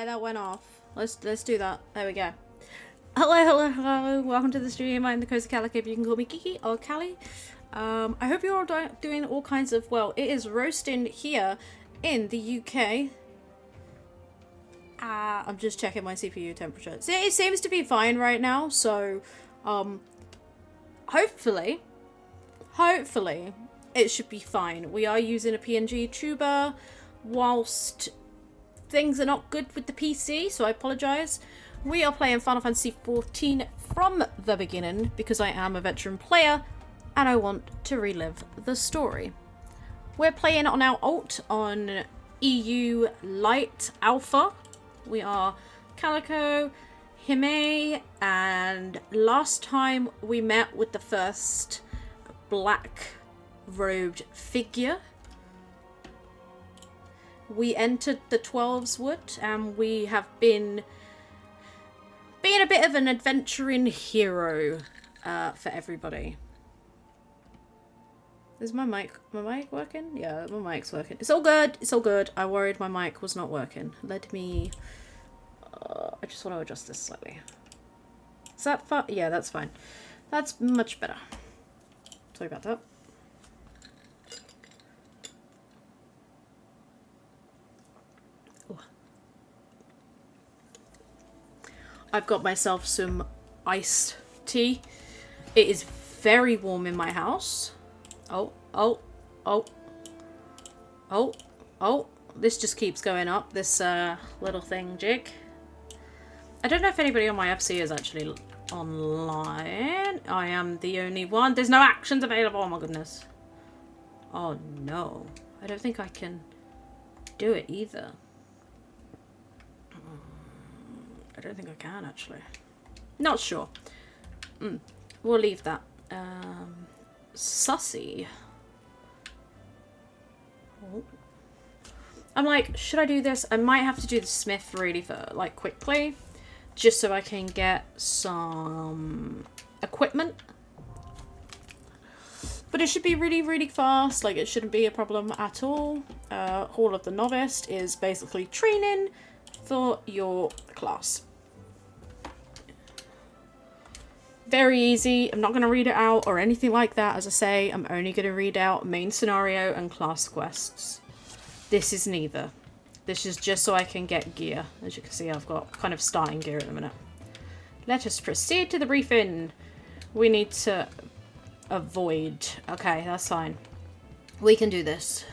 That went off. Let's do that. There we go. Hello. Welcome to the stream. I'm thecosycalico. You can call me Kiki or Callie. I hope you're all doing all kinds of well. It is roasting here in the UK. I'm just checking my CPU temperature. It seems to be fine right now. So, hopefully, it should be fine. We are using a PNG tuber, whilst things are not good with the PC, so I apologise. We are playing Final Fantasy XIV from the beginning because I am a veteran player and I want to relive the story. We're playing on our alt on EU Light Alpha. We are Calico, Hime, and last time we met with the first black-robed figure. We entered the 12's Wood and we have been being a bit of an adventuring hero for everybody. Is my mic working? Yeah, my mic's working. It's all good. I worried my mic was not working. Let me... I just want to adjust this slightly. Is that fine? Yeah, that's fine. That's much better. Sorry about that. I've got myself some iced tea. It is very warm in my house. Oh. This just keeps going up, this little thing jig. I don't know if anybody on my FC is actually online. I am the only one. There's no actions available. Oh my goodness. Oh no. I don't think I can do it either. I don't think I can, actually. Not sure. We'll leave that. Sussy. Oh. I'm like, should I do this? I might have to do the smith really quickly. Just so I can get some equipment. But it should be really fast. Like, it shouldn't be a problem at all. Hall of the Novice is basically training for your class. Very easy. I'm not going to read it out or anything like that. As I say, I'm only going to read out main scenario and class quests. This is neither. This is just so I can get gear. As you can see, I've got kind of starting gear at the minute. Let us proceed to the briefing. We need to avoid. Okay, that's fine. We can do this.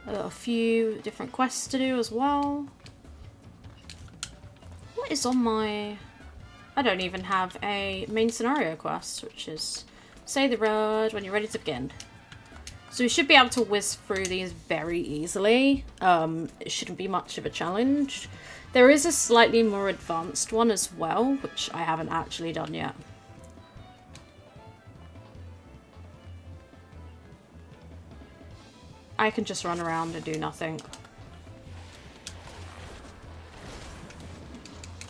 A few different quests to do as well. What is on my... I don't even have a main scenario quest, which is say the word when you're ready to begin. So we should be able to whiz through these very easily. It shouldn't be much of a challenge. There is a slightly more advanced one as well, which I haven't actually done yet. I can just run around and do nothing.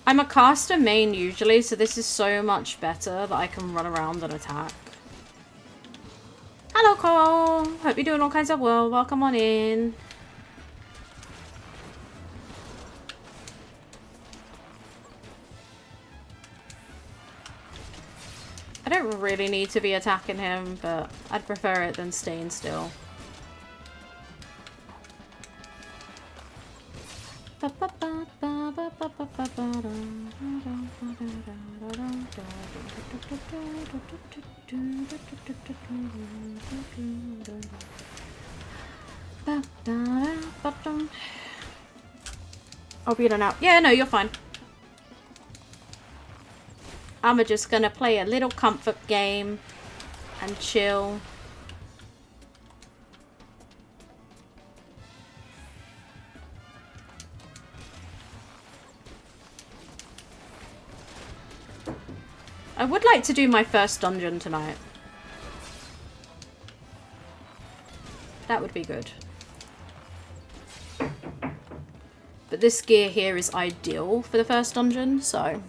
I'm a caster main usually, so this is so much better that I can run around and attack. Hello, Cole! Hope you're doing all kinds of well. Welcome on in. I don't really need to be attacking him, but I'd prefer it than staying still. I'll be in and out. Yeah, no, you're fine. I'm just gonna play a little comfort game and chill. I would like to do my first dungeon tonight. That would be good. But this gear here is ideal for the first dungeon, so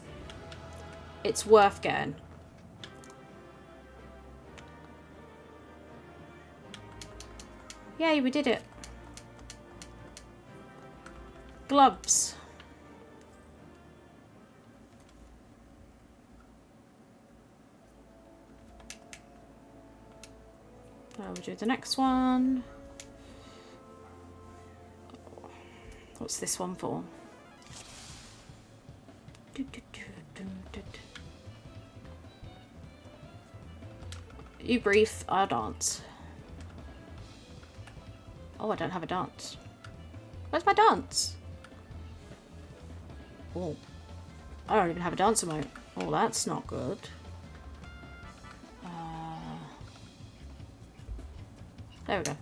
it's worth getting. Yay, we did it. Gloves. We'll do the next one. What's this one for? You brief, I'll dance. Oh, I don't have a dance. Where's my dance? Oh, I don't even have a dance emote. Oh, that's not good. There we go.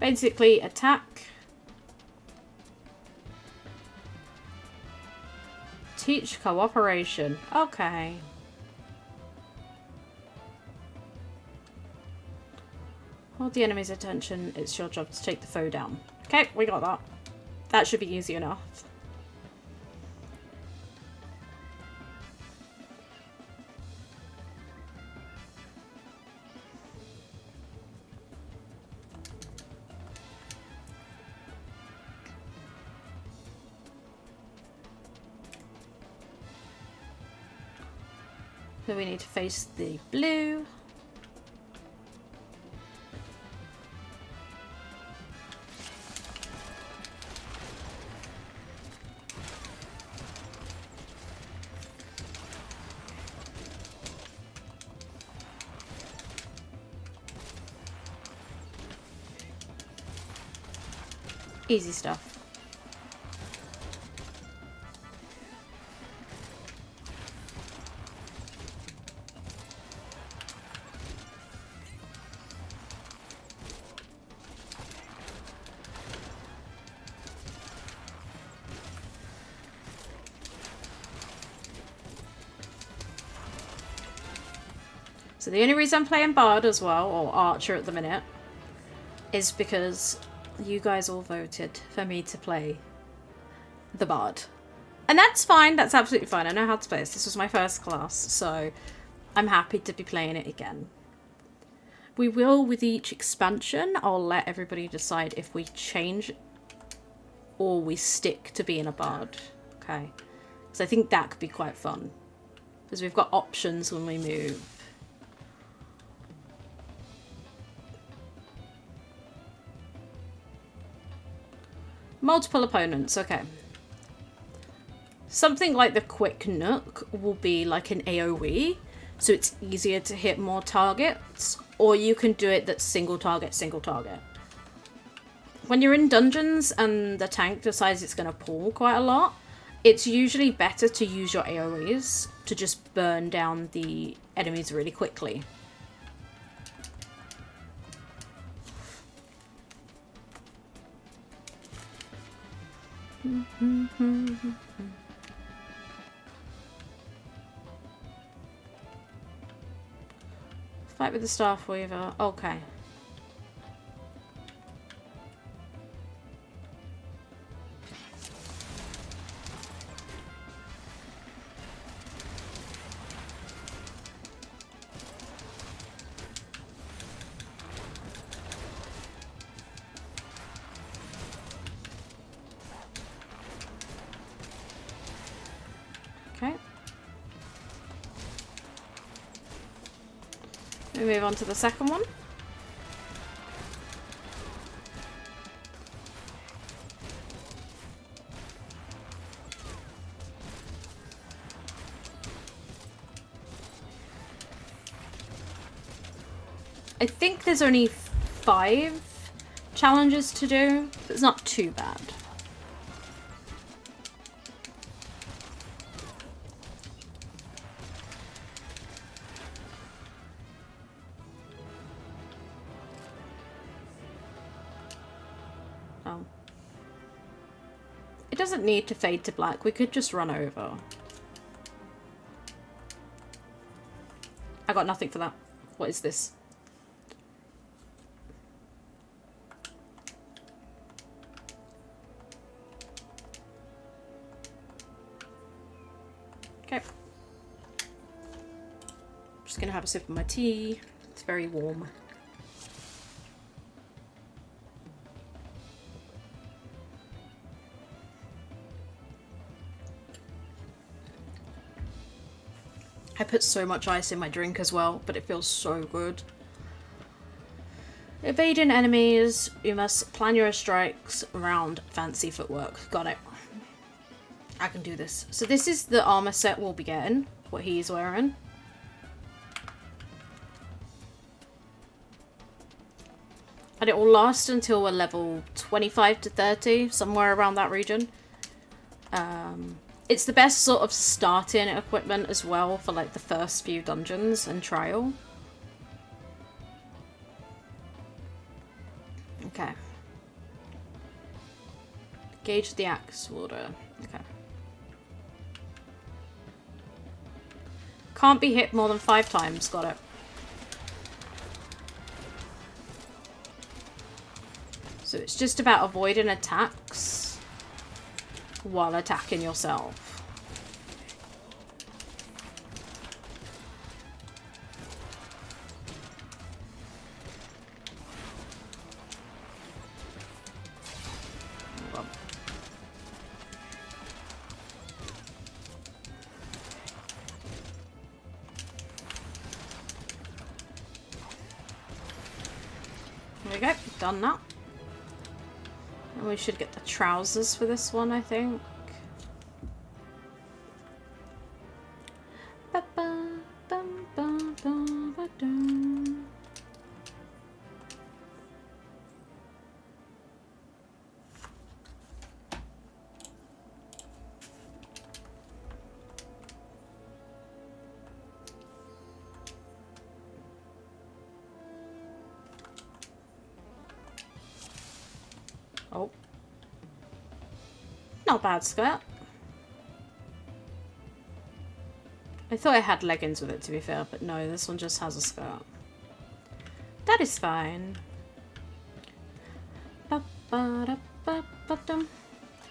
Basically, attack. Teach cooperation. Okay. Hold the enemy's attention. It's your job to take the foe down. Okay, we got that. That should be easy enough. So we need to face the blue. Easy stuff. So the only reason I'm playing Bard as well, or Archer at the minute, is because you guys all voted for me to play the Bard. And that's fine, that's absolutely fine. I know how to play this. This was my first class, so I'm happy to be playing it again. We will, with each expansion, I'll let everybody decide if we change or we stick to being a Bard. Okay? Because I think that could be quite fun. Because we've got options when we move. Multiple opponents, okay. Something like the Quick Nook will be like an AoE, so it's easier to hit more targets, or you can do it that's single target, single target. When you're in dungeons and the tank decides it's going to pull quite a lot, it's usually better to use your AoEs to just burn down the enemies really quickly. Fight with the Staff Weaver. Okay. Okay. We move on to the second one. I think there's only 5 challenges to do. It's not too bad. Oh. It doesn't need to fade to black. We could just run over. I got nothing for that. What is this? Okay. Just gonna have a sip of my tea. It's very warm. I put so much ice in my drink as well, but it feels so good. Evading enemies, you must plan your strikes around fancy footwork. Got it. I can do this. So this is the armor set we'll be getting, what he's wearing. And it will last until we're level 25 to 30, somewhere around that region. It's the best sort of starting equipment as well for like the first few dungeons and trial. Okay. Gauge the axe water. Okay. Can't be hit more than 5 times. Got it. So it's just about avoiding attacks while attacking yourself. There we go, done that. And we should get the trousers for this one, I think. Oh. Not bad skirt. I thought I had leggings with it, to be fair, but no, this one just has a skirt. That is fine.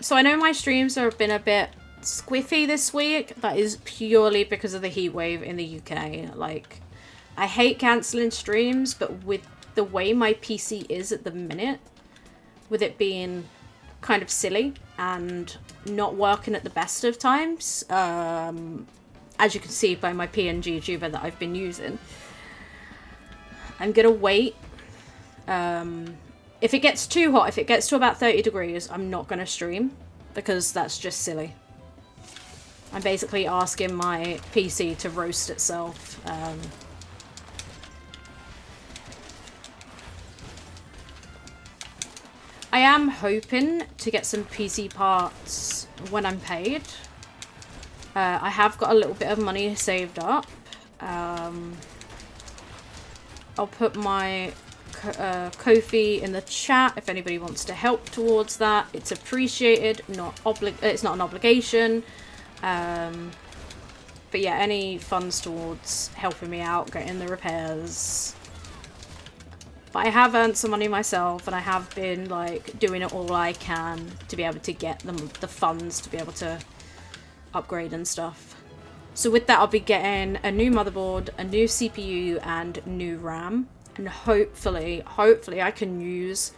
So I know my streams have been a bit squiffy this week. That is purely because of the heat wave in the UK. Like, I hate cancelling streams, but with the way my PC is at the minute, with it being kind of silly and not working at the best of times, as you can see by my PNG tuber that I've been using, I'm gonna wait. If it gets too hot, if it gets to about 30 degrees, I'm not gonna stream because that's just silly. I'm basically asking my PC to roast itself. I am hoping to get some PC parts when I'm paid. I have got a little bit of money saved up. I'll put my Ko-fi in the chat if anybody wants to help towards that. It's appreciated, it's not an obligation. But yeah, any funds towards helping me out, getting the repairs. But I have earned some money myself, and I have been like doing it all I can to be able to get the funds to be able to upgrade and stuff. So with that, I'll be getting a new motherboard, a new CPU, and new RAM. And hopefully I can use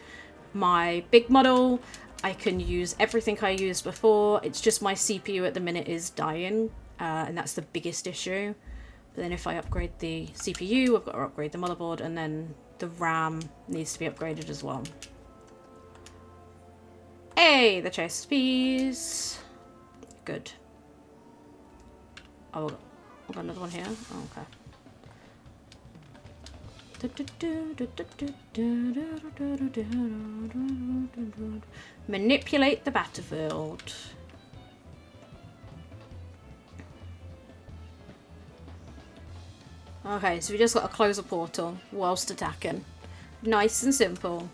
my big model. I can use everything I used before. It's just my CPU at the minute is dying, and that's the biggest issue. But then if I upgrade the CPU, I've got to upgrade the motherboard, and then the RAM needs to be upgraded as well. Hey, the chest piece. Good. Oh, we've got another one here. Oh, okay. Manipulate the battlefield. Okay, so we just got to close a portal whilst attacking. Nice and simple.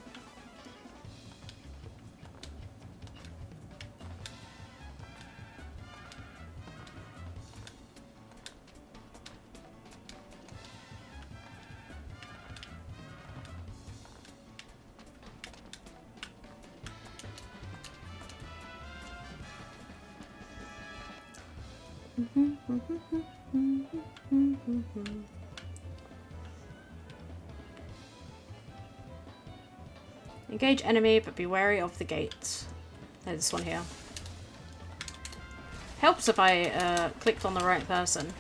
Engage enemy, but be wary of the gate. There's this one here. Helps if I clicked on the right person.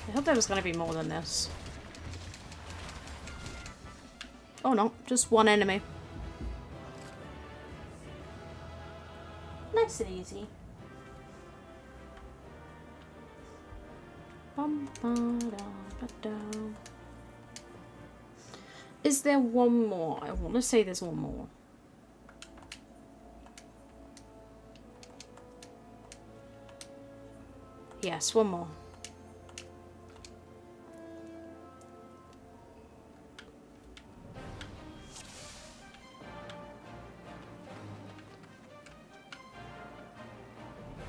I thought there was going to be more than this. Oh no, just one enemy. Nice and easy. Is there one more? I want to say there's one more. Yes, one more.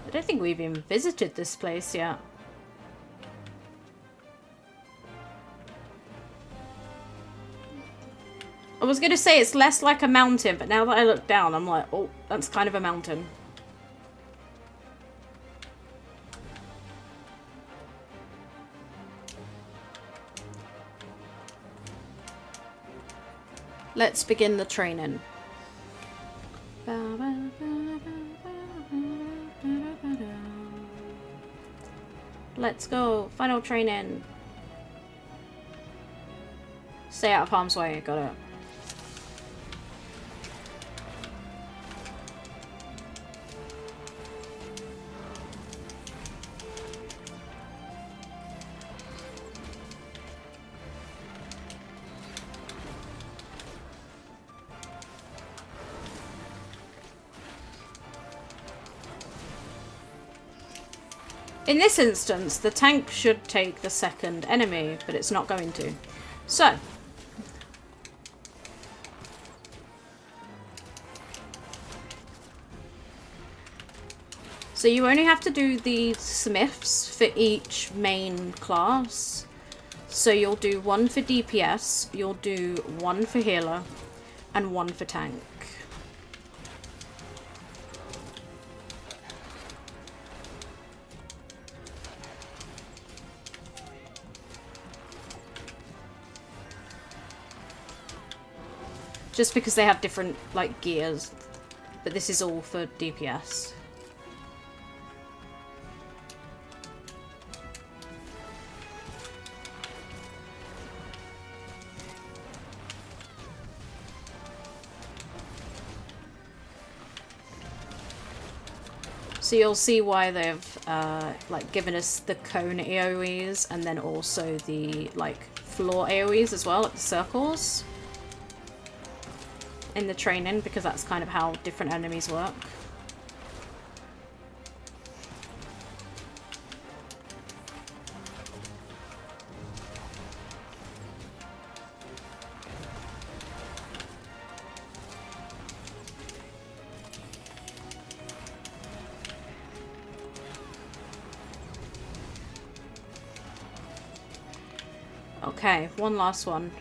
I don't think we've even visited this place yet. I was going to say it's less like a mountain, but now that I look down, I'm like, oh, that's kind of a mountain. Let's begin the training. Let's go. Final training. Stay out of harm's way. Got it. In this instance, the tank should take the second enemy, but it's not going to. So. So you only have to do the smiths for each main class. So you'll do one for DPS, you'll do one for healer, and one for tank. Just because they have different, like, gears. But this is all for DPS. So you'll see why they've, like, given us the cone AoEs and then also the, like, floor AoEs as well, like the circles. In the training, because that's kind of how different enemies work. Okay, one last one.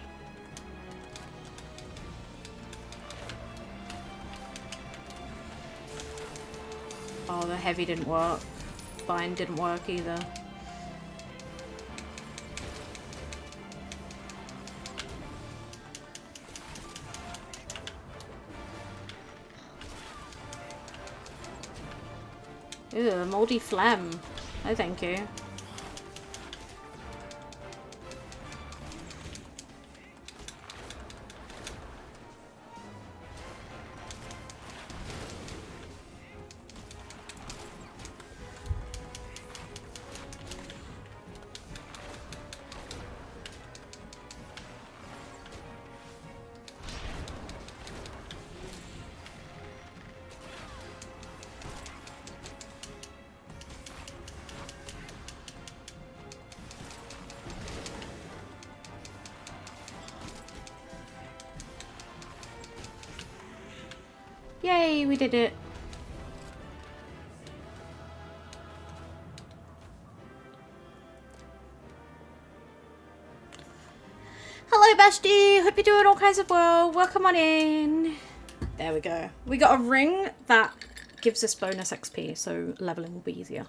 Oh, the heavy didn't work. Bind didn't work either. Ew, moldy phlegm. No, thank you. Yay, we did it. Hello, bestie. Hope you're doing all kinds of well. Welcome on in. There we go. We got a ring that gives us bonus XP, so leveling will be easier.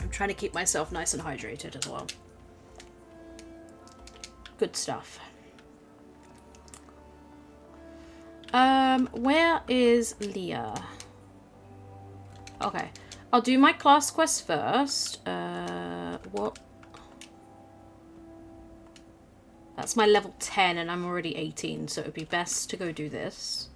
I'm trying to keep myself nice and hydrated as well. Good stuff. Where is Leah? Okay. I'll do my class quest first. What? That's my level 10 and I'm already 18, so it would be best to go do this.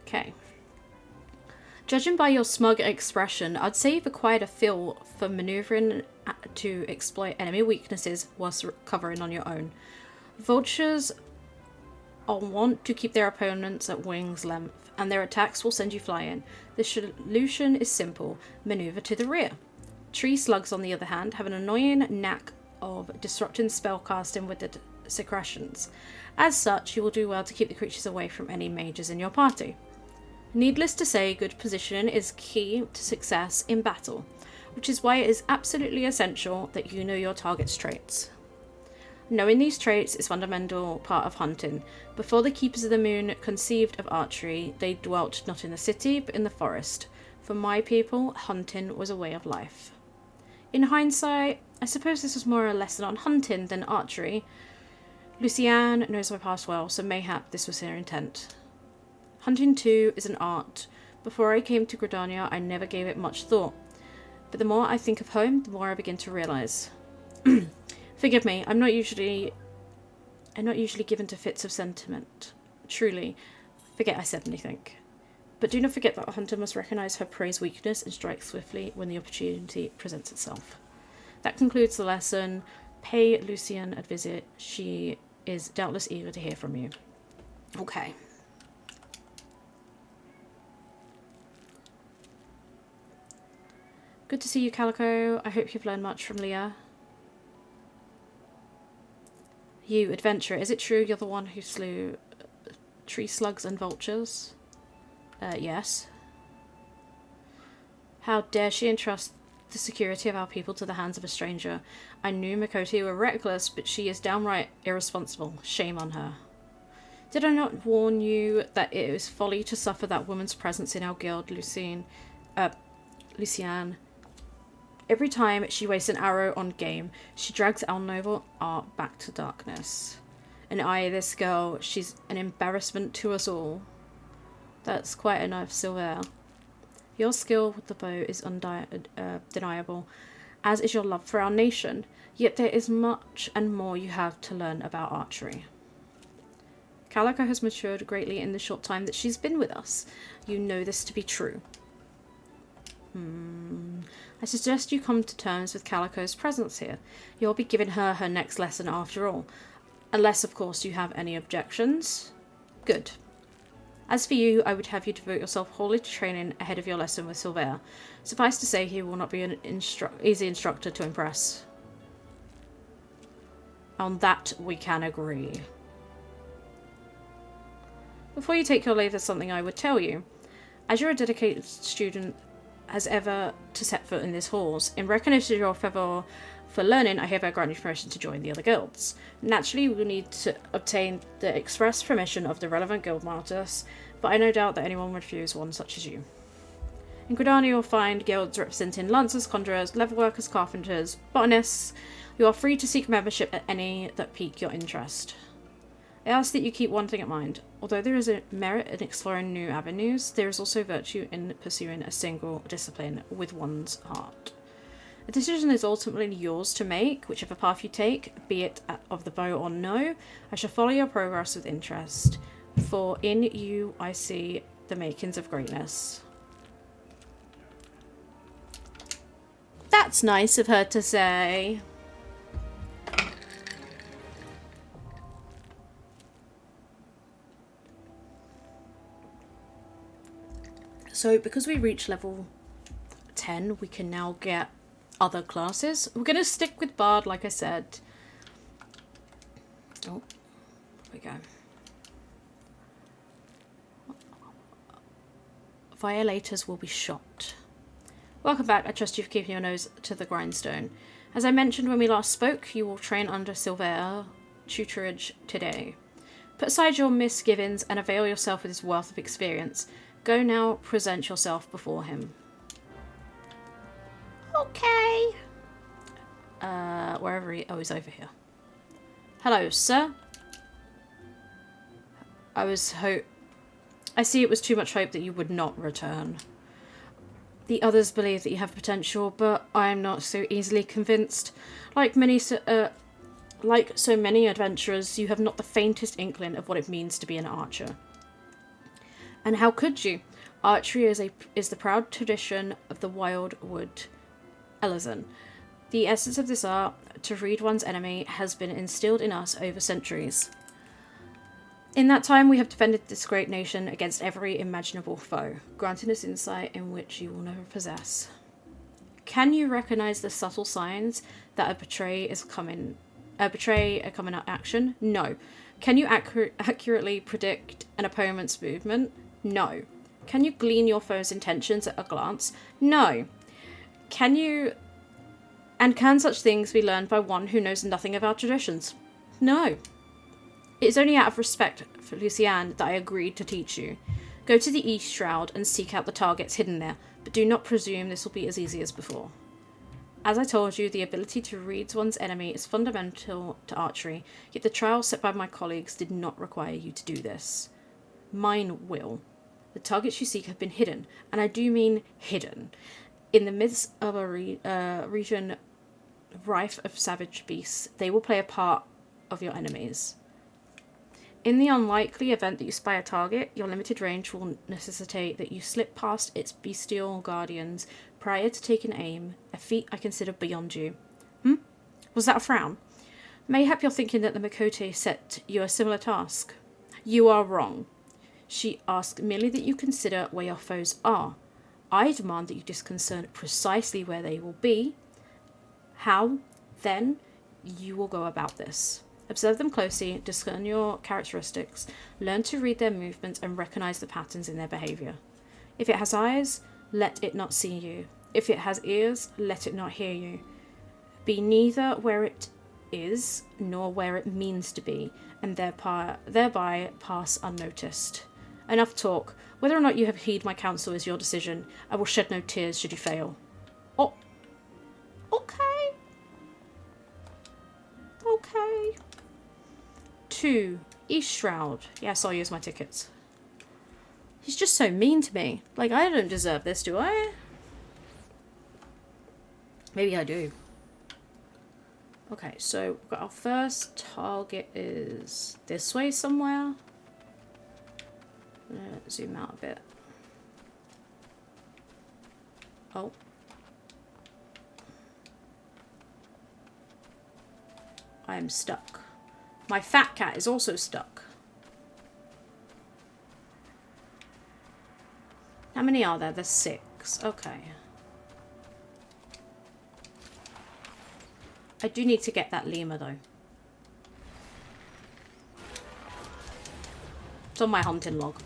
Okay. Judging by your smug expression, I'd say you've acquired a feel for maneuvering to exploit enemy weaknesses whilst recovering on your own. Vultures are wont to keep their opponents at wing's length, and their attacks will send you flying. The solution is simple: maneuver to the rear. Tree slugs, on the other hand, have an annoying knack of disrupting spellcasting with their secretions. As such, you will do well to keep the creatures away from any mages in your party. Needless to say, good positioning is key to success in battle, which is why it is absolutely essential that you know your target's traits. Knowing these traits is a fundamental part of hunting. Before the Keepers of the Moon conceived of archery, they dwelt not in the city, but in the forest. For my people, hunting was a way of life. In hindsight, I suppose this was more a lesson on hunting than archery. Lucienne knows my past well, so mayhap this was her intent. Hunting too is an art. Before I came to Gridania, I never gave it much thought. But the more I think of home, the more I begin to realise. Forgive me, I'm not usually given to fits of sentiment. Truly, forget I said anything. But do not forget that a hunter must recognise her prey's weakness and strike swiftly when the opportunity presents itself. That concludes the lesson. Pay Lucienne a visit. She is doubtless eager to hear from you. Okay. Good to see you, Calico. I hope you've learned much from Leah. You, adventurer, is it true you're the one who slew tree slugs and vultures? Yes. How dare she entrust the security of our people to the hands of a stranger? I knew Makoti were reckless, but she is downright irresponsible. Shame on her. Did I not warn you that it is folly to suffer that woman's presence in our guild, Lucienne? Every time she wastes an arrow on game, she drags our noble art back to darkness. And this girl, she's an embarrassment to us all. That's quite enough, Sylvain. Your skill with the bow is undeniable, as is your love for our nation. Yet there is much and more you have to learn about archery. Calico has matured greatly in the short time that she's been with us. You know this to be true. I suggest you come to terms with Calico's presence here. You'll be giving her her next lesson after all. Unless, of course, you have any objections. Good. As for you, I would have you devote yourself wholly to training ahead of your lesson with Sylvain. Suffice to say, he will not be an easy instructor to impress. On that, we can agree. Before you take your leave, there's something I would tell you. As you're a dedicated student as ever to set foot in these halls, in recognition of your fervour for learning, I hereby grant you permission to join the other guilds. Naturally, we will need to obtain the express permission of the relevant guild masters, but I no doubt that anyone would refuse one such as you. In Gridania, you'll find guilds representing lancers, conjurers, leatherworkers, carpenters, botanists. You are free to seek membership at any that pique your interest. I ask that you keep one thing in mind. Although there is a merit in exploring new avenues, there is also virtue in pursuing a single discipline with one's heart. The decision is ultimately yours to make, whichever path you take, be it of the bow or no. I shall follow your progress with interest, for in you I see the makings of greatness. That's nice of her to say. So because we reached level 10, we can now get other classes. We're going to stick with Bard, like I said. Oh, here we go. Violators will be shot. Welcome back. I trust you've keeping your nose to the grindstone. As I mentioned when we last spoke, you will train under Silver tutorage today. Put aside your misgivings and avail yourself with his wealth of experience. Go now, present yourself before him. Okay. Wherever he... Oh, he's over here. Hello, sir. I see it was too much hope that you would not return. The others believe that you have potential, but I am not so easily convinced. Like so many adventurers, you have not the faintest inkling of what it means to be an archer. And how could you? Archery is the proud tradition of the Wildwood Elizan. The essence of this art, to read one's enemy, has been instilled in us over centuries. In that time, we have defended this great nation against every imaginable foe, granting us insight in which you will never possess. Can you recognize the subtle signs that a betray a coming action? No. Can you accurately predict an opponent's movement? No. Can you glean your foe's intentions at a glance? No. Can such things be learned by one who knows nothing of our traditions? No. It is only out of respect for Lucienne that I agreed to teach you. Go to the East Shroud and seek out the targets hidden there, but do not presume this will be as easy as before. As I told you, the ability to read one's enemy is fundamental to archery, yet the trials set by my colleagues did not require you to do this. Mine will. The targets you seek have been hidden, and I do mean hidden, in the midst of a region rife of savage beasts. They will play a part of your enemies. In the unlikely event that you spy a target, your limited range will necessitate that you slip past its bestial guardians prior to taking aim, a feat I consider beyond you. Was that a frown? Mayhap you're thinking that the Mikote set you a similar task. You are wrong. She asked merely that you consider where your foes are. I demand that you disconcern precisely where they will be. How, then, you will go about this. Observe them closely, discern your characteristics, learn to read their movements and recognize the patterns in their behavior. If it has eyes, let it not see you. If it has ears, let it not hear you. Be neither where it is, nor where it means to be, and thereby pass unnoticed. Enough talk. Whether or not you have heed my counsel is your decision. I will shed no tears should you fail. Oh. Okay. Okay. 2. East Shroud. Yes, I'll use my tickets. He's just so mean to me. Like, I don't deserve this, do I? Maybe I do. Okay, so our first target is this way somewhere. I'm gonna zoom out a bit. Oh. I am stuck. My fat cat is also stuck. How many are there? There's 6. Okay. I do need to get that lemur though. It's on my hunting log.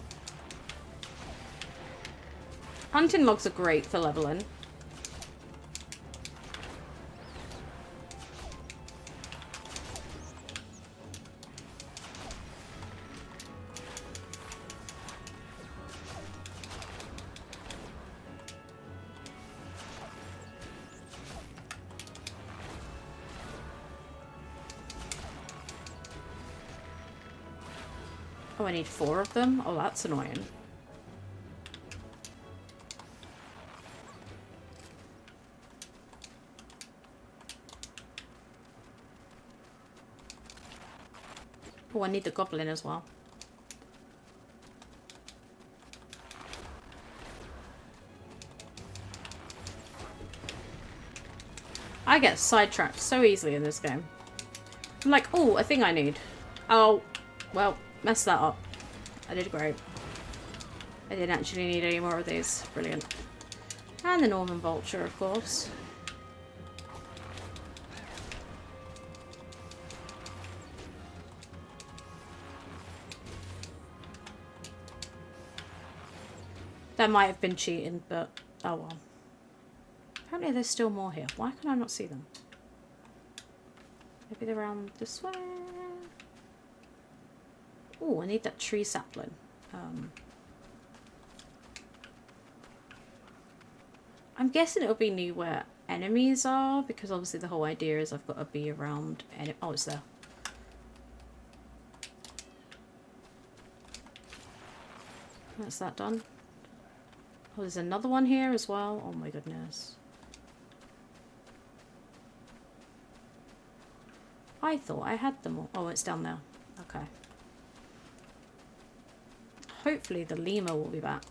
Hunting logs are great for leveling. Oh, I need 4 of them? Oh, that's annoying. Oh, I need the goblin as well. I get sidetracked so easily in this game. I'm like, oh, a thing I need. Oh, well, messed that up. I did great. I didn't actually need any more of these. Brilliant. And the Northern Vulture, of course. That might have been cheating, but oh well. Apparently there's still more here. Why can I not see them? Maybe they're around this way. Oh, I need that tree sapling. I'm guessing it'll be near where enemies are, because obviously the whole idea is I've got to be around. Oh, it's there. That's that done. Oh, there's another one here as well. Oh my goodness. I thought I had them all. Oh, it's down there. Okay. Hopefully the lemur will be back.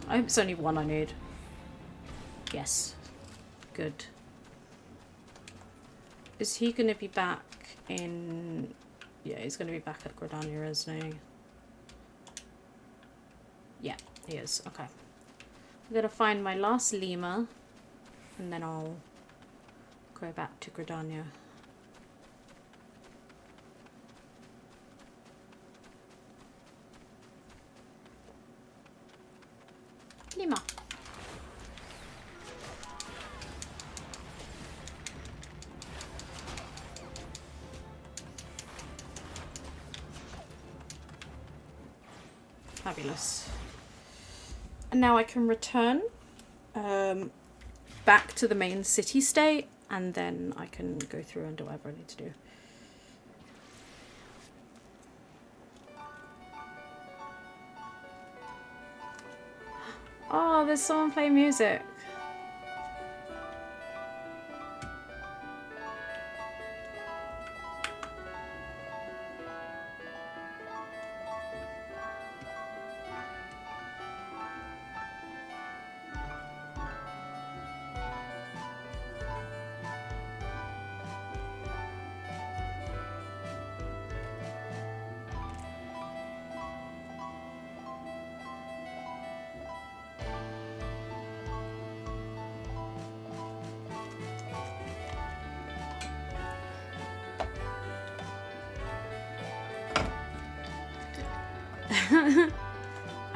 I hope it's only one I need. Yes. Good. Is he going to be back in... Yeah, he's going to be back at Gridania, isn't he? Yeah, he is. Okay. I'm going to find my last lemur. And then I'll go back to Gridania. Lemur. Fabulous. And now I can return back to the main city state, and then I can go through and do whatever I need to do. Oh, there's someone playing music.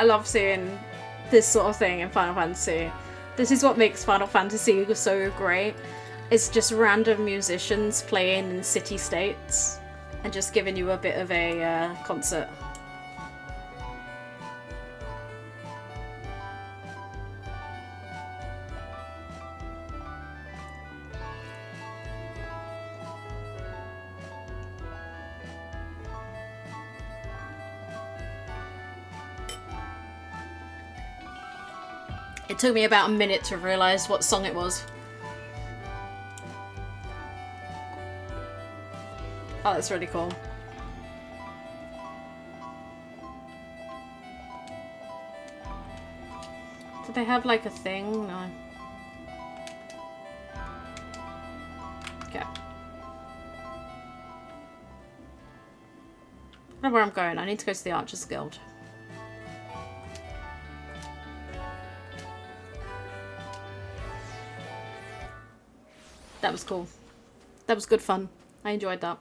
I love seeing this sort of thing in Final Fantasy. This is what makes Final Fantasy so great. It's just random musicians playing in city states and just giving you a bit of a concert. It took me about a minute to realise what song it was. Oh, that's really cool. Do they have like a thing? No. Okay. I don't know where I'm going. I need to go to the Archers Guild. That was cool. That was good fun. I enjoyed that.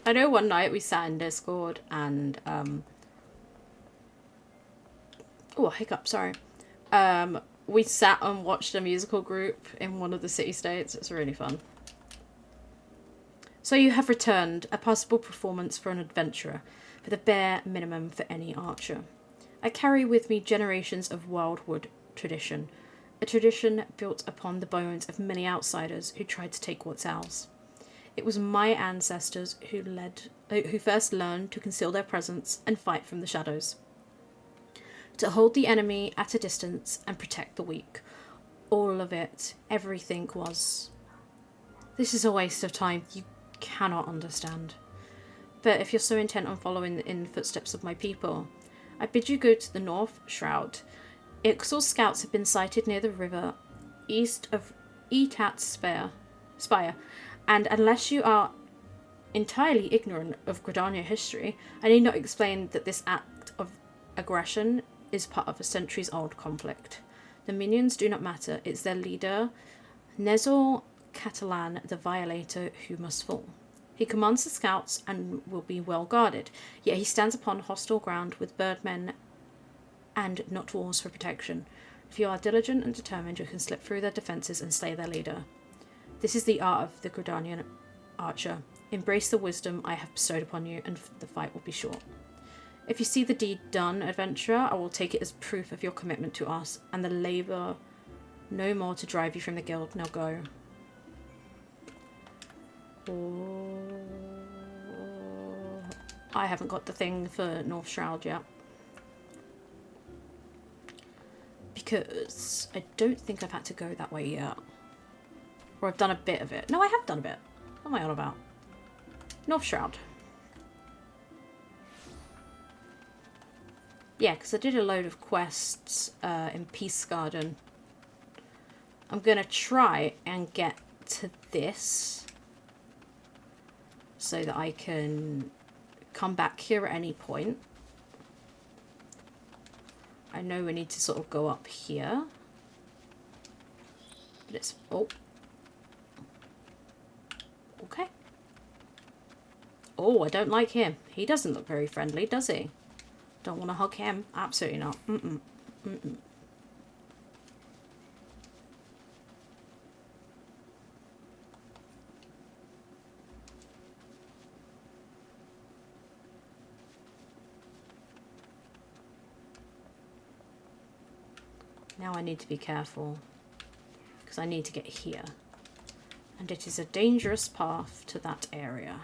I know one night we sat in Discord and oh, hiccup, sorry. We sat and watched a musical group in one of the city states. It's really fun. So you have returned, a possible performance for an adventurer, for the bare minimum for any archer. I carry with me generations of wildwood tradition, a tradition built upon the bones of many outsiders who tried to take what's ours. It was my ancestors who first learned to conceal their presence and fight from the shadows. To hold the enemy at a distance and protect the weak. All of it, everything was. This is a waste of time you cannot understand. But if you're so intent on following in the footsteps of my people, I bid you go to the North Shroud. Ixal's scouts have been sighted near the river east of Etat's Spire, and unless you are entirely ignorant of Gridania history, I need not explain that this act of aggression is part of a centuries-old conflict. The minions do not matter. It's their leader, Nezor Catalan, the Violator, who must fall. He commands the scouts and will be well guarded, yet he stands upon hostile ground with birdmen and not walls for protection. If you are diligent and determined, you can slip through their defences and slay their leader. This is the art of the Gridanian archer. Embrace the wisdom I have bestowed upon you, and the fight will be short. If you see the deed done, adventurer, I will take it as proof of your commitment to us, and the labour no more to drive you from the guild. Now go. I haven't got the thing for North Shroud yet. Because I don't think I've had to go that way yet. Or I've done a bit of it. No, I have done a bit. What am I on about? North Shroud. Yeah, because I did a load of quests in Peace Garden. I'm going to try and get to this so that I can come back here at any point. I know we need to sort of go up here. But it's... oh. Okay. Oh, I don't like him. He doesn't look very friendly, does he? Don't want to hug him. Absolutely not. Mm-mm. Mm-mm. Now I need to be careful. Because I need to get here. And it is a dangerous path to that area.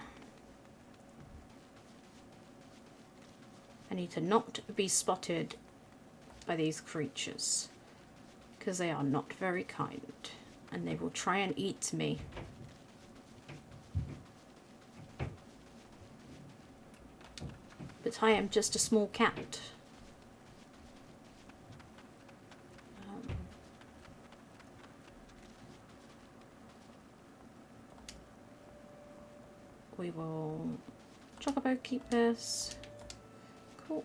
I need to not be spotted by these creatures, because they are not very kind, and they will try and eat me. But I am just a small cat. We will Chocobo keep this. Cool.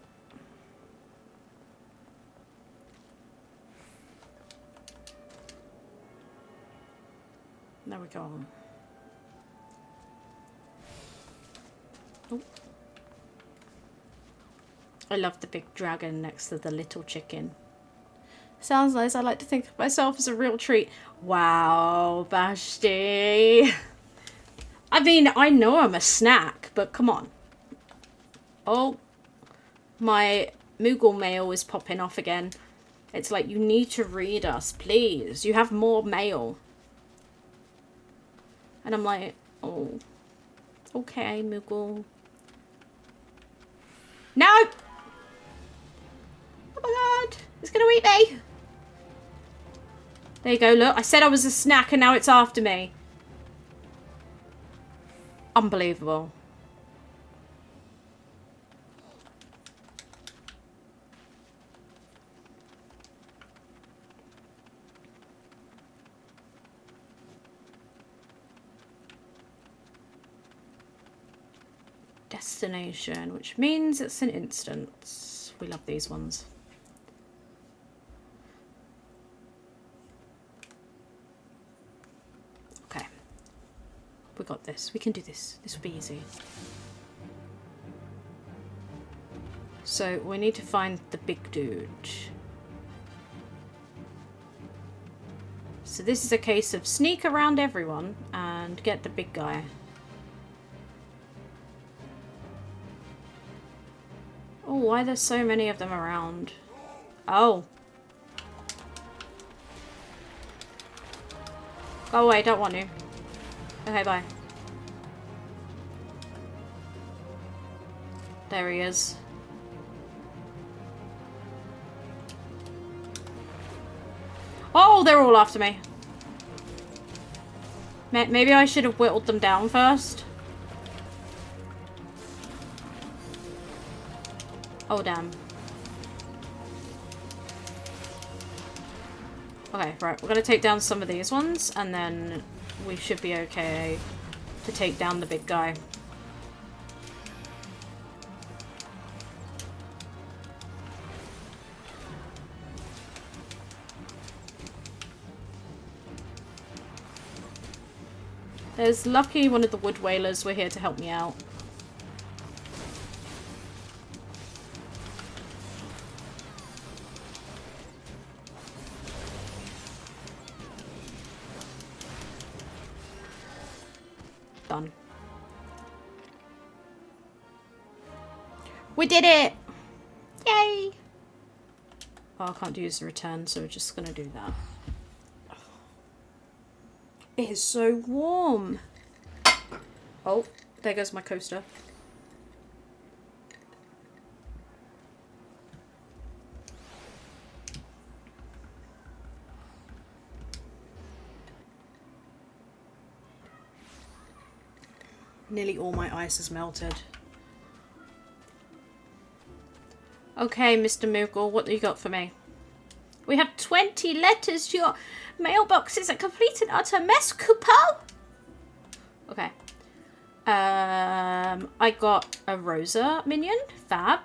There we go. Oh. I love the big dragon next to the little chicken. Sounds nice. I like to think of myself as a real treat. Wow, Vashti. I mean, I know I'm a snack, but come on. Oh. My Moogle mail is popping off again. It's like, you need to read us, please. You have more mail. And I'm like, oh. Okay, Moogle. No! Oh my god. It's gonna eat me. There you go, look. I said I was a snack and now it's after me. Unbelievable. Destination, which means it's an instance. We love these ones. Okay. We got this. We can do this. This will be easy. So we need to find the big dude. So this is a case of sneak around everyone and get the big guy. Oh, why are there so many of them around? Oh. Go away, don't want to. Okay, bye. There he is. Oh, they're all after me. Maybe I should have whittled them down first. Oh, damn. Okay, right. We're gonna take down some of these ones, and then we should be okay to take down the big guy. There's Lucky, one of the wood whalers. We're here to help me out. Done. We did it! Yay! Oh, I can't use the return, so we're just gonna do that. It is so warm. Oh, there goes my coaster. Nearly all my ice has melted. Okay, Mr. Moogle, what do you got for me? We have 20 letters to your mailbox. Is a complete and utter mess, Kupo? Okay. I got a Rosa minion. Fab.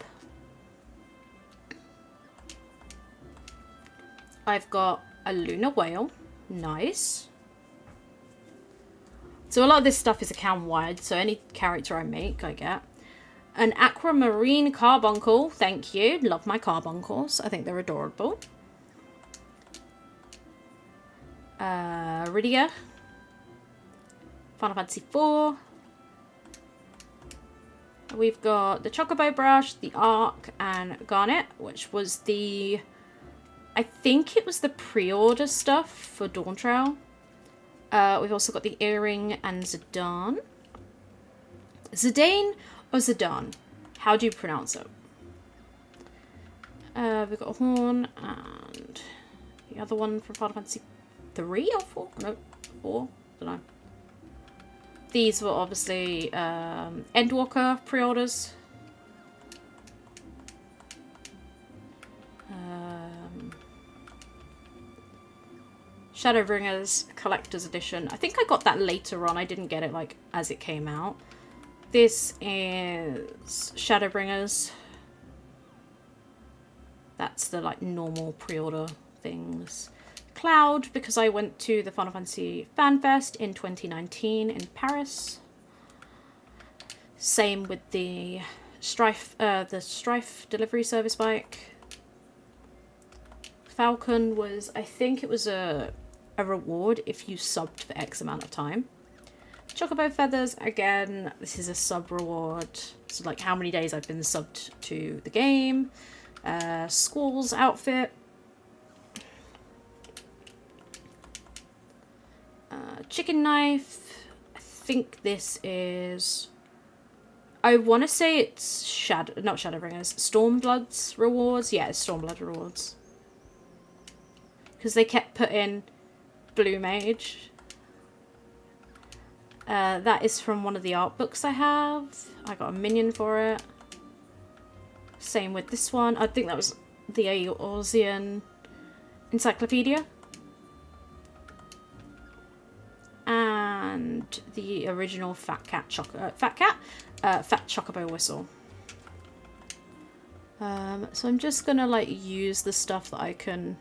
I've got a Lunar whale. Nice. So a lot of this stuff is account-wide, so any character I make, I get. An aquamarine carbuncle. Thank you. Love my carbuncles. I think they're adorable. Rydia. Final Fantasy IV. We've got the Chocobo Brush, the Arc, and Garnet, which was the... I think it was the pre-order stuff for Dawn Trail. We've also got the Earring and Zidane. Zidane or Zidane? How do you pronounce it? We've got a Horn and the other one from Final Fantasy 3 or 4? No, 4. I don't know. These were obviously Endwalker pre-orders. Shadowbringers Collector's Edition. I think I got that later on. I didn't get it like as it came out. This is Shadowbringers. That's the like normal pre-order things. Cloud, because I went to the Final Fantasy Fan Fest in 2019 in Paris. Same with the Strife delivery service bike. Falcon was, I think it was a reward if you subbed for X amount of time. Chocobo Feathers, again, this is a sub reward. So like how many days I've been subbed to the game. Squall's outfit. Chicken knife. I think this is... I want to say it's not Shadowbringers. Stormblood's rewards. Yeah, it's Stormblood rewards. Because they kept putting Blue Mage. That is from one of the art books I have. I got a minion for it. Same with this one. I think that was the Ascian Encyclopedia. And the original Fat Chocobo Whistle. So I'm just gonna like use the stuff that I can.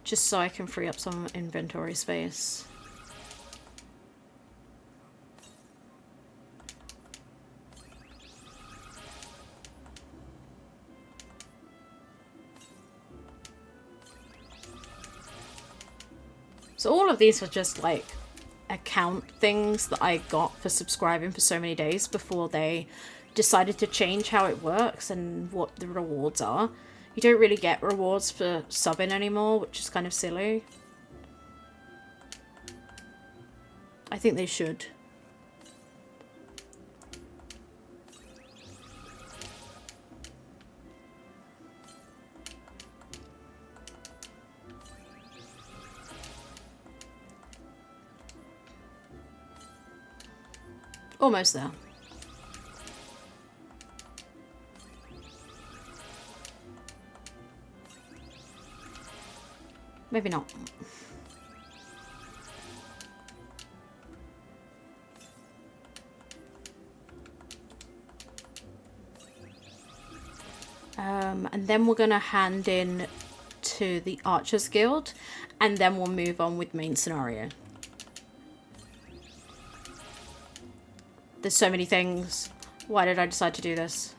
Just so I can free up some inventory space. So all of these were just like account things that I got for subscribing for so many days before they decided to change how it works and what the rewards are. You don't really get rewards for subbing anymore, which is kind of silly. I think they should. Almost there. Maybe not. And then we're going to hand in to the Archers Guild, and then we'll move on with main scenario. There's so many things. Why did I decide to do this?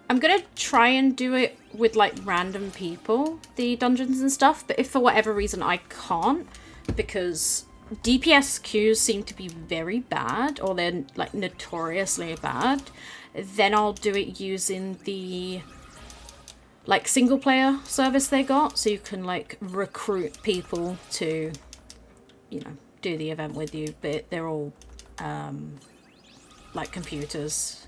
I'm going to try and do it with like random people, the dungeons and stuff, but if for whatever reason I can't, because DPS queues seem to be very bad, or they're like notoriously bad, then I'll do it using the like single player service they got, so you can like recruit people to, you know, do the event with you, but they're all like computers.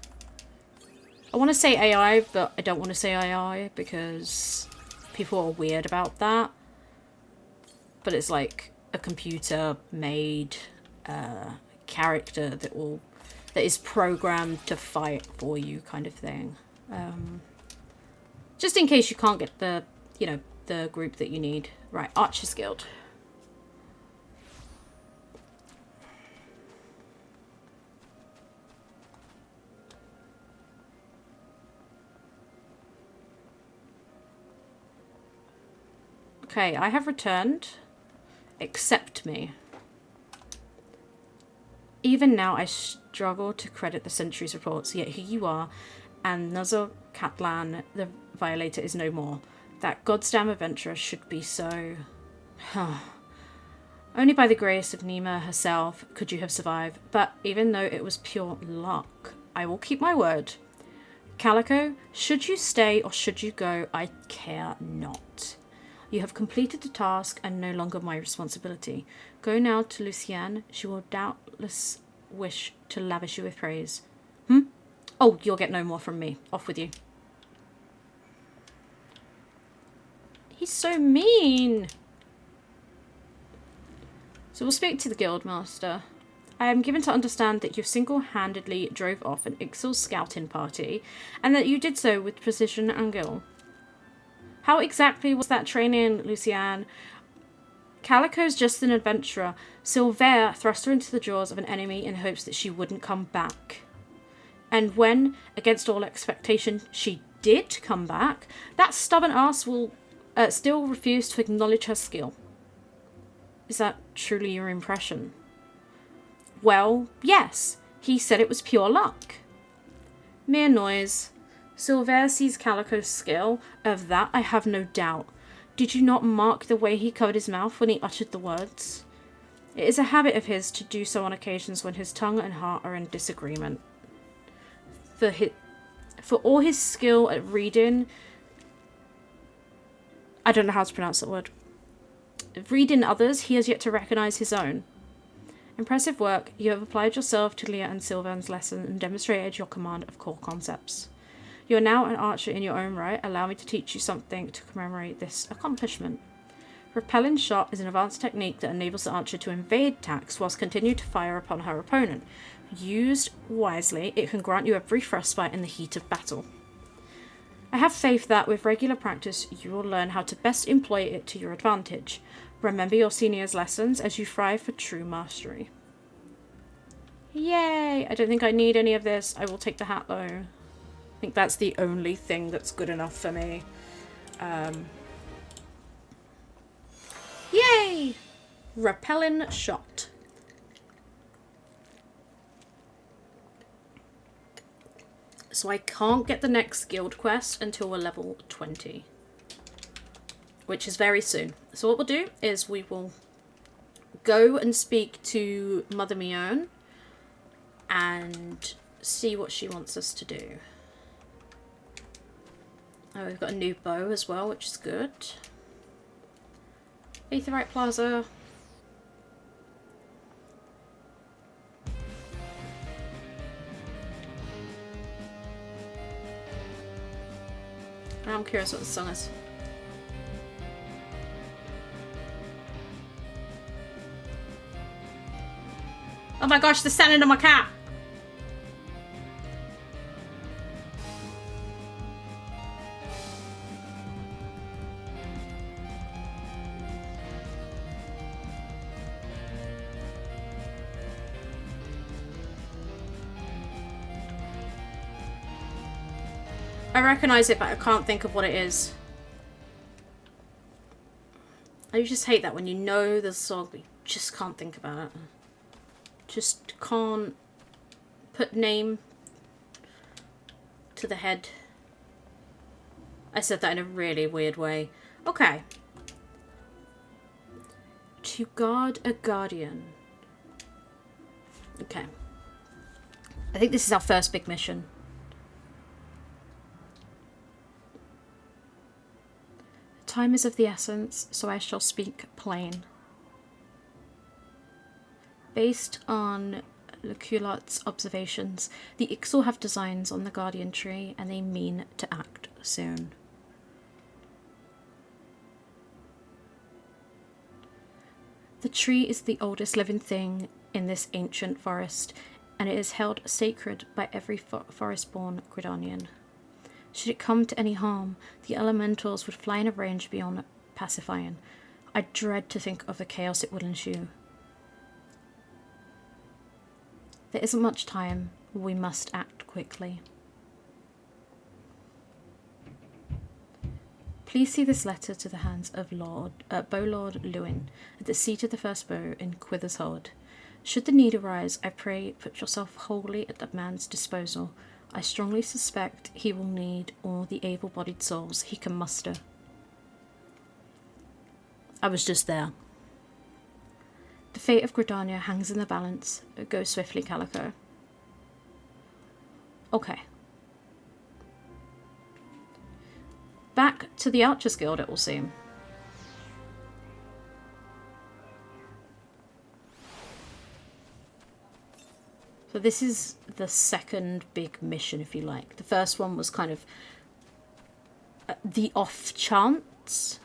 I want to say AI, but I don't want to say AI because people are weird about that. But it's like a computer made character that is programmed to fight for you, kind of thing. Just in case you can't get the, you know, the group that you need. Right, Archers Guild. Okay, I have returned. Accept me. Even now, I struggle to credit the Sentry's reports, yet here you are, and Nuzzle Catlan, the Violator, is no more. That goddamn adventurer should be so... Only by the grace of Nima herself could you have survived, but even though it was pure luck, I will keep my word. Calico, should you stay or should you go, I care not. You have completed the task and no longer my responsibility. Go now to Lucienne. She will doubtless wish to lavish you with praise. Oh, you'll get no more from me. Off with you. He's so mean. So we'll speak to the Guildmaster. I am given to understand that you single-handedly drove off an Ixal's scouting party, and that you did so with precision and skill. How exactly was that training, Lucienne? Calico's just an adventurer. Silver thrust her into the jaws of an enemy in hopes that she wouldn't come back. And when, against all expectation, she did come back, that stubborn ass will still refuse to acknowledge her skill. Is that truly your impression? Well, yes. He said it was pure luck. Mere noise. Silver sees Calico's skill. Of that I have no doubt. Did you not mark the way he covered his mouth when he uttered the words? It is a habit of his to do so on occasions when his tongue and heart are in disagreement. For all his skill at reading... I don't know how to pronounce that word. Reading others, he has yet to recognise his own. Impressive work. You have applied yourself to Leah and Sylvan's lesson and demonstrated your command of core concepts. You are now an archer in your own right. Allow me to teach you something to commemorate this accomplishment. Repelling shot is an advanced technique that enables the archer to evade attacks whilst continue to fire upon her opponent. Used wisely, it can grant you a brief respite in the heat of battle. I have faith that with regular practice you will learn how to best employ it to your advantage. Remember your senior's lessons as you strive for true mastery. Yay! I don't think I need any of this. I will take the hat though. I think that's the only thing that's good enough for me. Yay! Repelling shot. So I can't get the next guild quest until we're level 20. Which is very soon. So what we'll do is we will go and speak to Mother Mion and see what she wants us to do. Oh, we've got a new bow as well, which is good. Aetherite Plaza. I'm curious what the song is. Oh my gosh, they're standing on my cat! I recognize it, but I can't think of what it is. I just hate that when you know the song, but you just can't think about it. Just can't put name to the head. I said that in a really weird way. Okay. To guard a guardian. Okay. I think this is our first big mission. Time is of the essence, so I shall speak plain. Based on Leculot's observations, the Ixal have designs on the Guardian Tree, and they mean to act soon. The tree is the oldest living thing in this ancient forest, and it is held sacred by every forest-born Gridanian. Should it come to any harm, the elementals would fly in a range beyond pacifying. I dread to think of the chaos it would ensue. There isn't much time. We must act quickly. Please see this letter to the hands of Bowlord Lewin, at the seat of the first bow in Quither's Hold. Should the need arise, I pray put yourself wholly at the man's disposal. I strongly suspect he will need all the able-bodied souls he can muster. I was just there. The fate of Gridania hangs in the balance. Go swiftly, Calico. Okay. Back to the Archers Guild, it will seem. So this is the second big mission, if you like. The first one was kind of the off chance.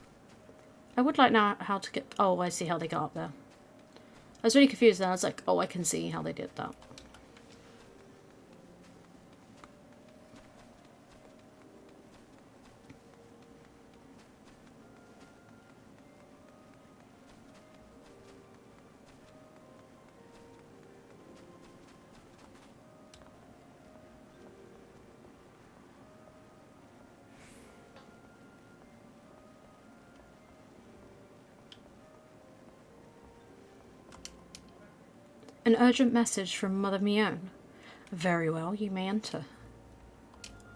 I would like now how to get... Oh, I see how they got up there. I was really confused then. I was like, oh, I can see how they did that. An urgent message from Mother Meowdy. Very well, you may enter.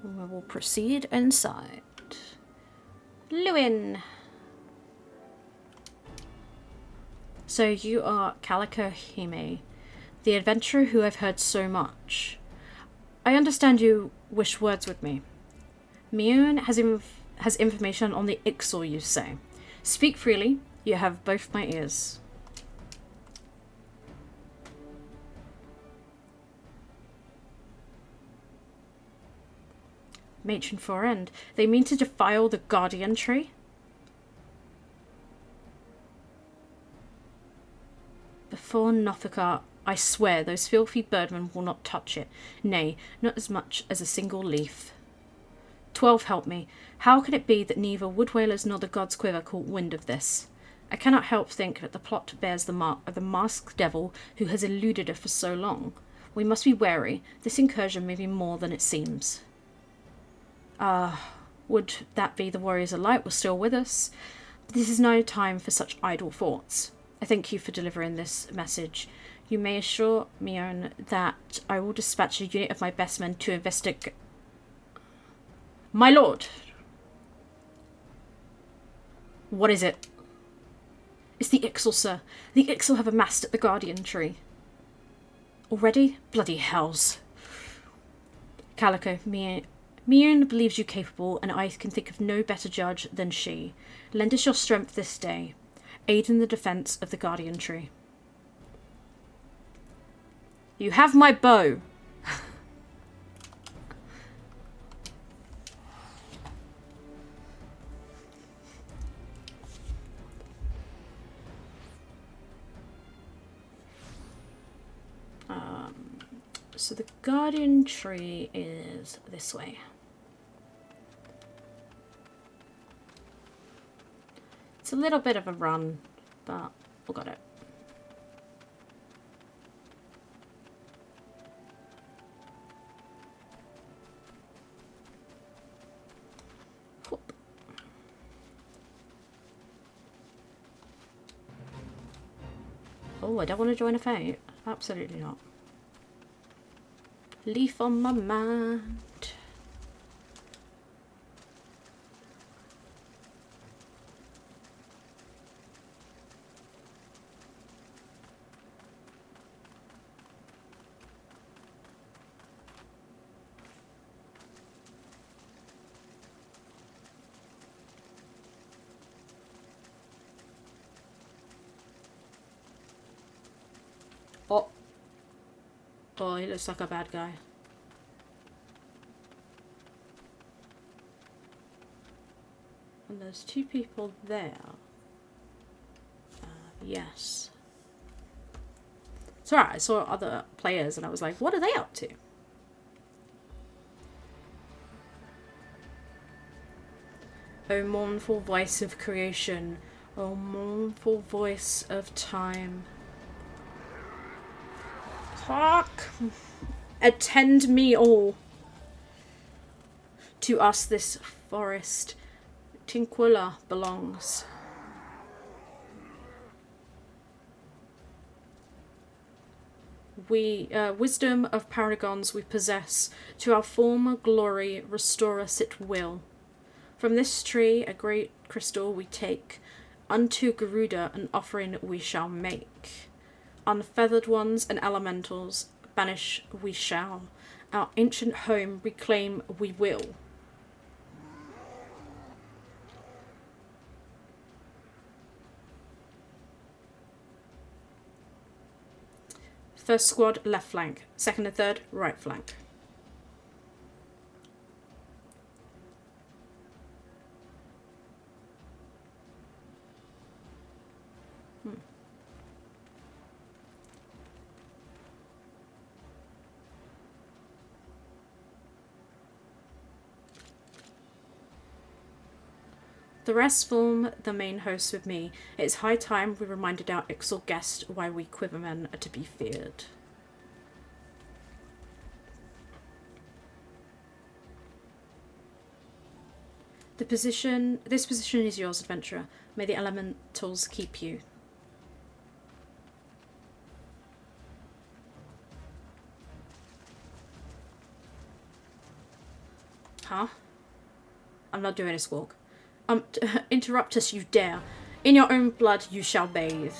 We will proceed inside. Lewin! So you are Calico Hime, the adventurer who I've heard so much. I understand you wish words with me. Meowdy has information on the Ixal, you say. Speak freely, you have both my ears. Matron Forend. They mean to defile the Guardian Tree? Before Nothakar, I swear those filthy birdmen will not touch it. Nay, not as much as a single leaf. 12 help me. How can it be that neither Wood Whalers nor the God's Quiver caught wind of this? I cannot help think that the plot bears the mark of the masked devil who has eluded us for so long. We must be wary. This incursion may be more than it seems. Would that be the Warriors of Light were still with us? But this is no time for such idle thoughts. I thank you for delivering this message. You may assure Meowdy that I will dispatch a unit of my best men to investigate... My lord! What is it? It's the Ixal, sir. The Ixal have amassed at the Guardian Tree. Already? Bloody hells. Calico, Meowdy believes you capable, and I can think of no better judge than she. Lend us your strength this day. Aid in the defense of the Guardian Tree. You have my bow. So the guardian tree is this way. It's a little bit of a run, but we got it. Whoop. Oh, I don't want to join a fight. Absolutely not. Leaf on my mind. Oh. Oh, he looks like a bad guy. And there's two people there. Yes. It's alright, I saw other players and I was like, what are they up to? O mournful voice of creation, O mournful voice of time. Hark! Attend me all. To us this forest Tinquilla belongs. We, wisdom of paragons we possess, to our former glory restore us at will. From this tree a great crystal we take, unto Garuda an offering we shall make. Unfeathered ones and elementals banish we shall, our ancient home reclaim we will. First squad, left flank. Second and third, right flank. The rest form the main host with me. It is high time we reminded our Ixal guest why we Quivermen are to be feared. This position is yours, adventurer. May the elementals keep you. Huh? I'm not doing a squawk. Interrupt us, you dare. In your own blood you shall bathe.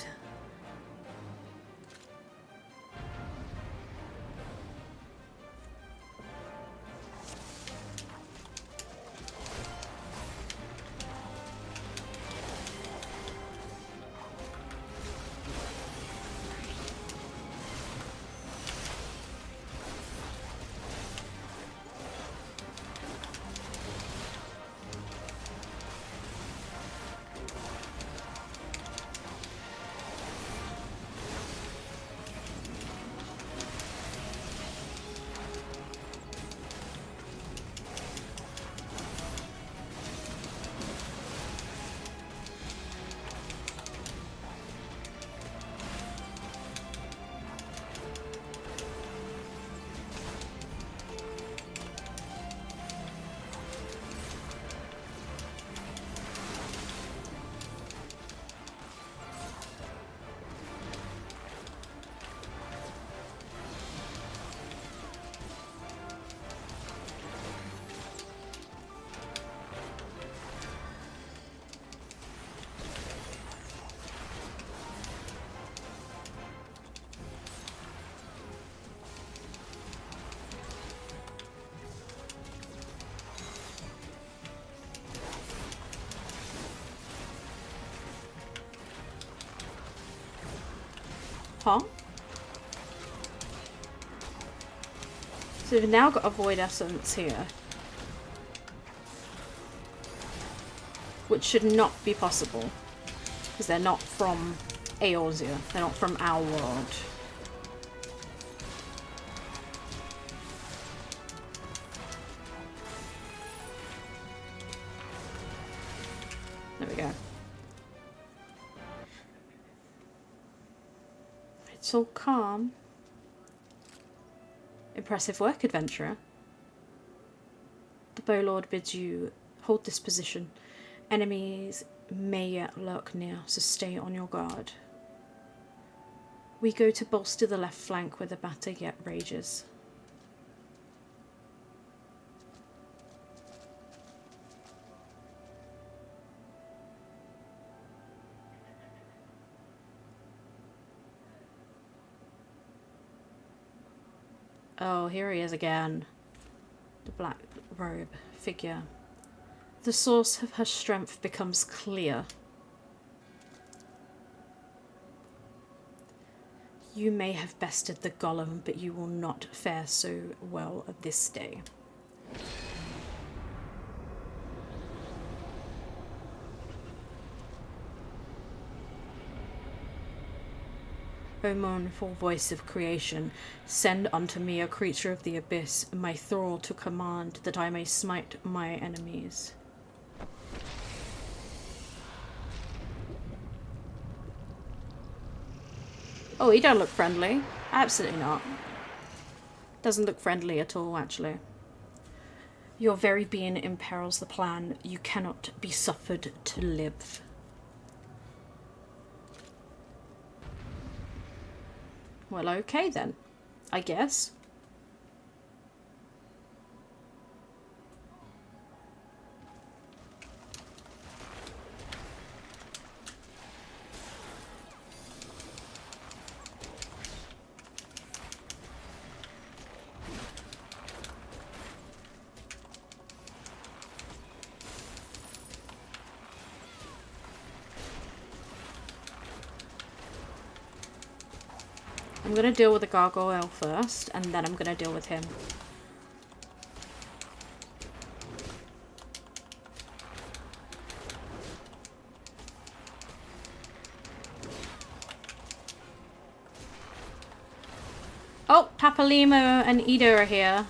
Huh? So we've now got a Void Essence here. Which should not be possible. Because they're not from Eorzea. They're not from our world. There we go. It's all calm. Impressive work, adventurer. The Bowlord bids you hold this position. Enemies may yet lurk near, so stay on your guard. We go to bolster the left flank where the batter yet rages. Oh, here he is again. The black robe figure. The source of her strength becomes clear. You may have bested the golem, but you will not fare so well this day. O mournful voice of creation, send unto me a creature of the abyss, my thrall to command, that I may smite my enemies. Oh, he don't look friendly. Absolutely not. Doesn't look friendly at all, actually. Your very being imperils the plan. You cannot be suffered to live. Well, okay then, I guess. I'm going to deal with the gargoyle first, and then I'm going to deal with him. Oh, Papalimo and Ida are here.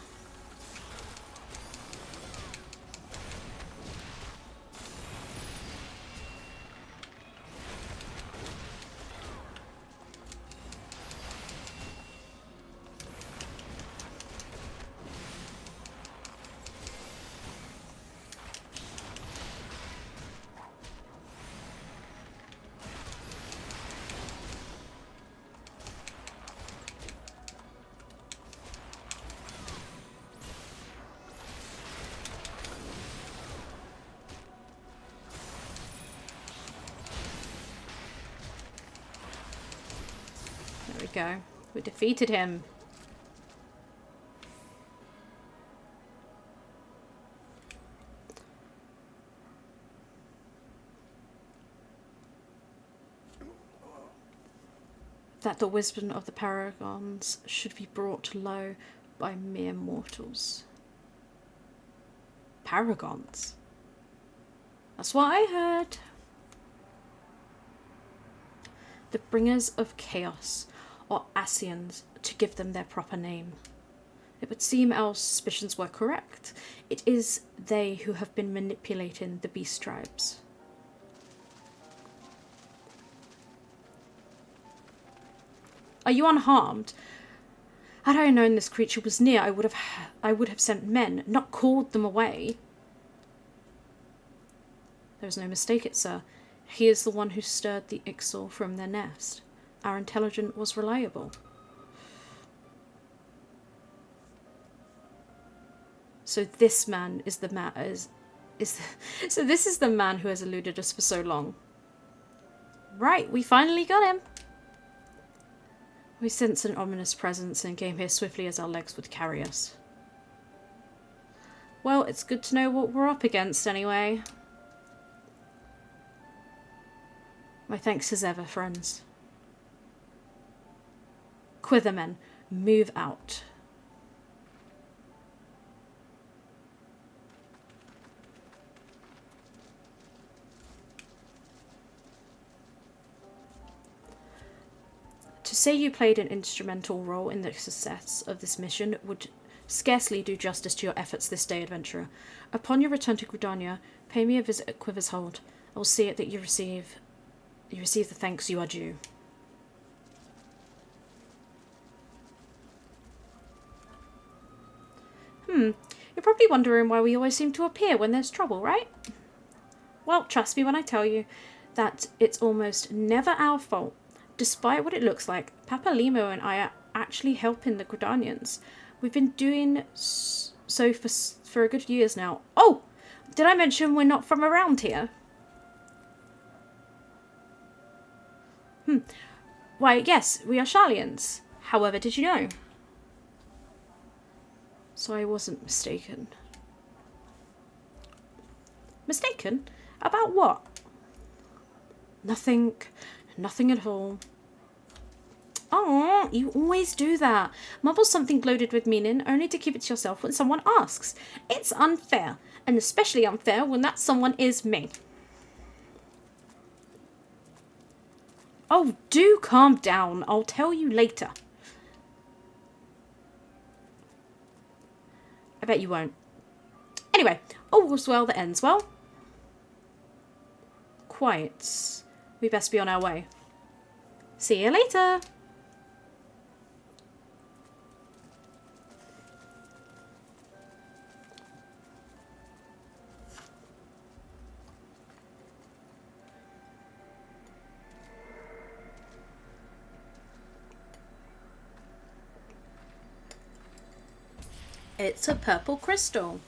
Go. We defeated him. That the wisdom of the paragons should be brought low by mere mortals. Paragons? That's what I heard. The bringers of chaos, or Ascians, to give them their proper name. It would seem our suspicions were correct. It is they who have been manipulating the beast tribes. Are you unharmed? Had I known this creature was near, I would have sent men, not called them away. There is no mistake it, sir. He is the one who stirred the Ixal from their nest. Our intelligence was reliable. So this man is the man so this is the man who has eluded us for so long. Right, we finally got him. We sensed an ominous presence and came here swiftly as our legs would carry us. Well, it's good to know what we're up against anyway. My thanks as ever, friends. Quivermen, move out. To say you played an instrumental role in the success of this mission would scarcely do justice to your efforts this day, adventurer. Upon your return to Gridania, pay me a visit at Quiver's Hold. I will see it that you receive the thanks you are due. You're probably wondering why we always seem to appear when there's trouble, right? Well, trust me when I tell you that it's almost never our fault. Despite what it looks like, Papa Limo and I are actually helping the Gridanians. We've been doing so for a good years now. Oh! Did I mention we're not from around here? Why, yes, we are Sharlians. However, did you know? So I wasn't mistaken. Mistaken? About what? Nothing at all. Oh, you always do that. Mumble something loaded with meaning only to keep it to yourself when someone asks. It's unfair, and especially unfair when that someone is me. Oh, do calm down. I'll tell you later. I bet you won't. Anyway, all's well that ends well. Quite. We best be on our way. See you later. It's a purple crystal.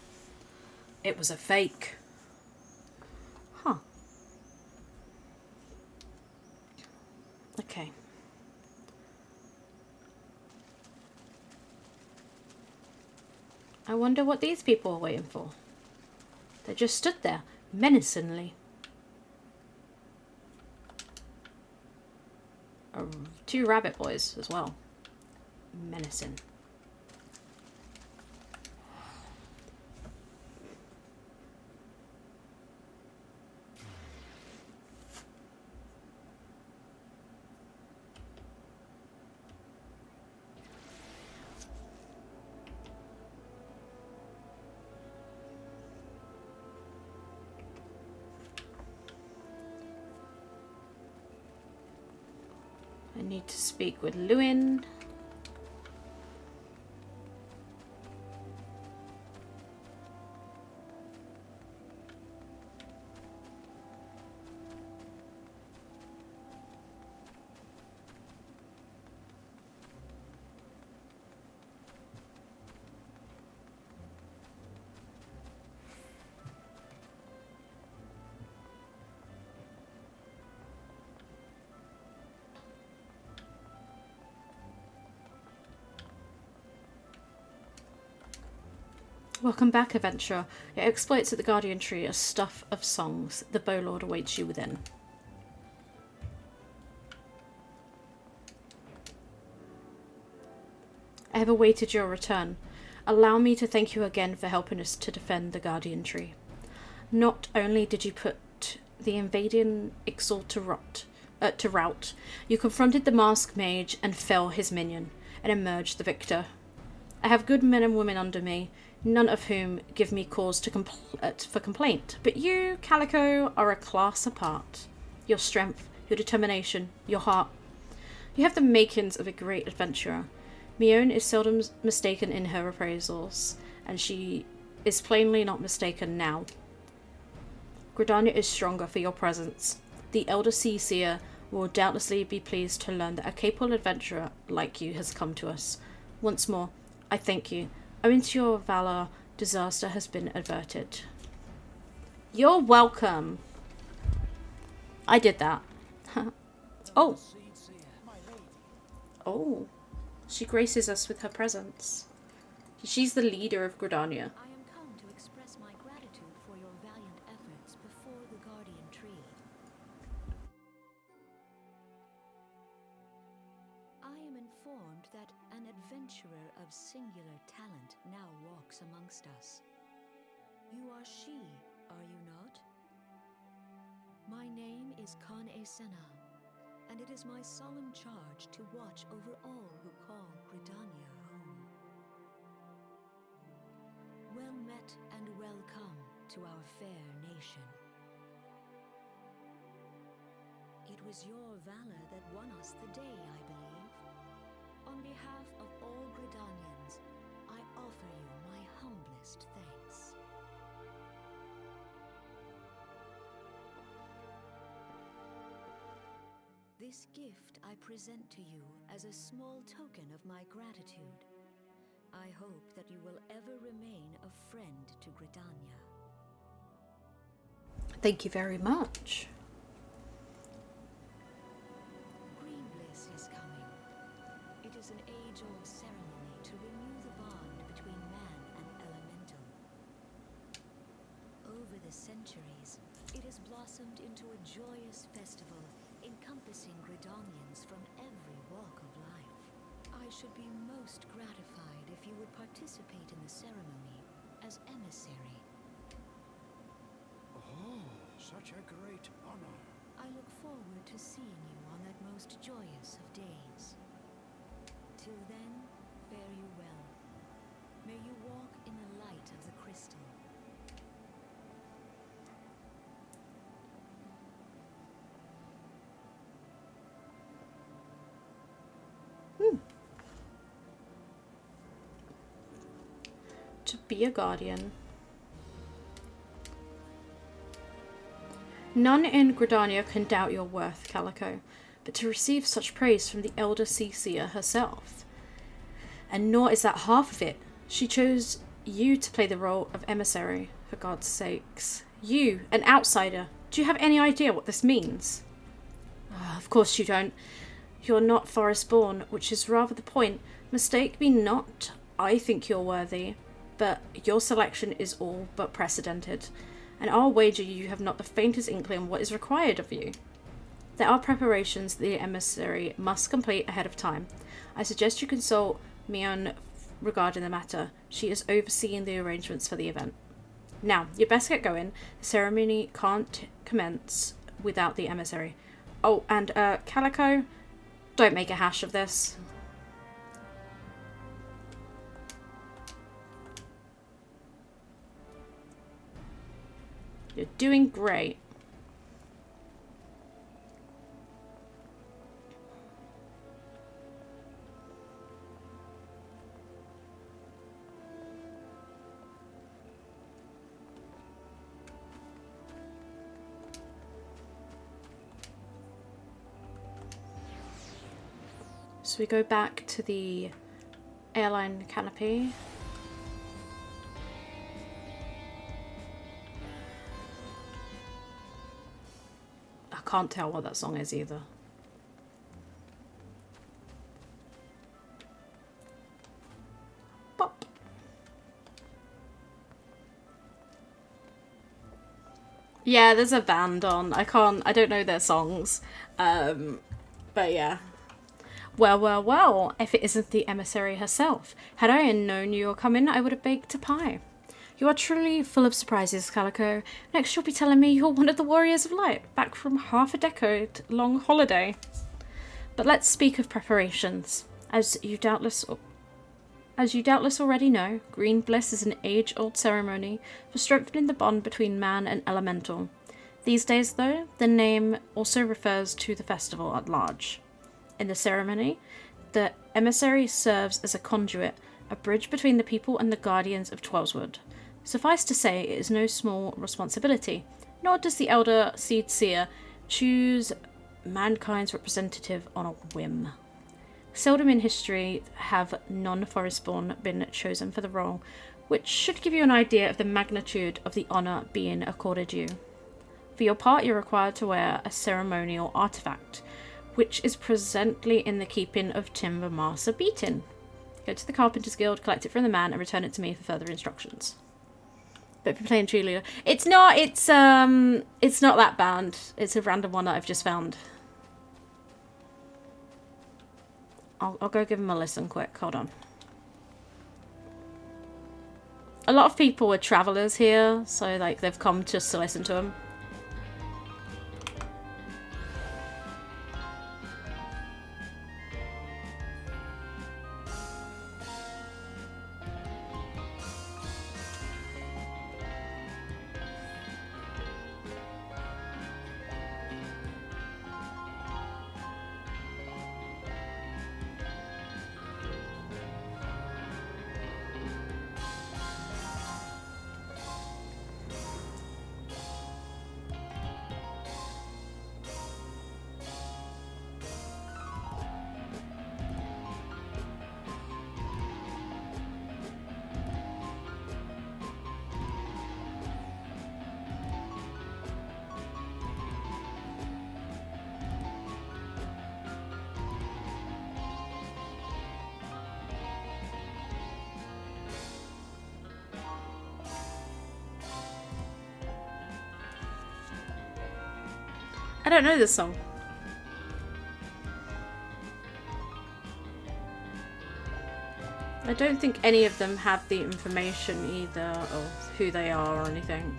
It was a fake. Huh. Okay. I wonder what these people are waiting for. They just stood there, menacingly. Two rabbit boys as well. Menacing. I need to speak with Lewin. Welcome back, adventurer. Your exploits at the Guardian Tree are stuff of songs. The Bowlord awaits you within. I have awaited your return. Allow me to thank you again for helping us to defend the Guardian Tree. Not only did you put the invading Ixal to rout, you confronted the masked mage and fell his minion, and emerged the victor. I have good men and women under me, none of whom give me cause for complaint. But you, Calico, are a class apart. Your strength, your determination, your heart. You have the makings of a great adventurer. Mione is seldom mistaken in her appraisals, and she is plainly not mistaken now. Gridania is stronger for your presence. The Elder Sea Seer will doubtlessly be pleased to learn that a capable adventurer like you has come to us. Once more, I thank you. Owing to your valor, disaster has been averted. You're welcome. I did that. Oh. Oh. She graces us with her presence. She's the leader of Gridania. I am come to express my gratitude for your valiant efforts before the Guardian Tree. I am informed that an adventurer of singular talent now walks amongst us. You are she, are you not? My name is Kane Senna, and it is my solemn charge to watch over all who call Gridania home. Well met and welcome to our fair nation. It was your valor that won us the day, I believe. On behalf of all Gridanians, I offer you my humblest thanks. This gift I present to you as a small token of my gratitude. I hope that you will ever remain a friend to Gridania. Thank you very much. Green bliss is coming. It is an age-old ceremony to renew the bond between man and elemental. Over the centuries, it has blossomed into a joyous festival encompassing Gridanians from every walk of life. I should be most gratified if you would participate in the ceremony as emissary. Oh, such a great honor. I look forward to seeing you on that most joyous of days. Till then, fare you well. May you walk in the light of the crystal. To be a guardian. None in Gridania can doubt your worth, Calico, but to receive such praise from the elder Seer herself. And nor is that half of it. She chose you to play the role of emissary, for God's sakes. You, an outsider. Do you have any idea what this means? Oh, of course you don't. You're not forest-born, which is rather the point. Mistake me not. I think you're worthy. But your selection is all but precedented, and I'll wager you have not the faintest inkling what is required of you. There are preparations the emissary must complete ahead of time. I suggest you consult Mion regarding the matter. She is overseeing the arrangements for the event. Now, you'd best get going. The ceremony can't commence without the emissary. Oh, and Calico, don't make a hash of this. You're doing great. So we go back to the airline canopy. I can't tell what that song is either. Pop. Yeah, there's a band on. I don't know their songs. But yeah. Well, if it isn't the emissary herself. Had I known you were coming, I would have baked a pie. You are truly full of surprises, Calico. Next you'll be telling me you're one of the Warriors of Light, back from half a decade-long holiday. But let's speak of preparations. As you doubtless already know, Green Bliss is an age-old ceremony for strengthening the bond between man and elemental. These days, though, the name also refers to the festival at large. In the ceremony, the emissary serves as a conduit, a bridge between the people and the guardians of Twelveswood. Suffice to say, it is no small responsibility, nor does the elder Seer choose mankind's representative on a whim. Seldom in history have non-forestborn been chosen for the role, which should give you an idea of the magnitude of the honour being accorded you. For your part, you're required to wear a ceremonial artifact, which is presently in the keeping of Timber Master Beatin. Go to the Carpenter's Guild, collect it from the man, and return it to me for further instructions. But if you're playing Julia, it's not that band. It's a random one that I've just found. I'll go give him a listen quick. Hold on. A lot of people are travellers here, so like they've come just to listen to him. I don't know this song. I don't think any of them have the information either of who they are or anything.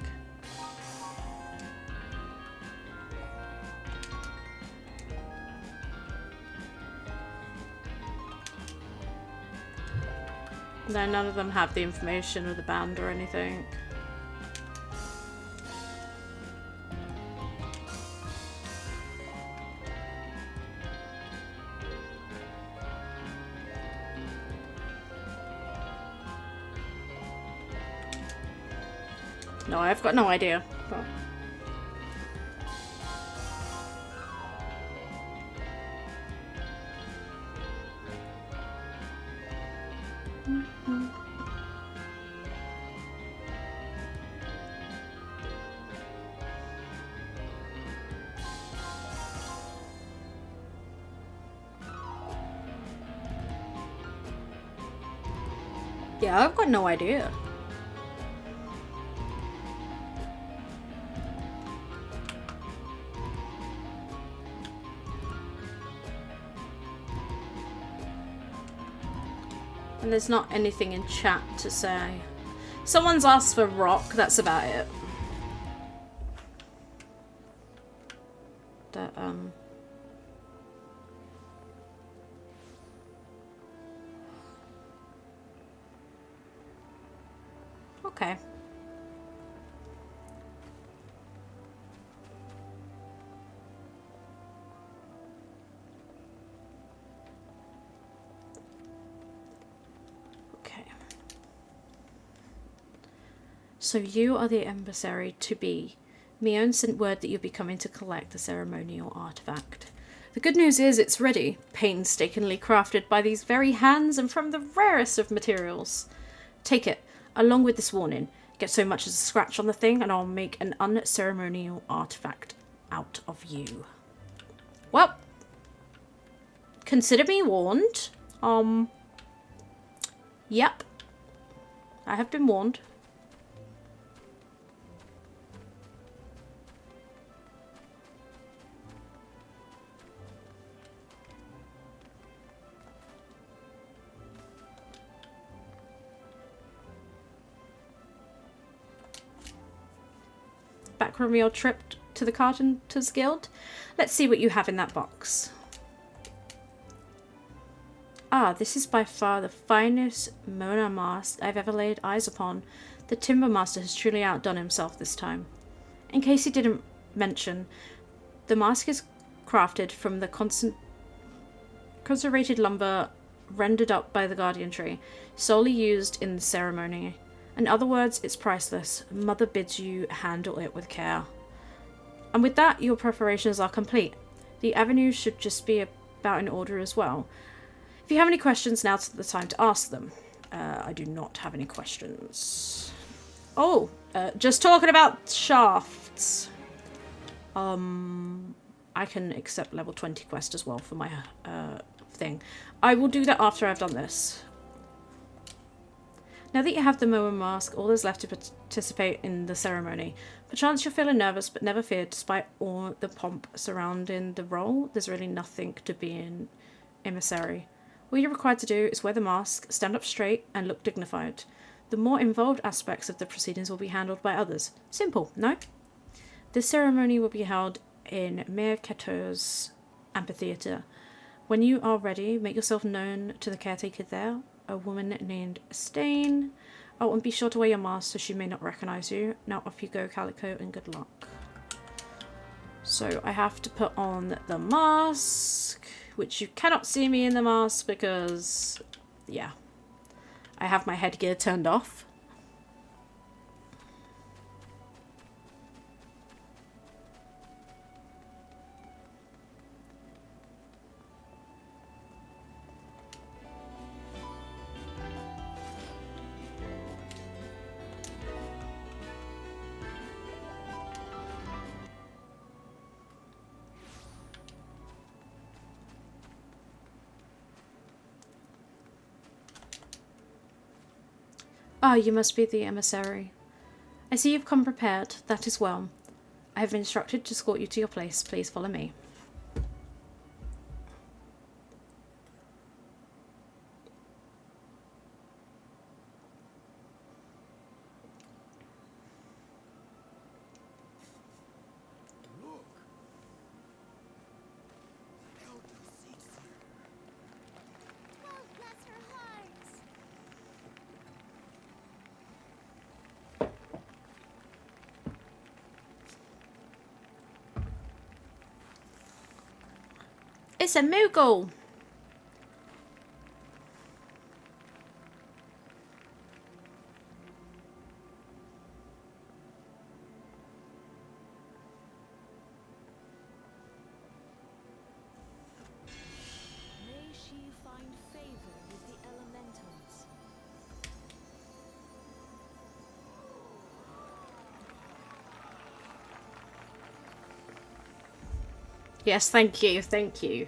No, none of them have the information of the band or anything. No, I've got no idea. But... yeah, I've got no idea. And there's not anything in chat to say. Someone's asked for rock, that's about it. That, okay. So you are the emissary to be. Mion sent word that you'll be coming to collect the ceremonial artifact. The good news is it's ready, painstakingly crafted by these very hands and from the rarest of materials. Take it, along with this warning. Get so much as a scratch on the thing and I'll make an unceremonial artifact out of you. Well, consider me warned. Yep. I have been warned. Back from your trip to the Carpenter's Guild. Let's see what you have in that box. Ah, this is by far the finest Mona mask I've ever laid eyes upon. The Timber Master has truly outdone himself this time. In case he didn't mention, the mask is crafted from the conservated lumber rendered up by the Guardian Tree, solely used in the ceremony. In other words, it's priceless. Mother bids you handle it with care. And with that, your preparations are complete. The avenues should just be about in order as well. If you have any questions, now's the time to ask them. I do not have any questions. Oh, just talking about shafts. I can accept level 20 quest as well for my thing. I will do that after I've done this. Now that you have the Moa mask, all there's left to participate in the ceremony. Perchance you're feeling nervous, but never fear. Despite all the pomp surrounding the role, there's really nothing to be an emissary. All you're required to do is wear the mask, stand up straight, and look dignified. The more involved aspects of the proceedings will be handled by others. Simple, no? This ceremony will be held in Meerkato's amphitheatre. When you are ready, make yourself known to the caretaker there, a woman named Stain. Oh, and be sure to wear your mask so she may not recognize you. Now off you go, Calico, and good luck. So I have to put on the mask, which you cannot see me in the mask because, yeah, I have my headgear turned off. Ah, you must be the emissary. I see you've come prepared. That is well. I have been instructed to escort you to your place. Please follow me. Look. Elder seeks you. Oh, bless her heart. It's a Moogle! May she find favor with the elementals. Yes, thank you, thank you.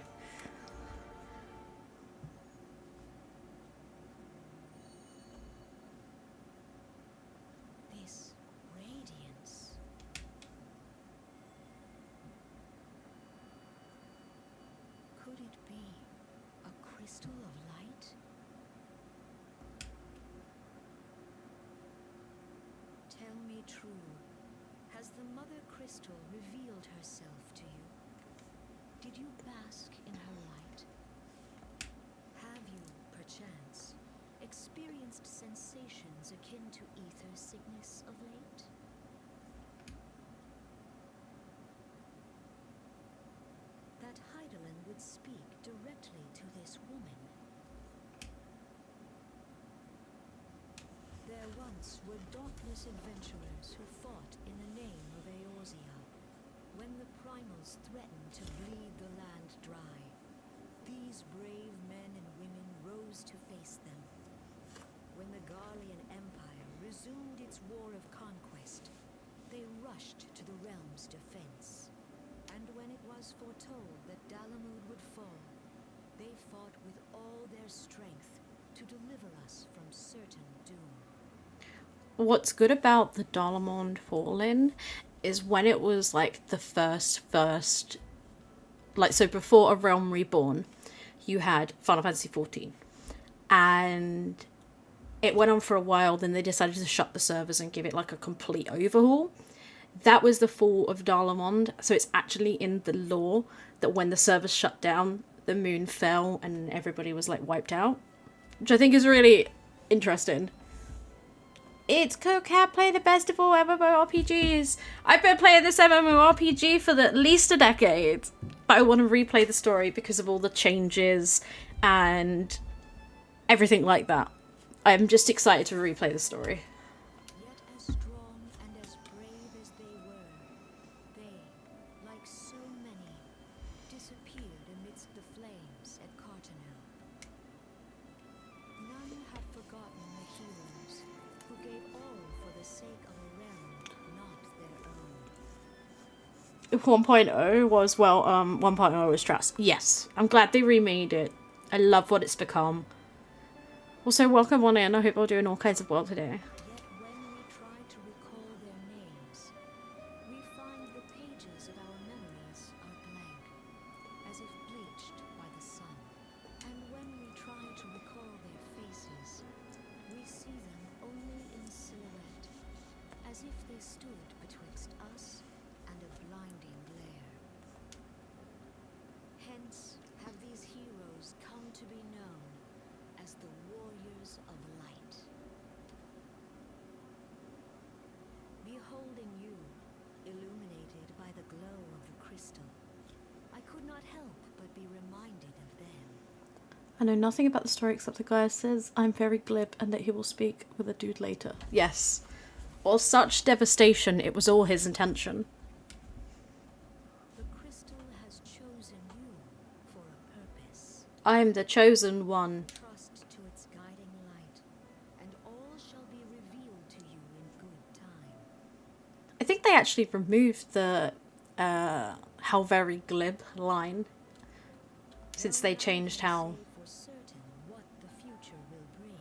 This radiance. Could it be a crystal of light? Tell me true. Has the Mother Crystal revealed herself to you? Did you bask in her light? Have you, perchance, experienced sensations akin to ether sickness of late? That Heidelin would speak directly to this woman. There once were dauntless adventurers who fought in the name of Eorzea. When the primals threatened to bleed the land dry, these brave men and women rose to face them. When the Garlean Empire resumed its war of conquest, they rushed to the realm's defense. And when it was foretold that Dalamud would fall, they fought with all their strength to deliver us from certain doom. What's good about the Dalamond Fallen is when it was like the first, like, so before A Realm Reborn, you had Final Fantasy XIV. And it went on for a while, then they decided to shut the servers and give it like a complete overhaul. That was the fall of Dalamond, so it's actually in the lore that when the servers shut down, the moon fell and everybody was like wiped out. Which I think is really interesting. It's Cocat play the best of all MMORPGs. I've been playing this MMORPG for at least a decade. But I want to replay the story because of all the changes and everything like that. I'm just excited to replay the story. Yet as strong and as brave as they were, they, like so many, disappeared amidst the flames at Cartanu. None have forgotten the heroes who gave all for the sake of a realm not their own. 1.0 was, well, 1.0 was trash. Yes, I'm glad they remade it. I love what it's become. Also, welcome on in. I hope you're doing all kinds of well today. Yet when we try to recall their names, we find the pages of our memories are blank, as if bleached by the sun. And when we try to recall their faces, we see them only in silhouette, as if they stood betwixt us and a blinding glare. Hence have these heroes come to be known as the Warriors of Light. Beholding you, illuminated by the glow of the crystal, I could not help but be reminded of them. I know nothing about the story except the guy says I'm very glib and that he will speak with a dude later. Yes. Or such devastation, it was all his intention. The crystal has chosen you for a purpose. I am the chosen one. Trust to its guiding light, and all shall be revealed to you in good time. I think they actually removed the how very glib line since they changed how... Say for certain what the future will bring.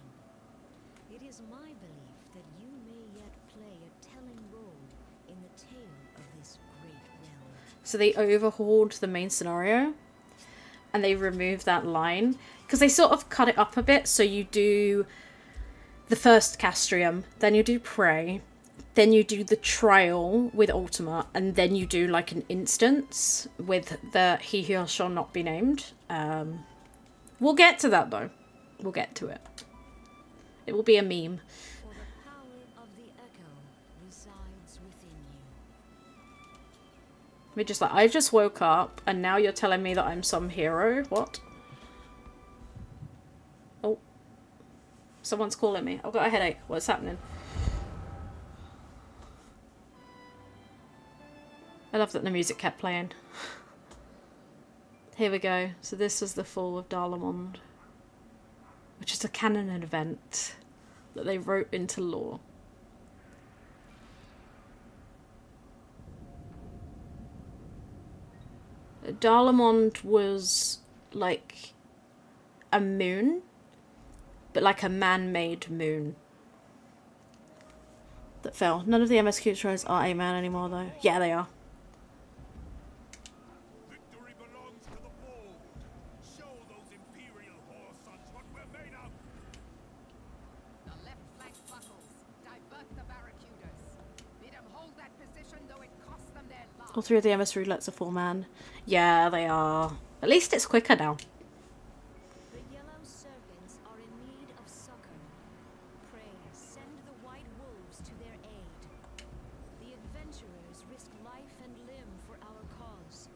It is my belief that you may yet play a telling role in the tale of this So they overhauled the main scenario and they removed that line because they sort of cut it up a bit. So you do the first Castrium, then you do Prey, then you do the Trial with Ultima, and then you do like an instance with the He Who Shall Not Be Named. We'll get to that though. We'll get to it. It will be a meme. For the power of the echo resides within you. We're just like, I just woke up and now you're telling me that I'm some hero? What? Oh. Someone's calling me. I've got a headache. What's happening? I love that the music kept playing. Here we go. So this is the fall of Darlamond, which is a canon event that they wrote into lore. Darlamond was like a moon, but like a man-made moon that fell. None of the MSQ tries are A-man anymore though. Yeah, they are. Victory belongs to the bold. Show those imperial whoresons what we're made of. The left flank buckles. Divert the barracudas. Bid them hold that position, though it costs them their lives. All three of the MS roulettes are full man. Yeah, they are. At least it's quicker now. The yellow serpents are in need of succor. Pray, send the white wolves to their aid. The adventurers risk life and limb for our cause.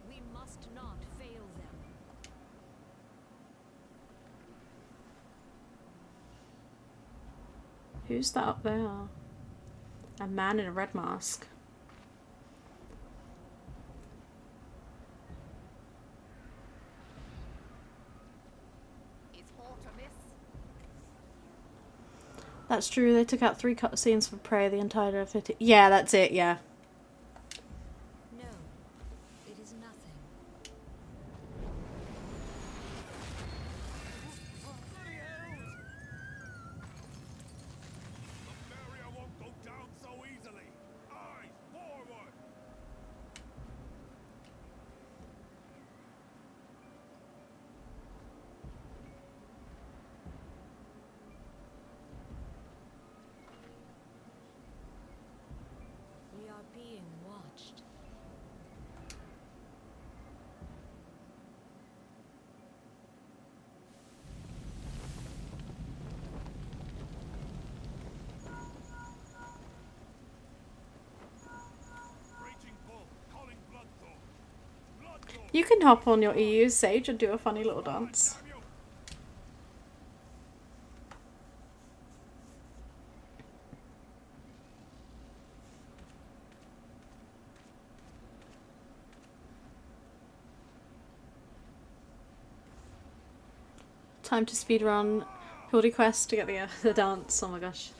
We must not fail them. Who's that up there? A man in a red mask. It's Artemis. That's true, they took out 3 cutscenes for Prey the entire 50. Yeah, that's it, yeah. No, it is nothing. The barrier won't go down so easily. Eyes forward. We are being watched. Raging bull, calling bloodthorn. Bloodthorn. You can hop on your EU Sage and do a funny little dance. Damn you. Time to speedrun Hildy Quest to get the dance. Oh my gosh.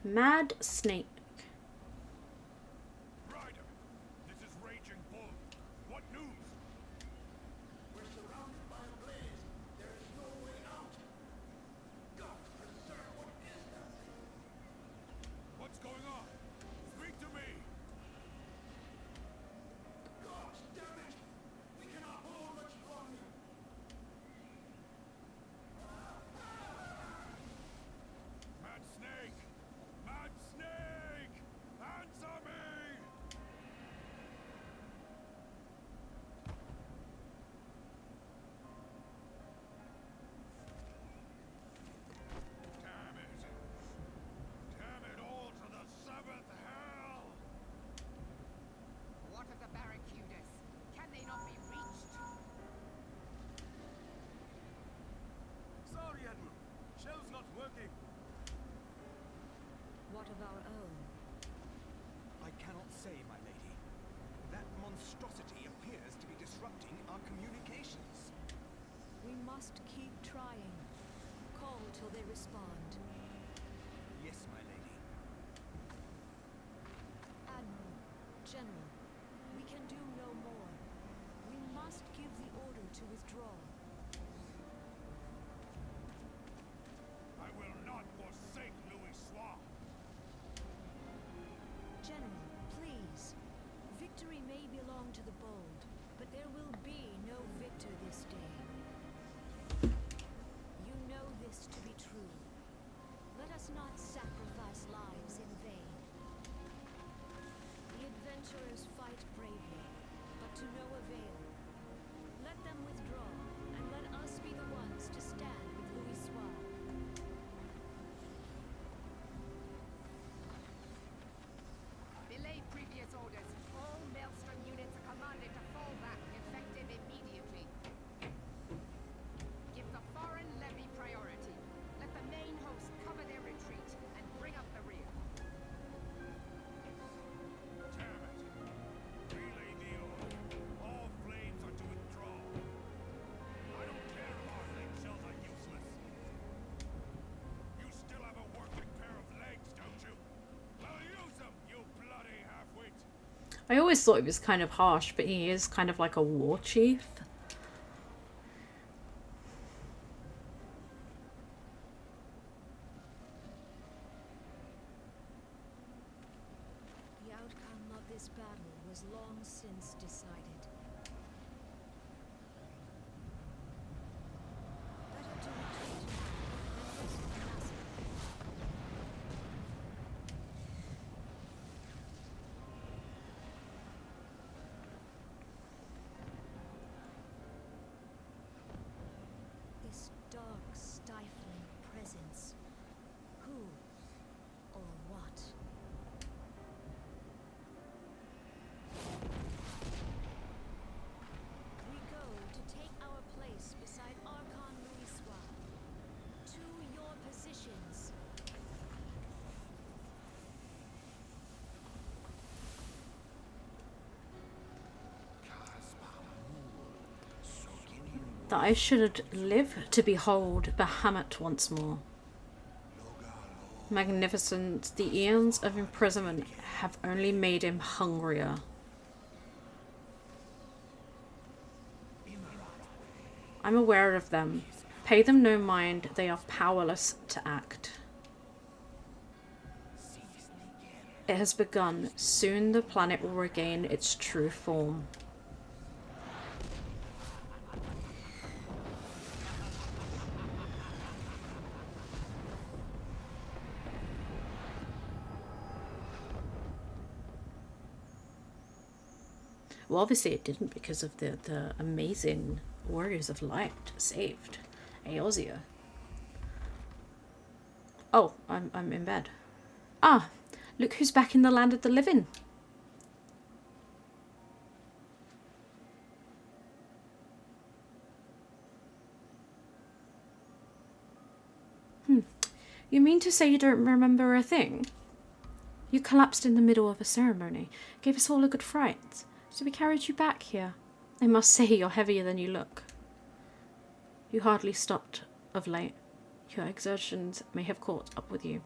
Mad Snake. Ryder, this is Raging Bull. What news? We're surrounded by a blaze. There is no way out. God preserve, what is that? What's going on? Speak to me. Gosh damn it! We cannot hold much longer. Mad Snake! Mad Snake! Answer me! Damn it! Damn it all to the 7th hell! What of the barracudas? Can they not be reached? Sorry, Admiral. Shell's not working. What of our own? I cannot say, my lady. That monstrosity appears to be disrupting our communications. We must keep trying. Call till they respond. Yes, my lady. Admiral, General, we can do no more. We must give the order to withdraw. I will not forsake Louis Soir. General, please. may belong to the bold, but there will be no victor this day. You know this to be true. Let us not sacrifice lives in vain. The adventurers fight bravely, but to no avail. Let them withdraw, and let us be the ones to stand with Louis Soir. Belay previous orders. All Maelstrom units are commanded to fall back, effective immediately. Give the foreign levy priority. Let the main host cover their retreat and bring up the rear. Damn it! Relay the order. All flames are to withdraw. I don't care if our leg shells are useless. You still have a working pair of legs, don't you? Well, use them, you bloody half-wit! I always thought he was kind of harsh, but he is kind of like a war chief. The outcome of this battle was long since decided. Better to retreat now than risk a massacre. This dark, stifling presence. Who or what? We go to take our place beside Archon Louis Soir. To your positions. That I should live to behold Bahamut once more. Magnificent, the eons of imprisonment have only made him hungrier. I'm aware of them. Pay them no mind, they are powerless to act. It has begun. Soon the planet will regain its true form. Well, obviously it didn't because of the amazing Warriors of Light saved Eorzea. Oh, I'm in bed. Ah, look who's back in the land of the living. You mean to say you don't remember a thing? You collapsed in the middle of a ceremony, gave us all a good fright. So we carried you back here. I must say you're heavier than you look. You hardly stopped of late. Your exertions may have caught up with you.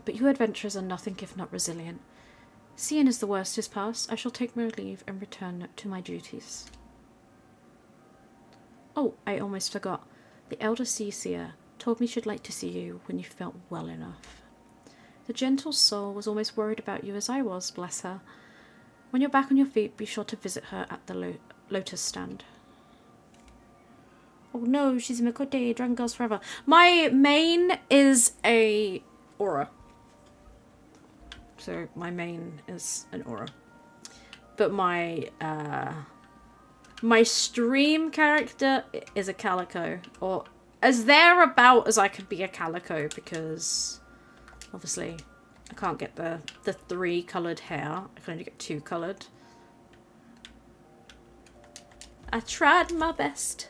But you adventurers are nothing if not resilient. Seeing as the worst is past, I shall take my leave and return to my duties. Oh, I almost forgot. The elder Seer told me she'd like to see you when you felt well enough. The gentle soul was almost worried about you as I was, bless her. When you're back on your feet, be sure to visit her at the lotus stand. Oh no, she's a Makote, Dragon Girls Forever. My main is a aura. So my main is an aura. But my my stream character is a calico. Or as thereabout as I could be a calico, because obviously I can't get the 3 coloured hair. I can only get 2 coloured. I tried my best.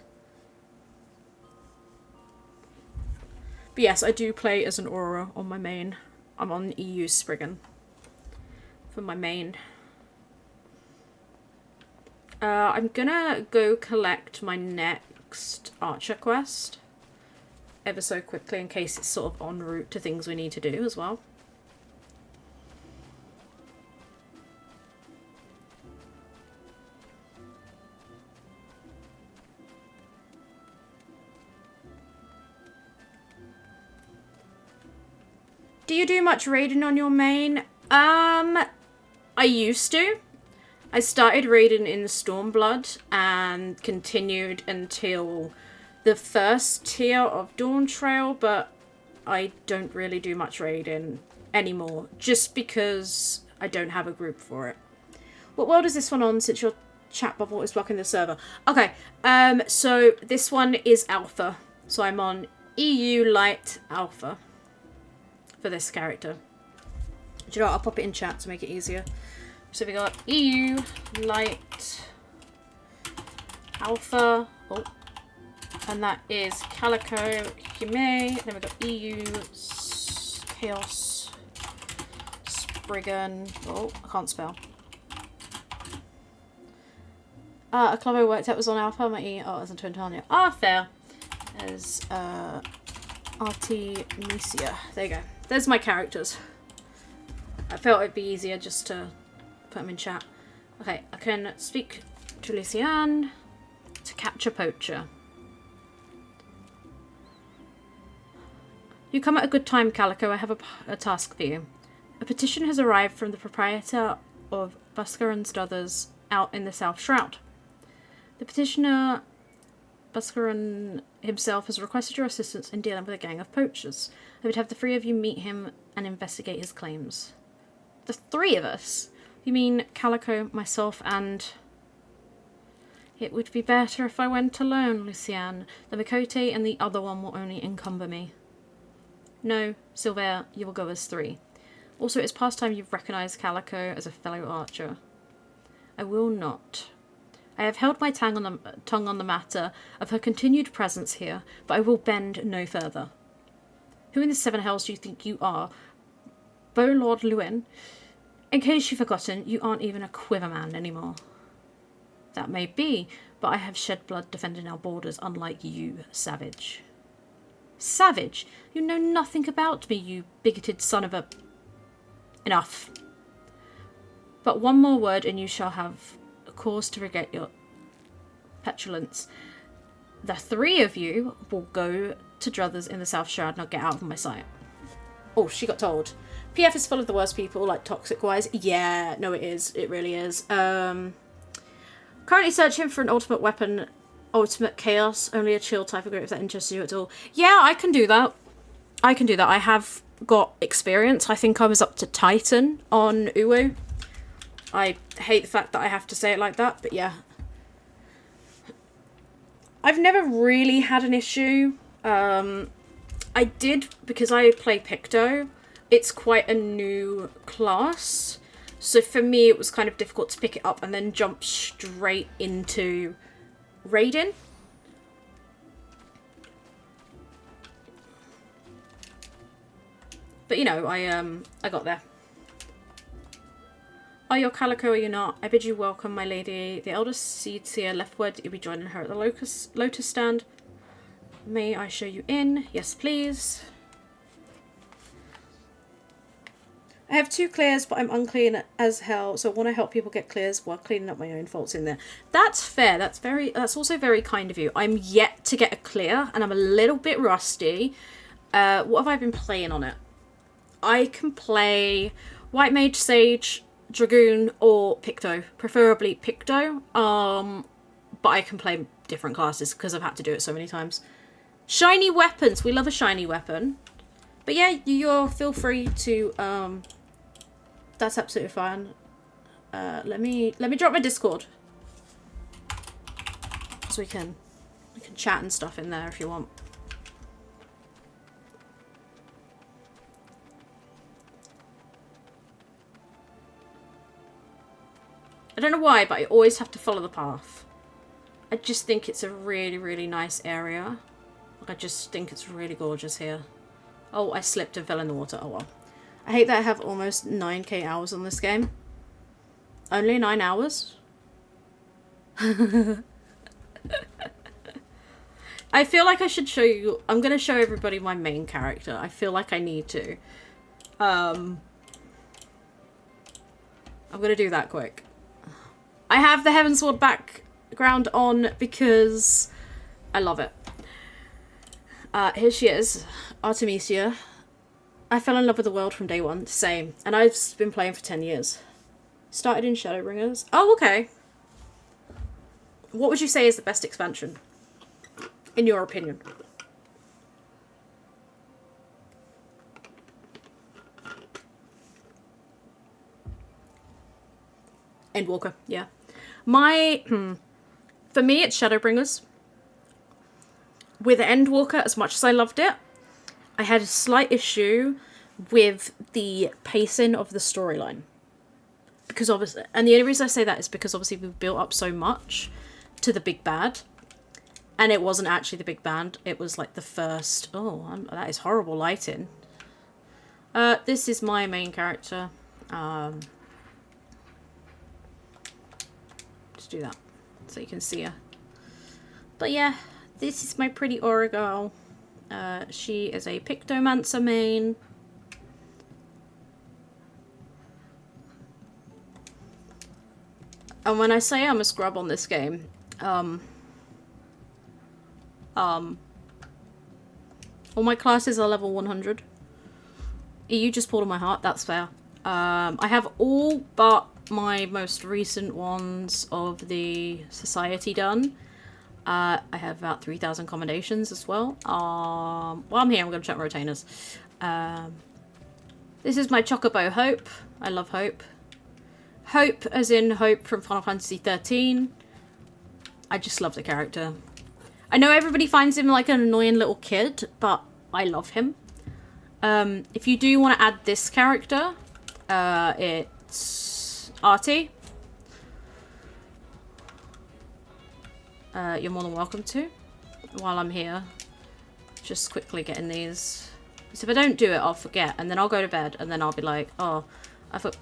But yes, I do play as an aura on my main. I'm on EU Spriggan for my main. I'm gonna go collect my next Archer quest ever so quickly in case it's sort of en route to things we need to do as well. Do you do much raiding on your main? I used to. I started raiding in Stormblood and continued until the first tier of Dawn Trail, but I don't really do much raiding anymore, just because I don't have a group for it. What world is this one on, since your chat bubble is blocking the server? Okay, so this one is Alpha. So I'm on EU Light Alpha for this character. Do you know what? I'll pop it in chat to make it easier. So we got EU Light Alpha. Oh. And that is Calico Hume. Then we've got EU Chaos Spriggan. Oh, I can't spell. A club I worked at was on Alpha. My E. Oh, it was on Twintania. Ah, fair. There's Artemisia. There you go. There's my characters. I felt it'd be easier just to put them in chat. Okay, I can speak to Lucian to catch a poacher. You come at a good time, Calico. I have a task for you. A petition has arrived from the proprietor of Busker and Stothers out in the South Shroud. The petitioner, Busker himself, has requested your assistance in dealing with a gang of poachers. I would have the three of you meet him and investigate his claims. The three of us? You mean Calico, myself, and... It would be better if I went alone, Lucian. The Mikote and the other one will only encumber me. No, Silver, you will go as three. Also, it's past time you've recognised Calico as a fellow archer. I will not. I have held my tongue on the matter of her continued presence here, but I will bend no further. Who in the Seven Hells do you think you are? Beau Lord Lewin? In case you've forgotten, you aren't even a Quiverman anymore. That may be, but I have shed blood defending our borders, unlike you, savage. Savage? You know nothing about me, you bigoted son of a... Enough. But one more word and you shall have cause to regret your petulance. The three of you will go to Druthers in the South Shroud. Now get out of my sight. Oh, she got told. PF is full of the worst people, like toxic wise. Yeah, no it is. It really is. Currently searching for an ultimate weapon, ultimate chaos, only a chill type of group if that interests you at all. Yeah, I can do that. I can do that. I have got experience. I think I was up to Titan on Uwu. I hate the fact that I have to say it like that, but yeah. I've never really had an issue. I did, because I play Picto, it's quite a new class. So for me, it was kind of difficult to pick it up and then jump straight into raiding. But you know, I got there. Are you Calico or are you not? I bid you welcome, my lady. The eldest seed seer left word that you'll be joining her at the lotus stand. May I show you in? Yes, please. I have 2 clears, but I'm unclean as hell, so I want to help people get clears while cleaning up my own faults in there. That's fair. That's also very kind of you. I'm yet to get a clear, and I'm a little bit rusty. What have I been playing on it? I can play White Mage, Sage, Dragoon, or Picto. Preferably Picto. But I can play different classes because I've had to do it so many times. Shiny weapons. We love a shiny weapon. But yeah, you're feel free to that's absolutely fine. Let me drop my Discord. So we can chat and stuff in there if you want. I don't know why, but I always have to follow the path. I just think it's a really, really nice area. I just think it's really gorgeous here. Oh, I slipped and fell in the water. Oh well. I hate that I have almost 9k hours on this game. Only 9 hours? I feel like I should show you... I'm going to show everybody my main character. I feel like I need to. I'm going to do that quick. I have the Heavensward background on because I love it. Here she is, Artemisia. I fell in love with the world from day one. Same. And I've been playing for 10 years. Started in Shadowbringers. Oh, okay. What would you say is the best expansion? In your opinion? Endwalker, yeah. For me, it's Shadowbringers. With Endwalker, as much as I loved it, I had a slight issue with the pacing of the storyline. Because obviously, and the only reason I say that is because obviously we've built up so much to the big bad. And it wasn't actually the big bad, it was like the first... Oh, that is horrible lighting. This is my main character. Just do that, so you can see her. But yeah, this is my pretty aura girl. She is a Pictomancer main. And when I say I'm a scrub on this game, all my classes are level 100. You just pulled on my heart, that's fair. I have all but my most recent ones of the society done. I have about 3,000 commendations as well. While I'm here, I'm going to check my retainers. This is my Chocobo Hope. I love Hope. Hope as in Hope from Final Fantasy XIII. I just love the character. I know everybody finds him like an annoying little kid, but I love him. If you do want to add this character, it's Artie. You're more than welcome to. While I'm here, just quickly getting these. So if I don't do it, I'll forget, and then I'll go to bed, and then I'll be like, oh, I thought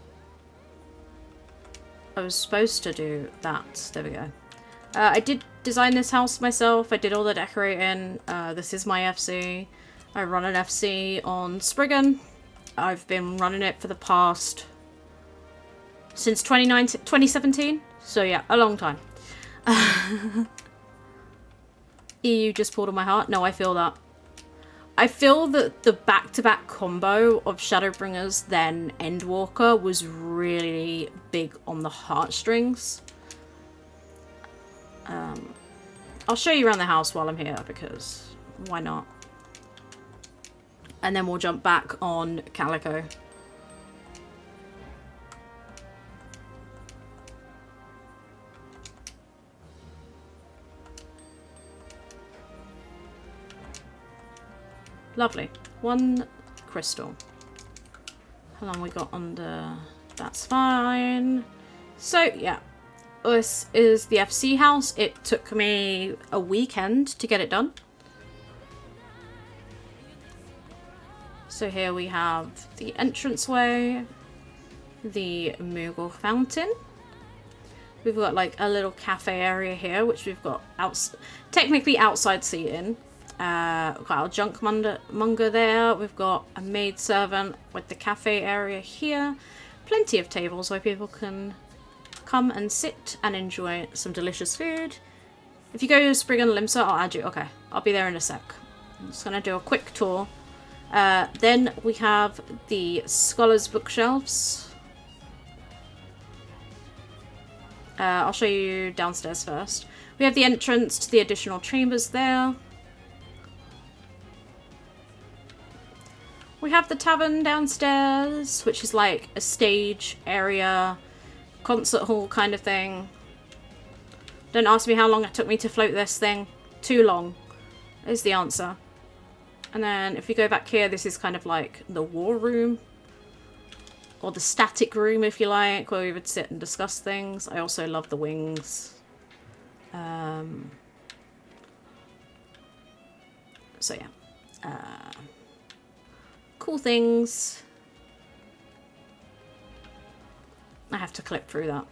I was supposed to do that. There we go. I did design this house myself. I did all the decorating. This is my FC. I run an FC on Spriggan. I've been running it for the past... since 2017. So yeah, a long time. EU just pulled on my heart. No, I feel that. I feel that the back-to-back combo of Shadowbringers then Endwalker was really big on the heartstrings. I'll show you around the house while I'm here, because why not? And then we'll jump back on Calico. Lovely. 1 crystal. How long we got under? That's fine. So, yeah. This is the FC house. It took me a weekend to get it done. So here we have the entranceway, the Moogle fountain. We've got like a little cafe area here, which we've got technically outside seating. We've got our junk monger there. We've got a maid servant with the cafe area here. Plenty of tables where people can come and sit and enjoy some delicious food. If you go to Spriggan Limsa, I'll add you. Okay, I'll be there in a sec. I'm just going to do a quick tour. Then we have the scholars' bookshelves. I'll show you downstairs first. We have the entrance to the additional chambers there. We have the tavern downstairs, which is like a stage area, concert hall kind of thing. Don't ask me how long it took me to float this thing. Too long is the answer. And then if we go back here, this is kind of like the war room. Or the static room, if you like, where we would sit and discuss things. I also love the wings. So yeah. Cool things. I have to clip through that.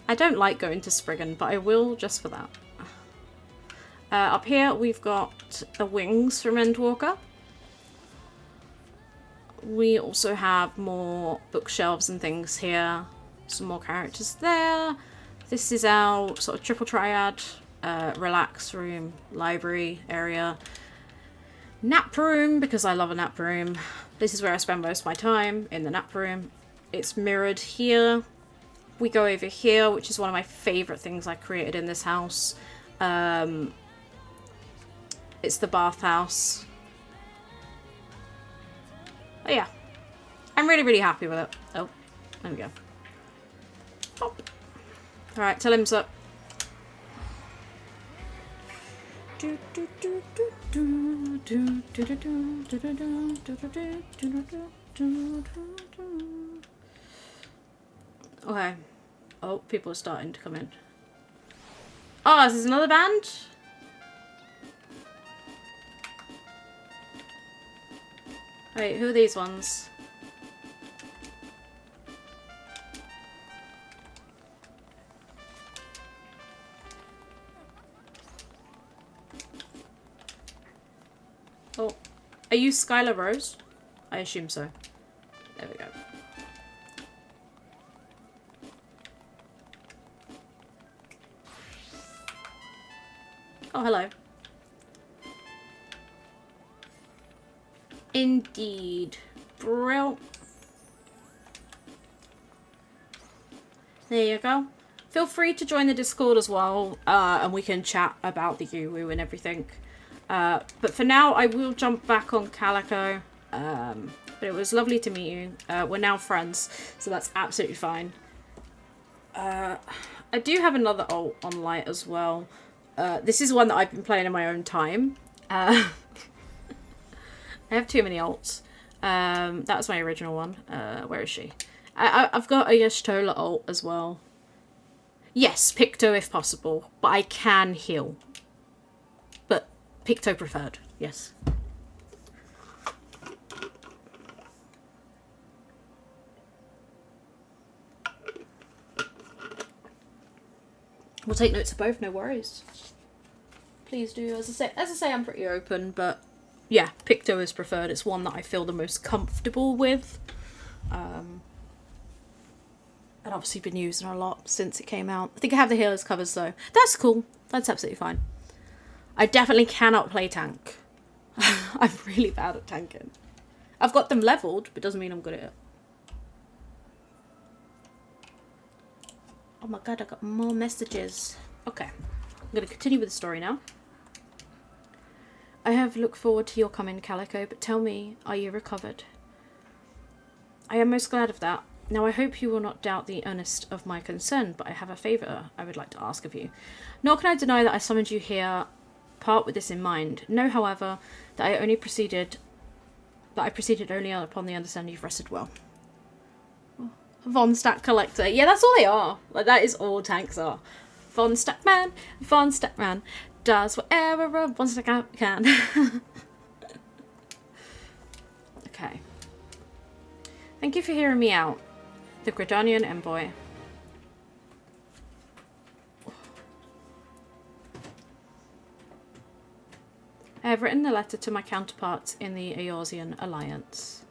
I don't like going to Spriggan, but I will just for that. Up here we've got the wings from Endwalker. We also have more bookshelves and things here. Some more characters there. This is our sort of triple triad. relax room, library area, nap room, because I love a nap room. This is where I spend most of my time, in the nap room. It's mirrored here. We go over here, which is one of my favourite things I created in this house. It's the bathhouse. Oh yeah. I'm really, really happy with it. Oh, there we go. Pop. Alright, tell him up. Okay. Oh, people are starting to come in. Oh, is this another band? Wait, who are these ones? Oh, are you Skylar Rose? I assume so. There we go. Oh, hello. Indeed. Brill. There you go. Feel free to join the Discord as well, and we can chat about the UWU and everything. But for now, I will jump back on Calico. But it was lovely to meet you. We're now friends, so that's absolutely fine. I do have another ult on light as well. This is one that I've been playing in my own time. I have too many ults. That was my original one. Where is she? I've got a Yashtola ult as well. Yes, Picto if possible, but I can heal. But Picto preferred, yes. We'll take notes of both, no worries. Please do. As I say, I'm pretty open, but yeah, Picto is preferred. It's one that I feel the most comfortable with. And obviously been using a lot since it came out. I think I have the healers covers though. That's cool. That's absolutely fine. I definitely cannot play tank. I'm really bad at tanking. I've got them leveled, but doesn't mean I'm good at it. Oh my god, I got more messages. Okay, I'm going to continue with the story now. I have looked forward to your coming, Calico, but tell me, are you recovered? I am most glad of that. Now I hope you will not doubt the earnest of my concern, but I have a favour I would like to ask of you. Nor can I deny that I summoned you here, part with this in mind. Know, however, that I proceeded only upon the understanding you've rested well. Von Stack Collector. Yeah, that's all they are. Like, that is all tanks are. Von Stackman does whatever a Von Stack can. Okay. Thank you for hearing me out. The Gridanian Envoy. I have written a letter to my counterparts in the Eorzean Alliance.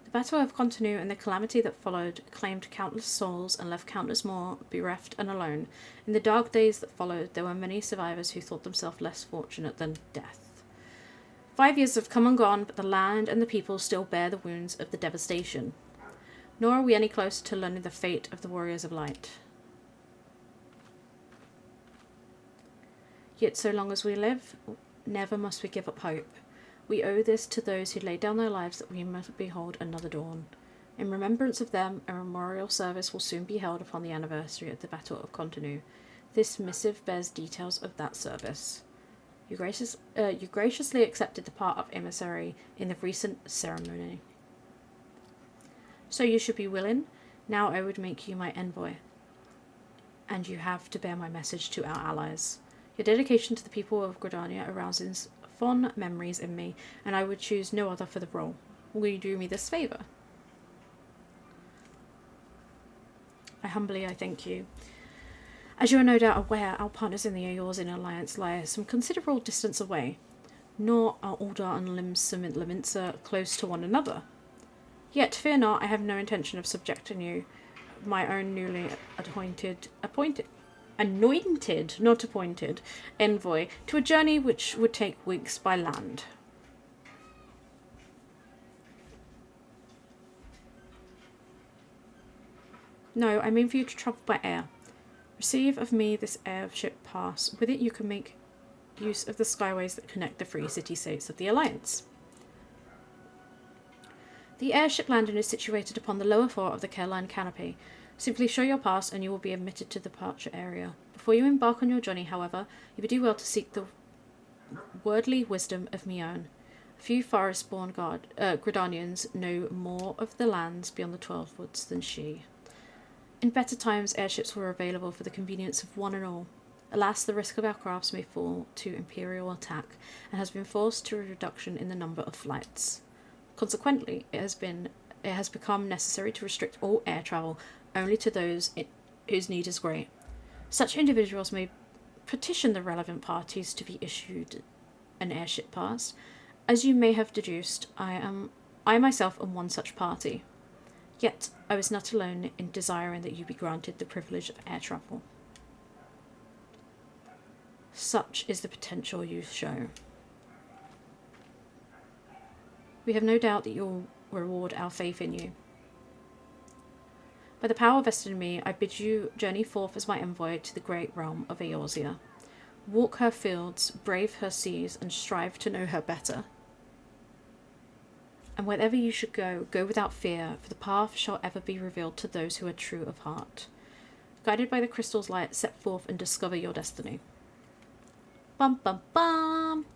The Battle of Continu and the calamity that followed claimed countless souls and left countless more bereft and alone. In the dark days that followed, there were many survivors who thought themselves less fortunate than death. 5 years have come and gone, but the land and the people still bear the wounds of the devastation. Nor are we any closer to learning the fate of the Warriors of Light. Yet so long as we live, never must we give up hope. We owe this to those who laid down their lives that we must behold another dawn. In remembrance of them, a memorial service will soon be held upon the anniversary of the Battle of Continu. This missive bears details of that service. You graciously accepted the part of emissary in the recent ceremony. So you should be willing. Now I would make you my envoy. And you have to bear my message to our allies. Your dedication to the people of Gridania arouses fond memories in me, and I would choose no other for the role. Will you do me this favour? I thank you. As you are no doubt aware, our partners in the Eorzean Alliance lie some considerable distance away, nor are Uldar and Liminsa close to one another. Yet fear not, I have no intention of subjecting you, my own newly anointed, not appointed, envoy, to a journey which would take weeks by land. No, I mean for you to travel by air. Receive of me this airship pass. With it you can make use of the skyways that connect the free city-states of the Alliance. The airship landing is situated upon the lower floor of the Caroline canopy. Simply show your pass and you will be admitted to the departure area. Before you embark on your journey, however, you would do well to seek the wordly wisdom of Meowdy. A few forest-born Gridanians know more of the lands beyond the 12 woods than she. In better times, airships were available for the convenience of one and all. Alas, the risk of our crafts may fall to Imperial attack, and has been forced to a reduction in the number of flights. Consequently, it has become necessary to restrict all air travel only to those whose need is great. Such individuals may petition the relevant parties to be issued an airship pass. As you may have deduced, I myself am one such party. Yet, I was not alone in desiring that you be granted the privilege of air travel. Such is the potential you show. We have no doubt that you'll reward our faith in you. By the power vested in me, I bid you journey forth as my envoy to the great realm of Eorzea. Walk her fields, brave her seas, and strive to know her better. And wherever you should go, go without fear, for the path shall ever be revealed to those who are true of heart. Guided by the crystal's light, set forth and discover your destiny. Bum bum bum!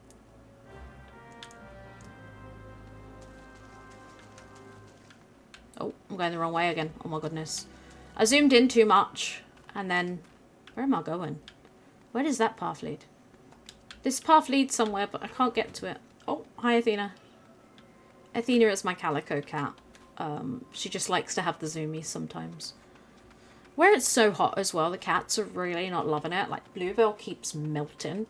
Oh, I'm going the wrong way again. Oh my goodness. I zoomed in too much. And then... Where am I going? Where does that path lead? This path leads somewhere, but I can't get to it. Oh, hi Athena. Athena is my calico cat. She just likes to have the zoomies sometimes. Where it's so hot as well, the cats are really not loving it. Like, Bluebell keeps melting.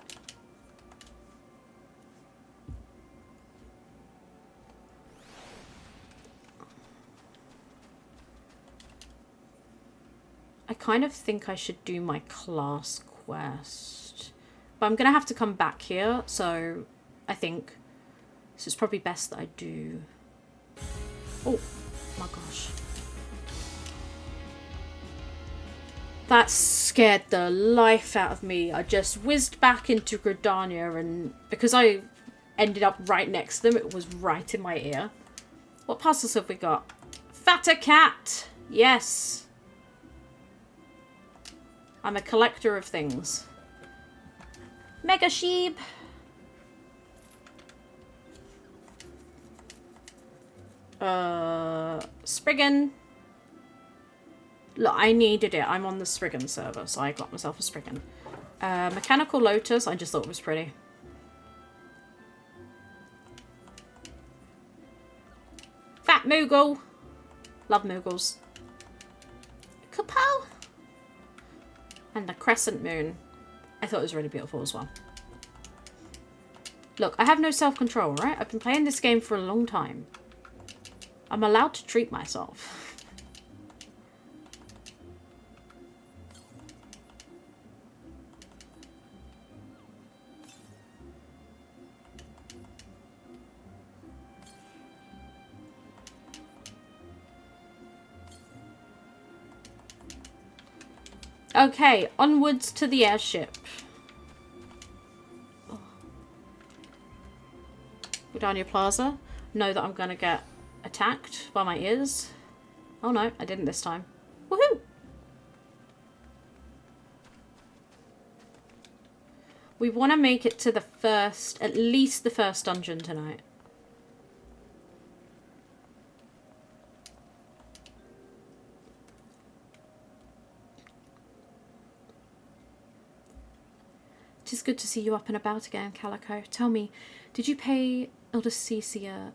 I kind of think I should do my class quest. But I'm going to have to come back here, so I think this is probably best that I do... Oh, my gosh. That scared the life out of me. I just whizzed back into Gridania, and because I ended up right next to them, it was right in my ear. What puzzles have we got? Fatter cat! Yes! I'm a collector of things. Mega sheep! Spriggan. Look, I needed it. I'm on the Spriggan server, so I got myself a Spriggan. Mechanical Lotus, I just thought it was pretty. Fat Moogle. Love Moogles. Kapow! And the Crescent Moon. I thought it was really beautiful as well. Look, I have no self-control, right? I've been playing this game for a long time. I'm allowed to treat myself. Okay, onwards to the airship. Gridania Plaza. Know that I'm going to get attacked by my ears. Oh no, I didn't this time. Woohoo! We want to make it to the first, at least the first dungeon tonight. It is good to see you up and about again, Calico. Tell me, did you pay Elder Seed Seer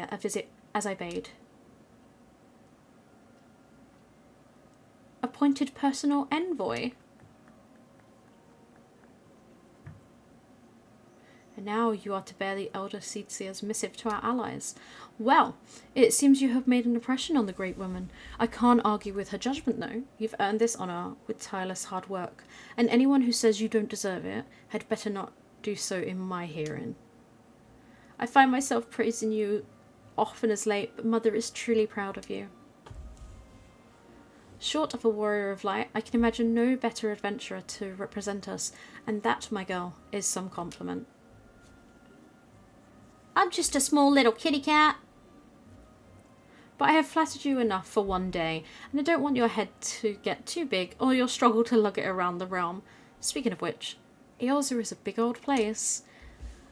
a visit as I bade? Appointed personal envoy? And now you are to bear the Elder Seedseer's missive to our allies. Well, it seems you have made an impression on the great woman. I can't argue with her judgment, though. You've earned this honour with tireless hard work, and anyone who says you don't deserve it had better not do so in my hearing. I find myself praising you often as late, but Mother is truly proud of you. Short of a warrior of light, I can imagine no better adventurer to represent us, and that, my girl, is some compliment. I'm just a small little kitty cat. But I have flattered you enough for one day, and I don't want your head to get too big, or you'll struggle to lug it around the realm. Speaking of which, Eorzea is a big old place.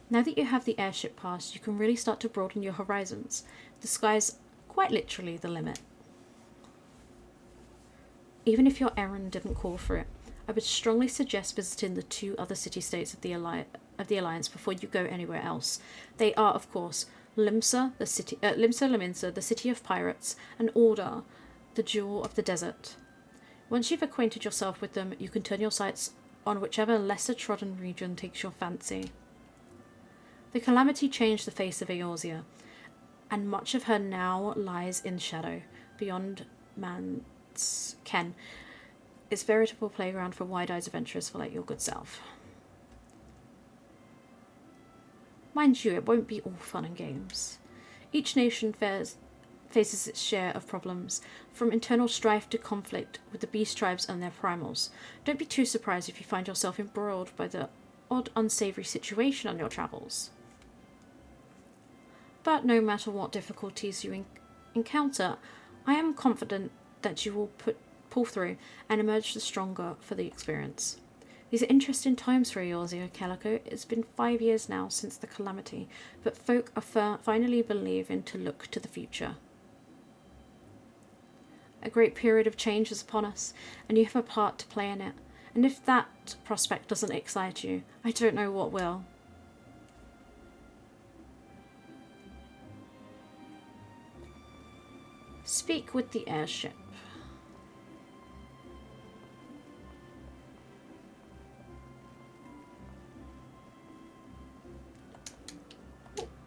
Now that you have the airship pass, you can really start to broaden your horizons. The sky's quite literally the limit. Even if your errand didn't call for it, I would strongly suggest visiting the 2 other city-states of the Alliance before you go anywhere else. They are, of course, Limsa Lominsa, the city of pirates, and Order, the jewel of the desert. Once you've acquainted yourself with them, you can turn your sights on whichever lesser-trodden region takes your fancy. The calamity changed the face of Eorzea, and much of her now lies in shadow, beyond man's ken. It's a veritable playground for wide-eyed adventurers like your good self. Mind you, it won't be all fun and games. Each nation faces its share of problems, from internal strife to conflict with the beast tribes and their primals. Don't be too surprised if you find yourself embroiled by the odd unsavoury situation on your travels. But no matter what difficulties you encounter, I am confident that you will pull through and emerge the stronger for the experience. These are interesting times for Eorzea, Calico. It's been 5 years now since the calamity, but folk are finally believing to look to the future. A great period of change is upon us, and you have a part to play in it. And if that prospect doesn't excite you, I don't know what will. Speak with the airship.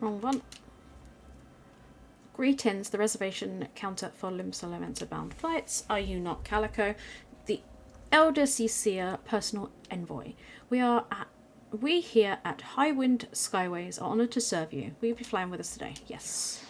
Wrong one. Greetings, the reservation counter for Limsa bound flights. Are you not Calico, the Elder Seedseer personal envoy? We here at Highwind Skyways are honoured to serve you. Will you be flying with us today? Yes.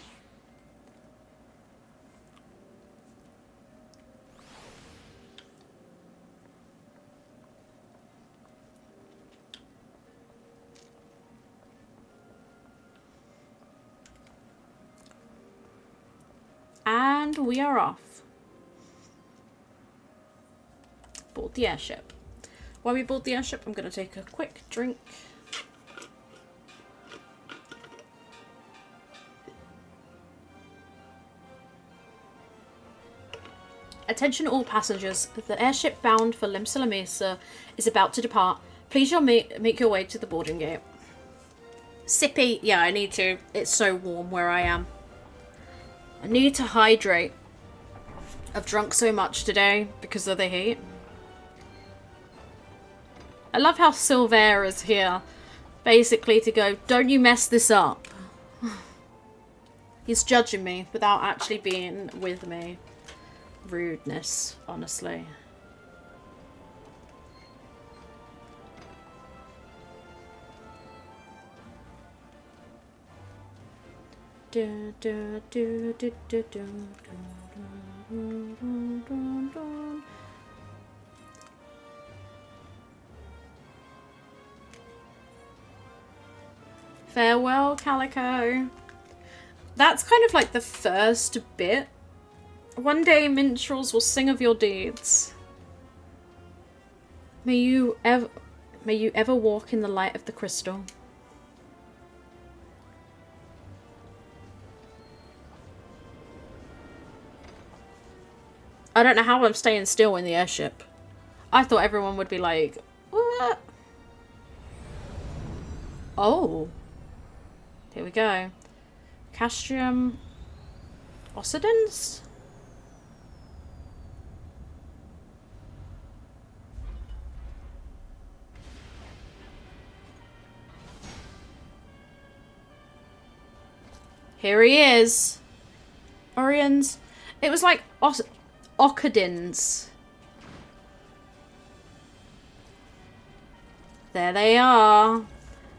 And we are off. Board the airship. While we board the airship, I'm going to take a quick drink. Attention all passengers. The airship bound for Limsa Lominsa is about to depart. Please make your way to the boarding gate. Sippy. Yeah, I need to. It's so warm where I am. I need to hydrate. I've drunk so much today because of the heat. I love how Silver is here. Basically to go, don't you mess this up. He's judging me without actually being with me. Rudeness, honestly. Farewell, Calico. That's kind of like the first bit. One day minstrels will sing of your deeds. May you ever walk in the light of the crystal. I don't know how I'm staying still in the airship. I thought everyone would be like, what? Oh. Here we go. Castrium Occidens? Here he is. Orions. It was like Occadins. There they are.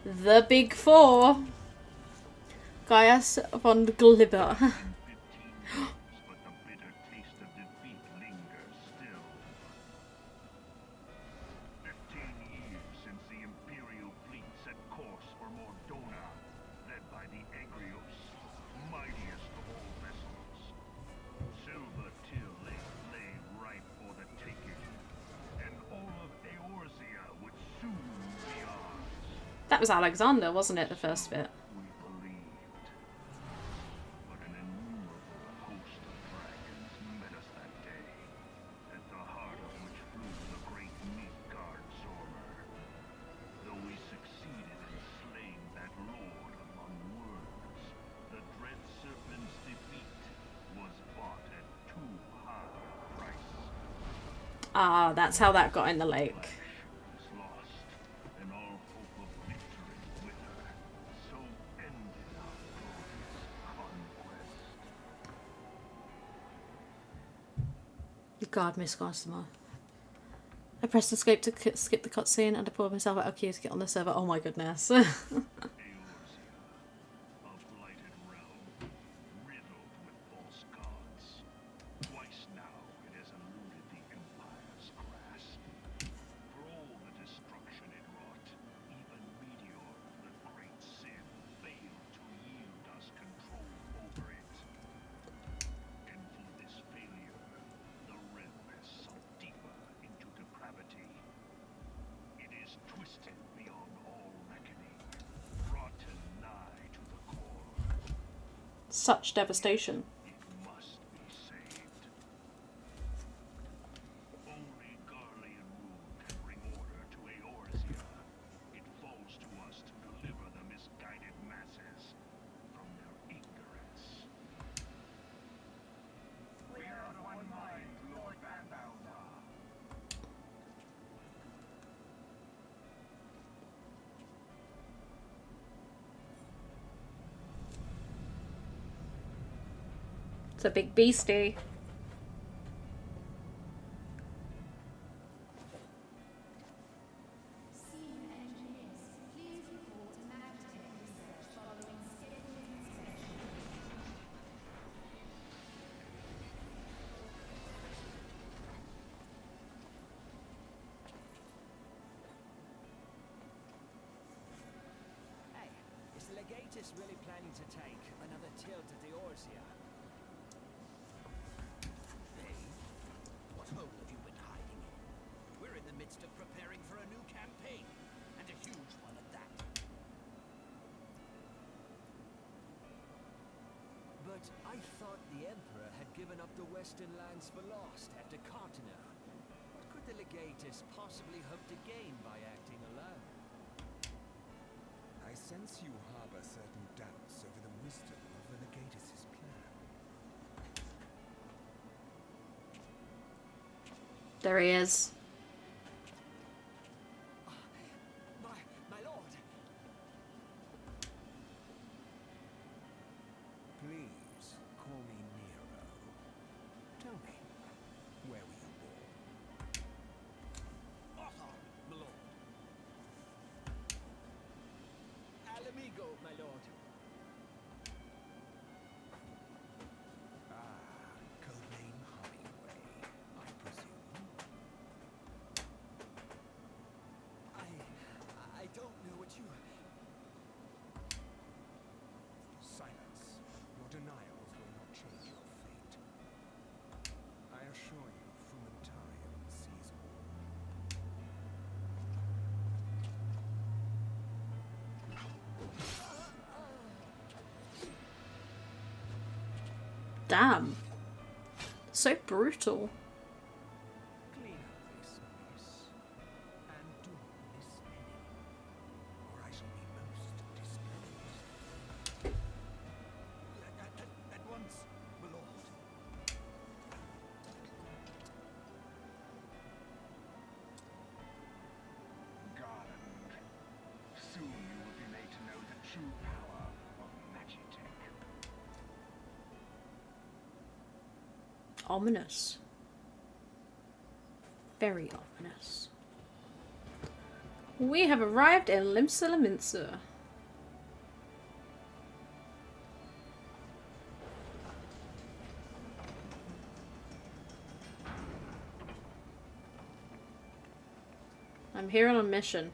The big four. Gaius von Glibber. 15 years, but the bitter taste of defeat lingers still. 15 years since the Imperial fleet set course for Mordona, led by the Agrios, mightiest of all vessels. Silver Till lay ripe for the taking, and all of Eorzea would soon be ours. That was Alexander, wasn't it, the first bit? We believed. But an innumerable host of dragons met us that day, at the heart of which flew the great Midgard Zormer. Though we succeeded in slaying that lord among worlds, the dread serpent's defeat was bought at too high a price. Ah, that's how that got in the lake. Was lost, and all hope of victory with her. So ended our glorious conquest. God, Miss Gossamer. I pressed escape to skip the cutscene and I pulled myself out of queue to get on the server. Oh my goodness. Eorzea, a blighted realm, riddled with false gods. Twice now it has eluded the Empire's grasp. For all the destruction it wrought, even Meteor, the great sin, failed to yield us control over it. And for this failure, the realm has sunk deeper into depravity. It is twisted beyond all reckoning, rotten nigh to the core. Such devastation. It must be saved. Only Garlean rule can bring order to Eorzea. It falls to us to deliver the misguided masses from their ignorance. We are of one mind, Lord Van Balthar. It's a big beastie. Senior engineers, please report to Magtech research following scheduled inspection. Hey, is the Legatus really planning to take another tilt at the Eorzea? Hey, what hole have you been hiding in? We're in the midst of preparing for a new campaign, and a huge one at that. But I thought the Emperor had given up the Western lands for lost after Cartiner. What could the Legatus possibly hope to gain by acting alone? I sense you harbor certain doubts over the wisdom of the Legatus' plan. There he is. My lord! Please call me Nero. Tell me, where were you born? Otto, my lord. Alamigo, my lord. Ah, codename Hemingway, I presume. I don't know what you... Silence. Your denials will not change your fate. I assure you, Frumentarium sees all. Damn. So brutal. Clean up this mess. And do not miss any, or I shall be most displeased. At once, my lord. Garland, soon you will be made to know the true power of Magitech. ominous. Very ominous. We have arrived in Limsa. I'm here on a mission.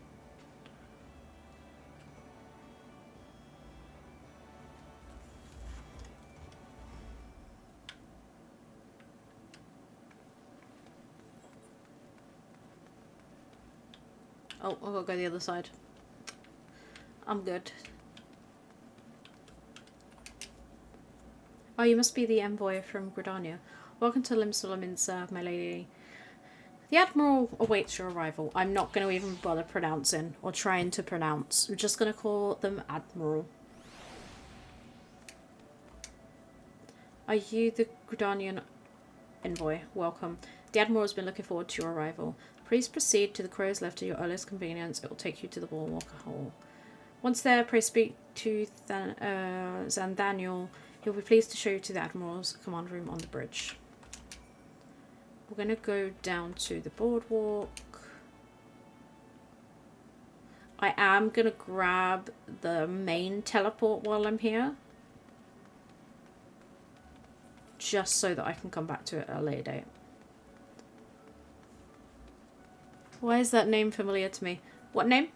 Oh, I've got to go the other side. I'm good. Oh, you must be the envoy from Gridania. Welcome to Limsa, my lady. The Admiral awaits your arrival. I'm not going to even bother pronouncing or trying to pronounce. I'm just going to call them Admiral. Are you the Gridanian envoy? Welcome. The Admiral has been looking forward to your arrival. Please proceed to the crow's left at your earliest convenience. It will take you to the Walker Hall. Once there, pray speak to Zandaniel. He'll be pleased to show you to the Admiral's command room on the bridge. We're going to go down to the boardwalk. I am going to grab the main teleport while I'm here. Just so that I can come back to it at a later date. Why is that name familiar to me? What name?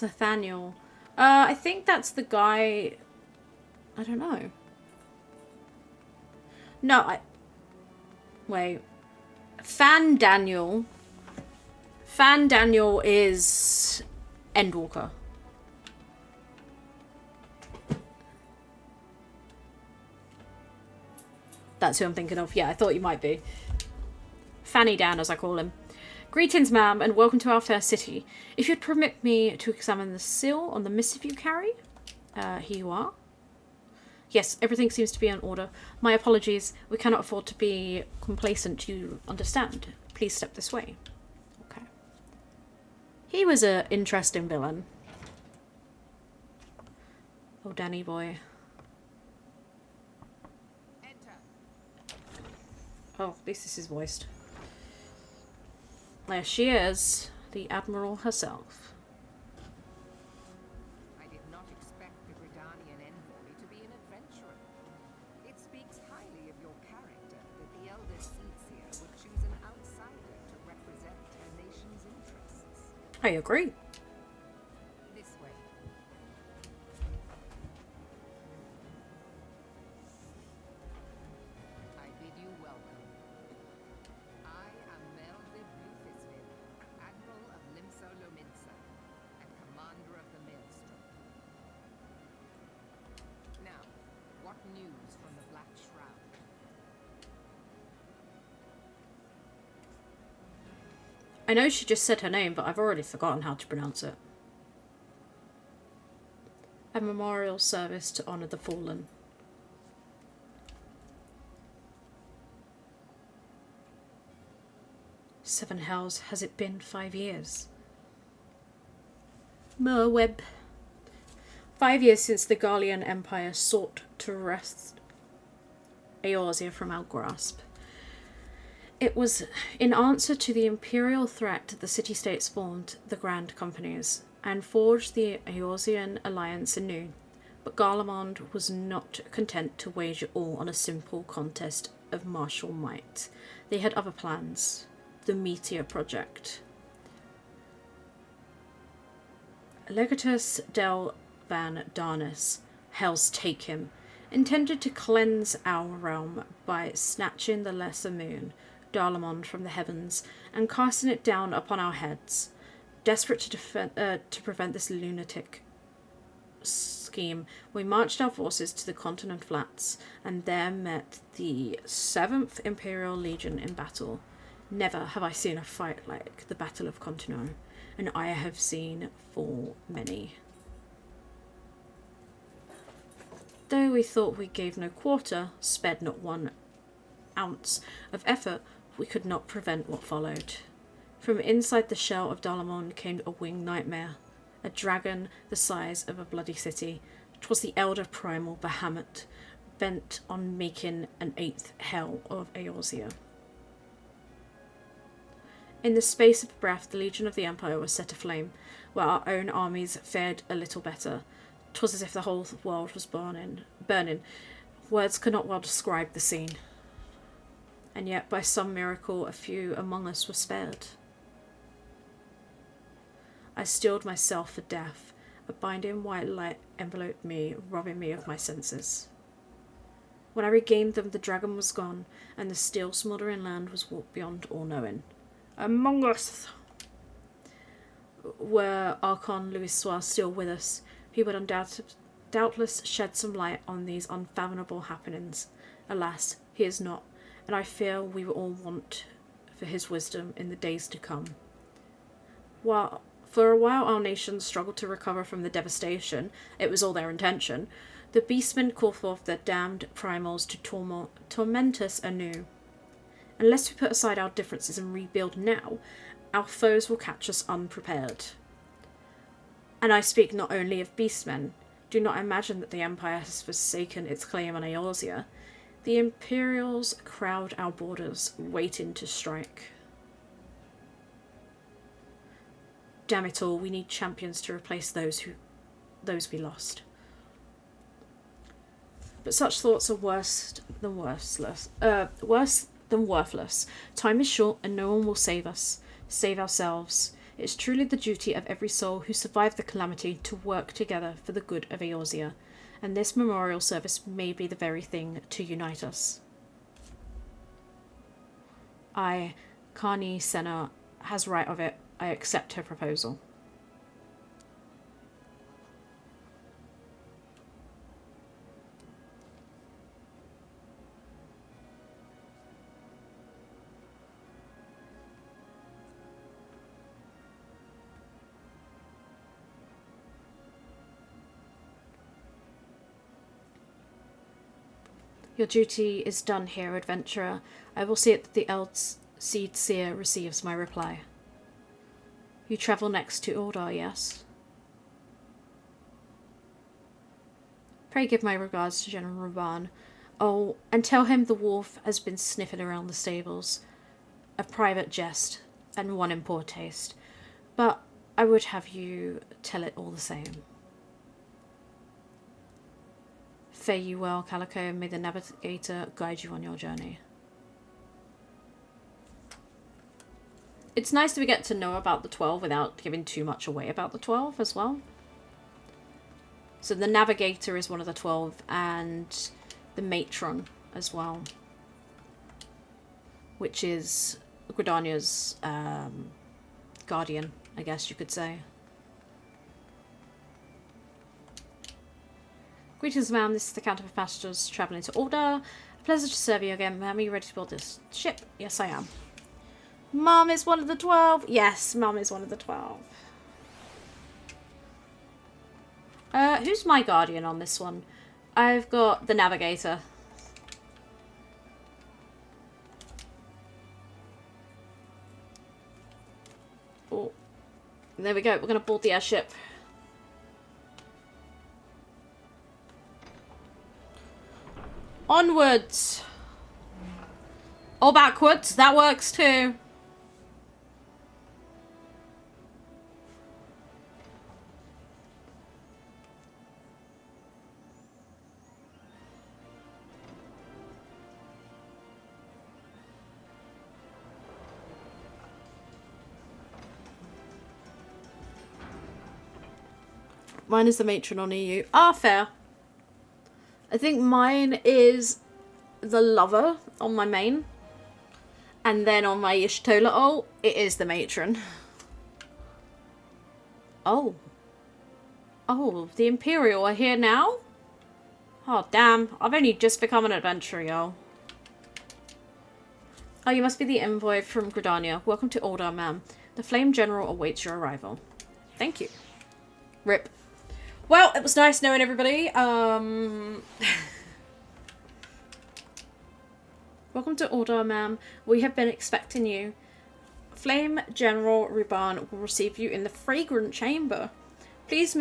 Nathaniel. I think that's the guy. I don't know. No, wait. Fan Daniel is Endwalker. That's who I'm thinking of. Yeah, I thought you might be. Fanny Dan, as I call him. Greetings, ma'am, and welcome to our fair city. If you'd permit me to examine the seal on the missive you carry. Here you are. Yes, everything seems to be in order. My apologies. We cannot afford to be complacent, you understand. Please step this way. Okay. He was an interesting villain. Oh, Danny boy. Oh, at least this is voiced. There she is, the Admiral herself. I did not expect the Gridanian envoy to be an adventurer. It speaks highly of your character that the elder seats here would choose an outsider to represent her nation's interests. I agree. This way. I bid you welcome. I am Meowdy Dreamers, Admiral of Limsa and Commander of the Maelstrom. Now, what news from the Black Shroud? I know she just said her name, but I've already forgotten how to pronounce it. A memorial service to honour the fallen. Seven hells has it been 5 years? Merweb. 5 years since the Gallian Empire sought to wrest Eorzea from our grasp. It was in answer to the imperial threat the city-states formed the Grand Companies and forged the Eorzean alliance anew. But Garlemald was not content to wage it all on a simple contest of martial might. They had other plans. The Meteor Project. Legatus del Van Darnus, Hell's Take Him, intended to cleanse our realm by snatching the lesser moon, Garlemald, from the heavens and casting it down upon our heads. Desperate to prevent this lunatic scheme, we marched our forces to the continent flats and there met the 7th Imperial Legion in battle. Never have I seen a fight like the Battle of Contino, and I have seen full many. Though we thought we gave no quarter, spared not 1 ounce of effort, we could not prevent what followed. From inside the shell of Dalamon came a winged nightmare, a dragon the size of a bloody city. 'Twas the elder primal Bahamut, bent on making an 8th hell of Eorzea. In the space of a breath, the Legion of the Empire was set aflame, while our own armies fared a little better. 'Twas as if the whole world was burning. Words could not well describe the scene. And yet, by some miracle, a few among us were spared. I steeled myself for death. A binding white light enveloped me, robbing me of my senses. When I regained them, the dragon was gone, and the still smouldering land was beyond all knowing. Among us were Archon Louisoix still with us. He would doubtless shed some light on these unfathomable happenings. Alas, he is not, and I fear we will all want for his wisdom in the days to come. For a while our nation struggled to recover from the devastation, it was all their intention, the beastmen called forth their damned primals to torment us anew. Unless we put aside our differences and rebuild now, our foes will catch us unprepared. And I speak not only of beastmen. Do not imagine that the Empire has forsaken its claim on Eorzea. The Imperials crowd our borders, waiting to strike. Damn it all, we need champions to replace those we lost. But such thoughts are worse than worthless. Time is short and no one will save us. Save ourselves. It is truly the duty of every soul who survived the calamity to work together for the good of Eorzea, and this memorial service may be the very thing to unite us. Carney Senna has right of it. I accept her proposal. Your duty is done here, adventurer. I will see it that the Eldseed Seer receives my reply. You travel next to Ordar, yes? Pray give my regards to General Raban. Oh, and tell him the wolf has been sniffing around the stables. A private jest, and one in poor taste. But I would have you tell it all the same. Fare you well, Calico, and may the navigator guide you on your journey. It's nice that we get to know about the 12 without giving too much away about the 12 as well. So the navigator is one of the 12, and the matron as well, which is Gridania's guardian, I guess you could say. Greetings, ma'am. This is the Count of Passengers travelling to Ordar. A pleasure to serve you again, ma'am. Are you ready to board this ship? Yes, I am. Mum is one of the 12. Yes, Mum is one of the 12. Who's my guardian on this one? I've got the navigator. Oh, there we go. We're going to board the airship. Onwards. Or backwards. That works too. Mine is the matron on EU. Ah, fair. I think mine is the lover on my main. And then on my Y'shtola ult, it is the matron. Oh. Oh, the Imperial are here now? Oh, damn. I've only just become an adventurer, y'all. Oh, you must be the envoy from Gridania. Welcome to Ordar, ma'am. The Flame General awaits your arrival. Thank you. Rip. Well, it was nice knowing everybody. Welcome to Ordar, ma'am. We have been expecting you Flame General Reborn will receive you in the Fragrant Chamber. Please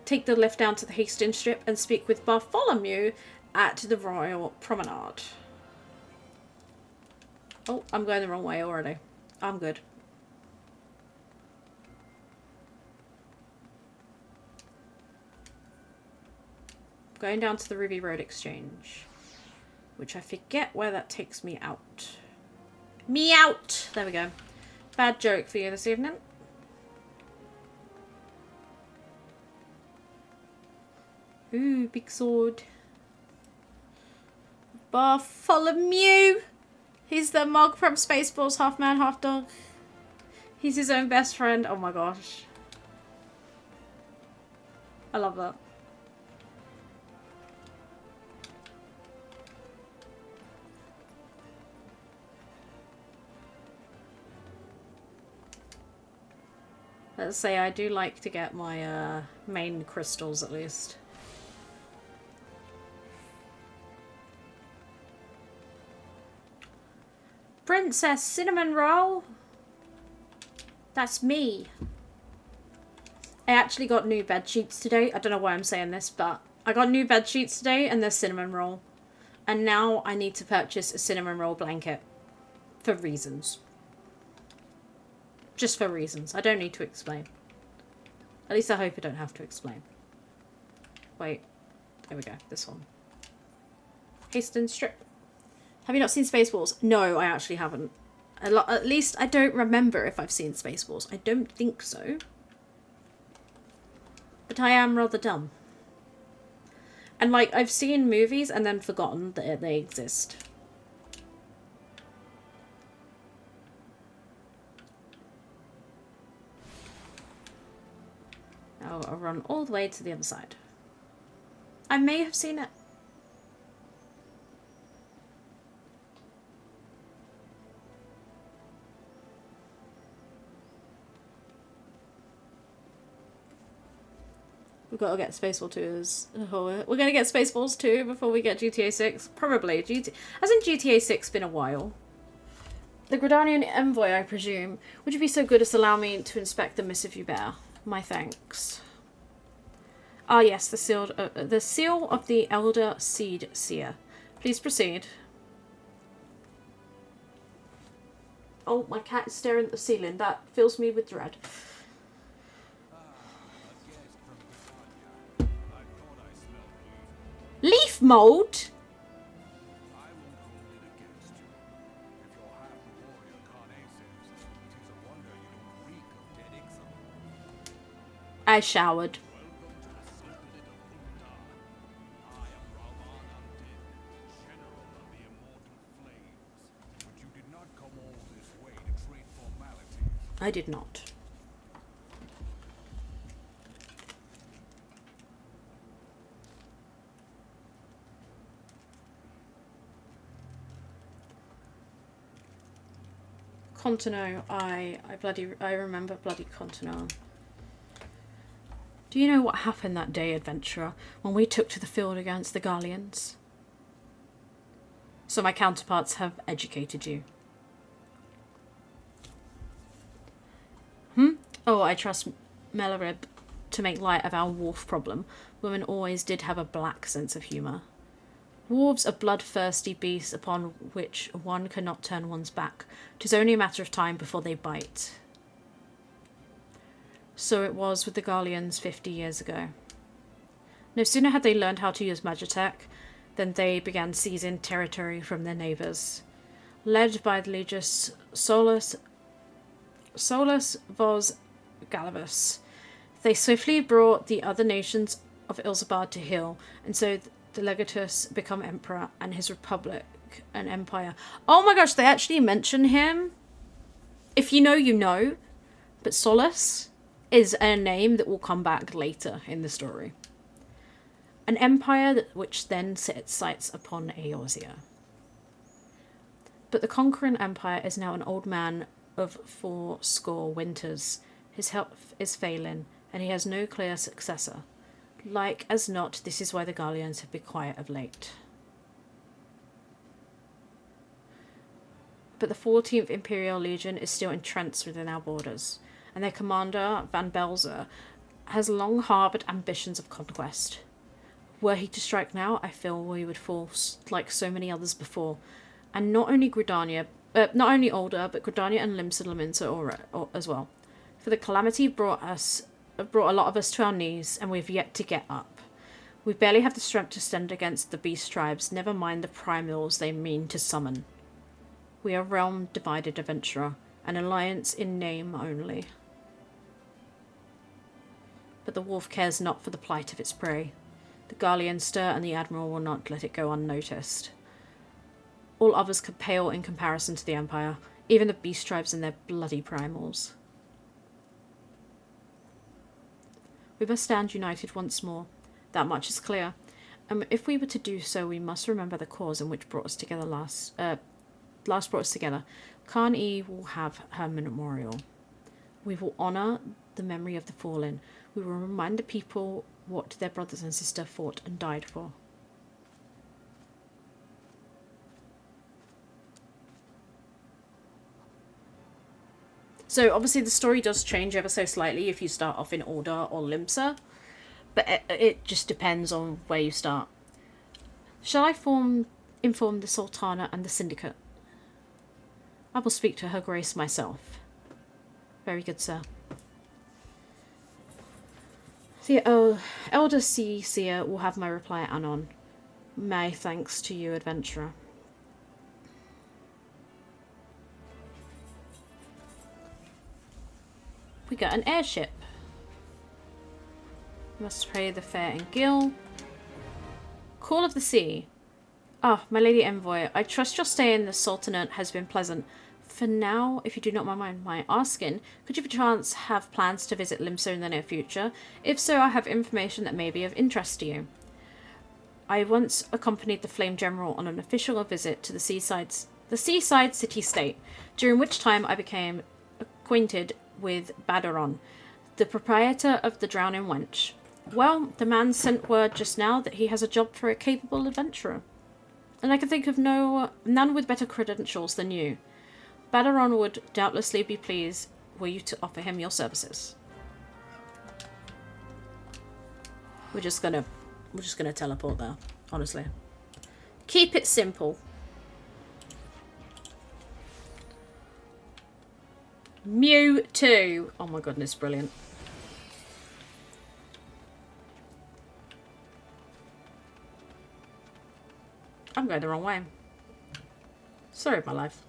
take the lift down to the Hastings Strip and speak with Bartholomew at the Royal Promenade. Oh, I'm going the wrong way already. I'm good. Going down to the Ruby Road Exchange, which I forget where that takes me out. Me out! There we go. Bad joke for you this evening. Ooh, big sword. Bartholomew! He's the Mog from Spaceballs, half man, half dog. He's his own best friend. Oh my gosh. I love that. Let's say I do like to get my main crystals at least. Princess Cinnamon Roll. That's me. I actually got new bed sheets today. I don't know why I'm saying this, but I got new bed sheets today and they're cinnamon roll. And now I need to purchase a cinnamon roll blanket. For reasons. Just for reasons. I don't need to explain. At least I hope I don't have to explain. Wait. There we go. This one. Hastings Strip. Have you not seen Spaceballs? No, I actually haven't. At least I don't remember if I've seen Spaceballs. I don't think so. But I am rather dumb. And like, I've seen movies and then forgotten that they exist. Now I'll run all the way to the other side. I may have seen it. We've got to get Spaceball 2. We're going to get Spaceballs 2 before we get GTA 6. Probably. Hasn't GTA 6 been a while? The Gridanian Envoy, I presume. Would you be so good as to allow me to inspect the missive you bear? My thanks. Ah yes, the seal of the Elder Seed Seer. Please proceed. Oh, my cat is staring at the ceiling. That fills me with dread. Leaf mold? I showered. I did not. Contino, I remember bloody Contino. Do you know what happened that day, adventurer, when we took to the field against the Garleans? So my counterparts have educated you. Oh, I trust Melarib to make light of our wolf problem. Women always did have a black sense of humour. Wolves are bloodthirsty beasts upon which one cannot turn one's back. 'Tis only a matter of time before they bite. So it was with the Garleans 50 years ago. No sooner had they learned how to use Magitech than they began seizing territory from their neighbours. Led by the Legis Solus Vos Galivus, they swiftly brought the other nations of Ilsabard to heel, and so the Legatus become emperor and his republic an empire. Oh my gosh, they actually mention him. If you know, you know. But Solus is a name that will come back later in the story. An empire which then set its sights upon Eorzea. But the conquering empire is now an old man of 80 winters. His health is failing, and he has no clear successor. Like as not, this is why the Garleans have been quiet of late. but the 14th Imperial Legion is still entrenched within our borders, and their commander, Van Belzer, has long harboured ambitions of conquest. Were he to strike now, I feel we would fall like so many others before, and not only Gridania, not only Older, but Gridania and Limsa as well. For the calamity brought a lot of us to our knees, and we've yet to get up. We barely have the strength to stand against the beast tribes, never mind the primals they mean to summon. We are realm divided adventurer, an alliance in name only. But the wolf cares not for the plight of its prey. The Garlean stir, and the Admiral will not let it go unnoticed. All others could pale in comparison to the Empire, even the beast tribes and their bloody primals. We must stand united once more. That much is clear. If we were to do so, we must remember the cause in which brought us together last brought us together. Khan E will have her memorial. We will honour the memory of the fallen. We will remind the people what their brothers and sisters fought and died for. So obviously the story does change ever so slightly if you start off in Order or Limsa, but it just depends on where you start. Shall I inform the Sultana and the Syndicate? I will speak to Her Grace myself. Very good, sir. The Elder Sea Seer will have my reply anon. My thanks to you, adventurer. We got an airship. Must pray the fair and gill. Call of the Sea. Ah, my lady Envoy, I trust your stay in the Sultanate has been pleasant. For now, if you do not mind my asking, could you perchance have plans to visit Limsa in the near future? If so, I have information that may be of interest to you. I once accompanied the Flame General on an official visit to the seaside city-state, during which time I became acquainted with Badaron, the proprietor of the Drowning Wench. Well, the man sent word just now that he has a job for a capable adventurer, and I can think of none with better credentials than you. Badaron would doubtlessly be pleased were you to offer him your services. We're just gonna teleport there, honestly. Keep it simple. Mew2. Oh my goodness, brilliant. I'm going the wrong way. Sorry, my life.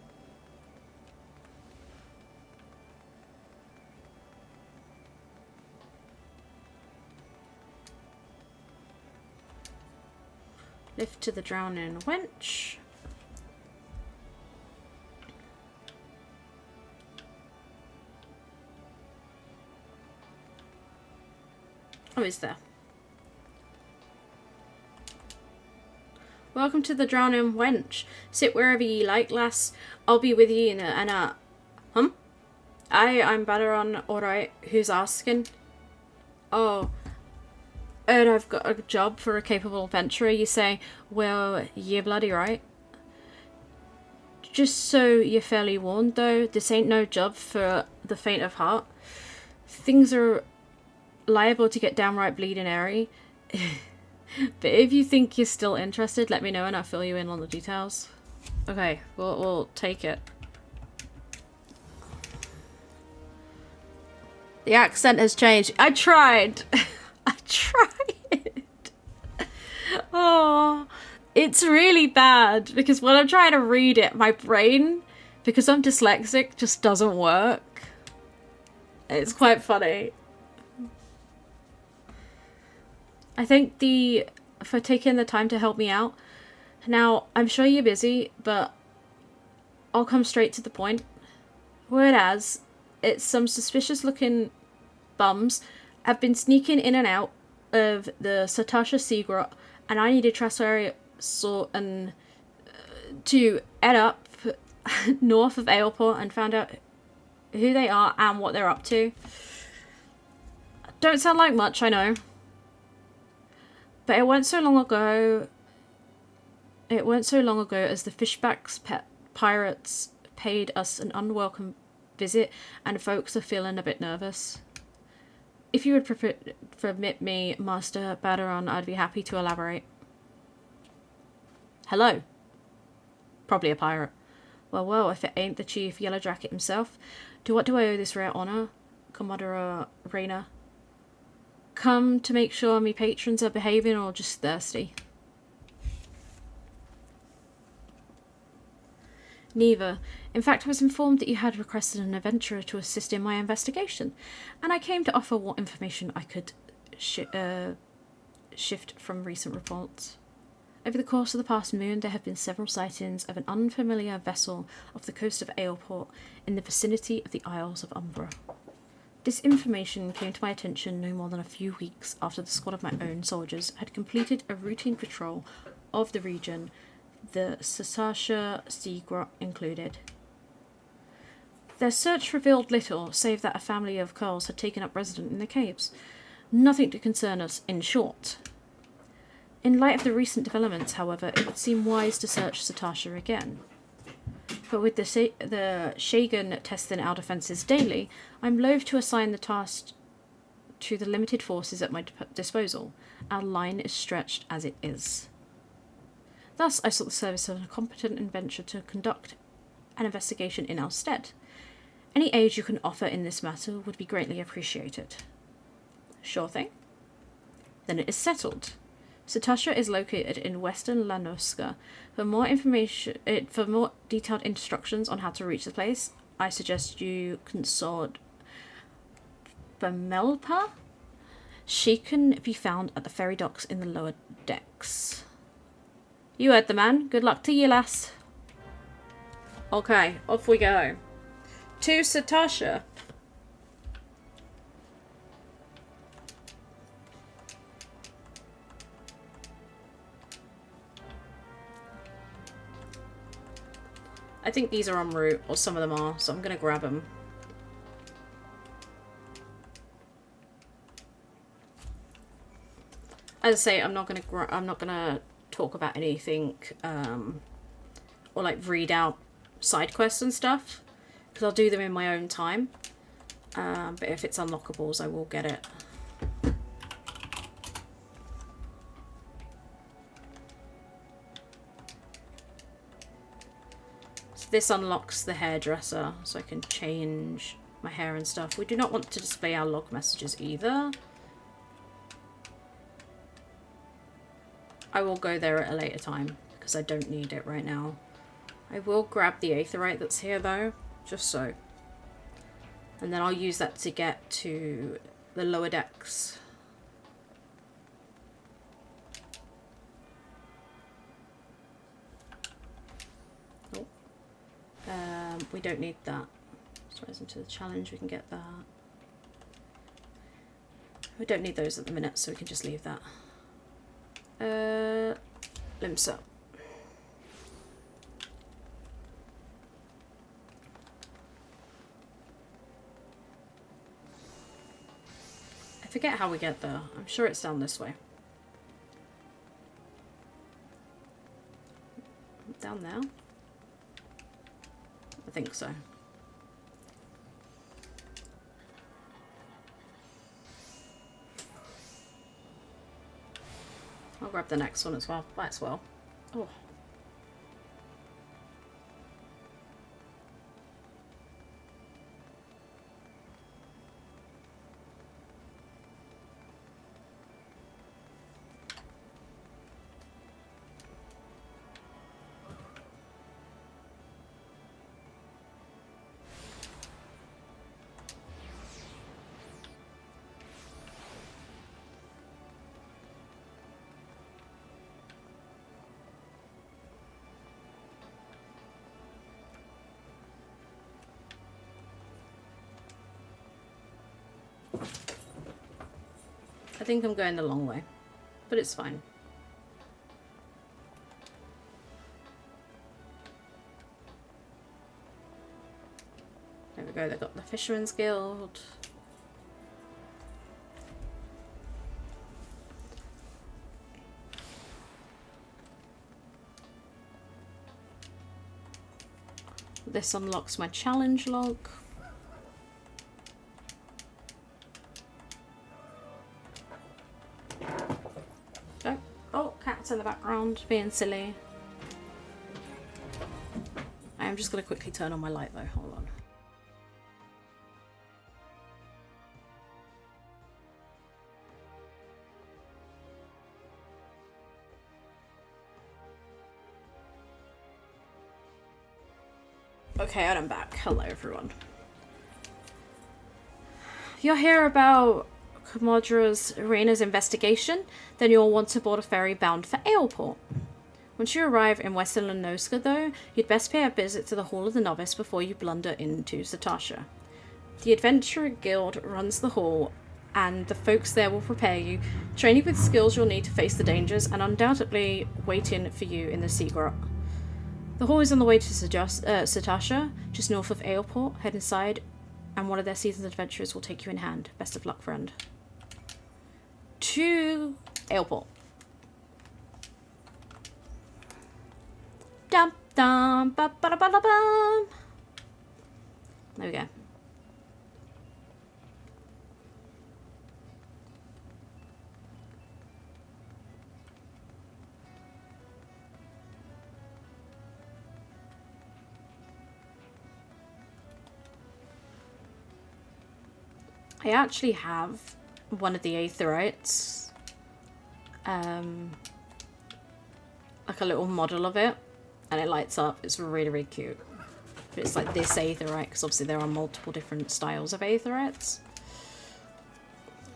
Lift to the Drowning Wench. Oh, he's there. Welcome to the Drowning Wench. Sit wherever ye like, lass. I'll be with ye in a... I'm Badaron, alright. Who's asking? Oh... And I've got a job for a capable adventurer, you say? Well, you're bloody right. Just so you're fairly warned, though, this ain't no job for the faint of heart. Things are liable to get downright bleeding airy. But if you think you're still interested, let me know and I'll fill you in on the details. Okay, we'll take it. The accent has changed. I tried. I tried. Oh, it's really bad because when I'm trying to read it, my brain, because I'm dyslexic, just doesn't work. It's quite funny. I thank for taking the time to help me out. Now, I'm sure you're busy, but I'll come straight to the point. Whereas, it's some suspicious looking bums have been sneaking in and out of the Satasha Sea Grot, and I need a trustworthy sort and to head up north of Aleport and find out who they are and what they're up to. Don't sound like much, I know. But it weren't so long ago as the Fishbacks pirates paid us an unwelcome visit and folks are feeling a bit nervous. If you would permit me, Master Badaron, I'd be happy to elaborate. Hello. Probably a pirate. Well, if it ain't the Chief Yellow Jacket himself. To what do I owe this rare honour, Commodore Rayner? Come to make sure me patrons are behaving or just thirsty? Neither. In fact, I was informed that you had requested an adventurer to assist in my investigation, and I came to offer what information I could shift from recent reports. Over the course of the past moon, there have been several sightings of an unfamiliar vessel off the coast of Aleport in the vicinity of the Isles of Umbra. This information came to my attention no more than a few weeks after the squad of my own soldiers had completed a routine patrol of the region, the Sasasha Sea Grot included. Their search revealed little, save that a family of Kurls had taken up residence in the caves. Nothing to concern us, in short. In light of the recent developments, however, it would seem wise to search Satasha again. But with the Shagan testing our defences daily, I'm loath to assign the task to the limited forces at my disposal. Our line is stretched as it is. Thus, I sought the service of a competent adventurer to conduct an investigation in our stead. Any aid you can offer in this matter would be greatly appreciated. Sure thing. Then it is settled. Satasha is located in western Lanoska. For more detailed instructions on how to reach the place, I suggest you consult Bamelpa. She can be found at the ferry docks in the lower decks. You heard the man. Good luck to you, lass. Okay, off we go. To Satasha. I think these are en route, or some of them are, so I'm gonna grab them. As I say, I'm not gonna talk about anything, or like read out side quests and stuff, because I'll do them in my own time. But if it's unlockables, I will get it. This unlocks the hairdresser, so I can change my hair and stuff. We do not want to display our log messages either. I will go there at a later time, because I don't need it right now. I will grab the aetherite that's here though, just so. And then I'll use that to get to the lower decks. We don't need that. Let's rise into the challenge, we can get that. We don't need those at the minute, so we can just leave that. Limsa. I forget how we get there. I'm sure it's down this way. Down now? I think so. I'll grab the next one as well. Might as well. Oh. I think I'm going the long way, but it's fine. There we go, they've got the Fisherman's Guild. This unlocks my challenge log. Oh, oh, cat's in the background being silly. I am just going to quickly turn on my light though, hold on. Okay, and I'm back. Hello, everyone. You'll hear about Comodra's Reina's investigation, then you'll want to board a ferry bound for Aleport. Once you arrive in Western Lanoska, though, you'd best pay a visit to the Hall of the Novice before you blunder into Satasha. The Adventurer Guild runs the hall, and the folks there will prepare you, train you with skills you'll need to face the dangers, and undoubtedly waiting for you in the Sea Grot. The hall is on the way to Satasha, just north of Aleport. Head inside, and one of their seasoned adventurers will take you in hand. Best of luck, friend. To Aleport. Dum dum ba ba da ba da bum. There we go. I actually have one of the aetherites, like a little model of it, and it lights up. It's really, really cute. But it's like this aetherite, because obviously there are multiple different styles of aetherites.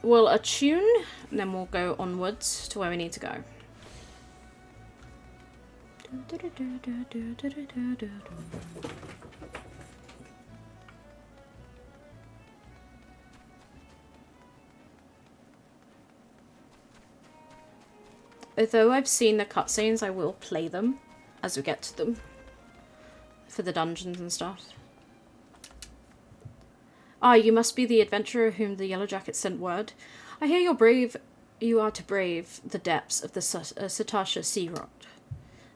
We'll attune, and then we'll go onwards to where we need to go. Although I've seen the cutscenes, I will play them as we get to them for the dungeons and stuff. Ah, you must be the adventurer whom the Yellow Jackets sent word. I hear you're brave. You are to brave the depths of the Satasha Sea Grot.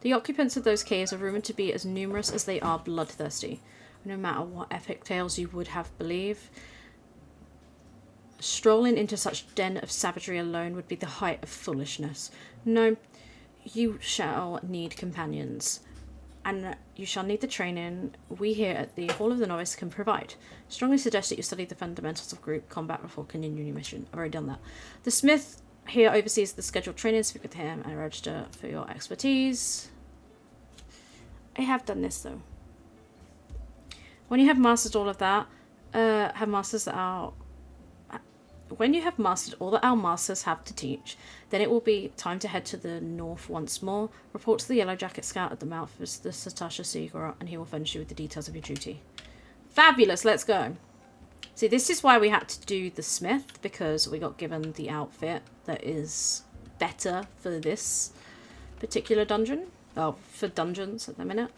The occupants of those caves are rumored to be as numerous as they are bloodthirsty. No matter what epic tales you would have believed, strolling into such den of savagery alone would be the height of foolishness. No, you shall need companions, and you shall need the training we here at the Hall of the Novice can provide. Strongly suggest that you study the fundamentals of group combat before continuing your mission. I've already done that. The smith here oversees the scheduled training. Speak with him and register for your expertise. I have done this though. When you have mastered all of that, when you have mastered all that our masters have to teach, then it will be time to head to the north once more. Report to the Yellow Jacket Scout at the mouth of the Satasha Sea Grot, and he will furnish you with the details of your duty. Fabulous, let's go. See, this is why we had to do the smith, because we got given the outfit that is better for this particular dungeon. Oh, for dungeons at the minute.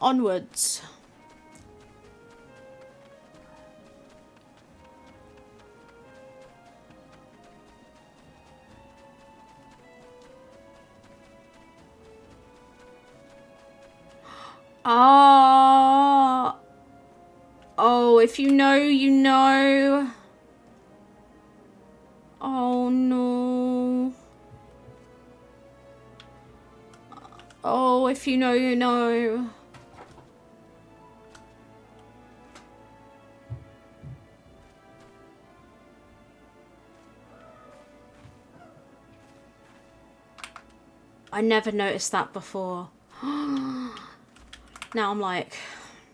Onwards. Ah. Oh, if you know, you know. Oh, no. Oh, if you know, you know. I never noticed that before. Now I'm like,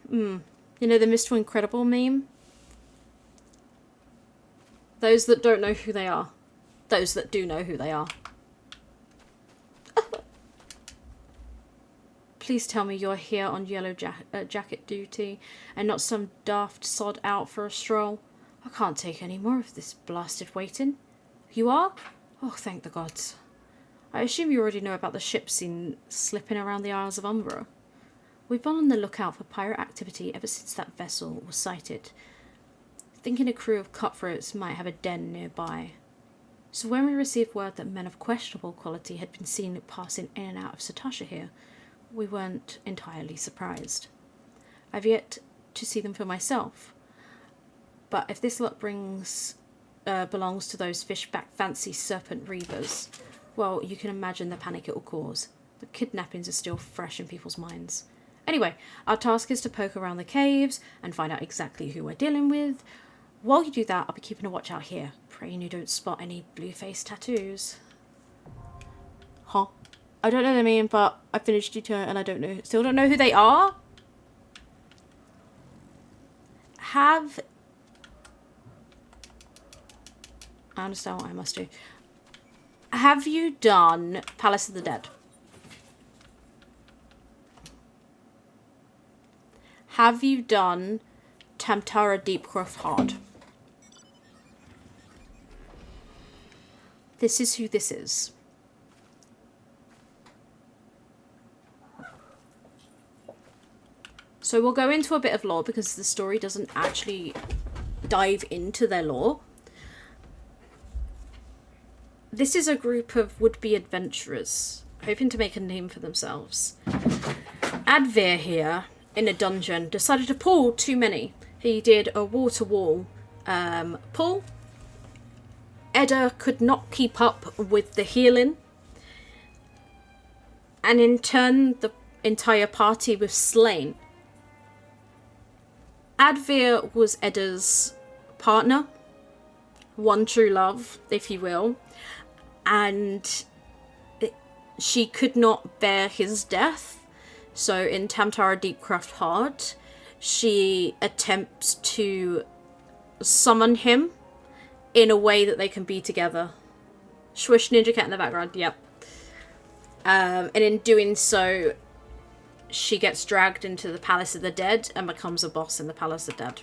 you know the Mr. Incredible meme? Those that don't know who they are. Those that do know who they are. Please tell me you're here on Yellow Jacket duty and not some daft sod out for a stroll. I can't take any more of this blasted waiting. You are? Oh, thank the gods. I assume you already know about the ship seen slipping around the Isles of Umbra. We've been on the lookout for pirate activity ever since that vessel was sighted, thinking a crew of cutthroats might have a den nearby. So when we received word that men of questionable quality had been seen passing in and out of Satasha here, we weren't entirely surprised. I've yet to see them for myself, but if this lot belongs to those fishback fancy serpent reavers, well, you can imagine the panic it will cause. The kidnappings are still fresh in people's minds. Anyway, our task is to poke around the caves and find out exactly who we're dealing with. While you do that, I'll be keeping a watch out here, praying you don't spot any blue-face tattoos. Huh? I don't know what I mean, but I finished it and I still don't know who they are. I understand what I must do. Have you done Palace of the Dead? Have you done Tamtara Deepcroft Hard? This is who this is. So we'll go into a bit of lore because the story doesn't actually dive into their lore. This is a group of would-be adventurers hoping to make a name for themselves. Advir here, in a dungeon, decided to pull too many. He did a wall-to-wall pull. Edda could not keep up with the healing. And in turn, the entire party was slain. Advir was Edda's partner. One true love, if you will. And she could not bear his death. So in Tamtara Deepcroft Hard, she attempts to summon him in a way that they can be together. Swish Ninja Cat in the background, yep. And in doing so, she gets dragged into the Palace of the Dead and becomes a boss in the Palace of the Dead.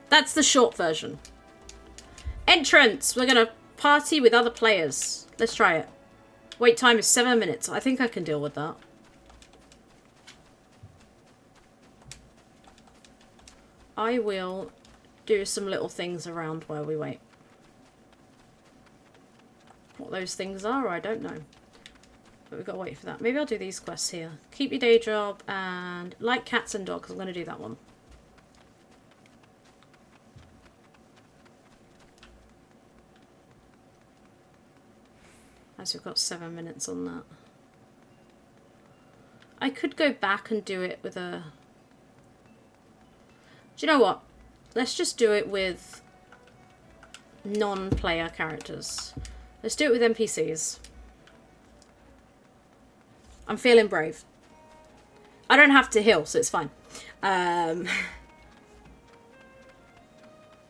That's the short version. Entrance! We're gonna party with other players. Let's try it. Wait time is 7 minutes. I think I can deal with that. I will do some little things around while we wait. What those things are, I don't know. But we've got to wait for that. Maybe I'll do these quests here. Keep your day job and like cats and dogs. I'm going to do that one. As we've got 7 minutes on that. I could go back and do it with a... Do you know what? Let's just do it with non-player characters. Let's do it with NPCs. I'm feeling brave. I don't have to heal, so it's fine. I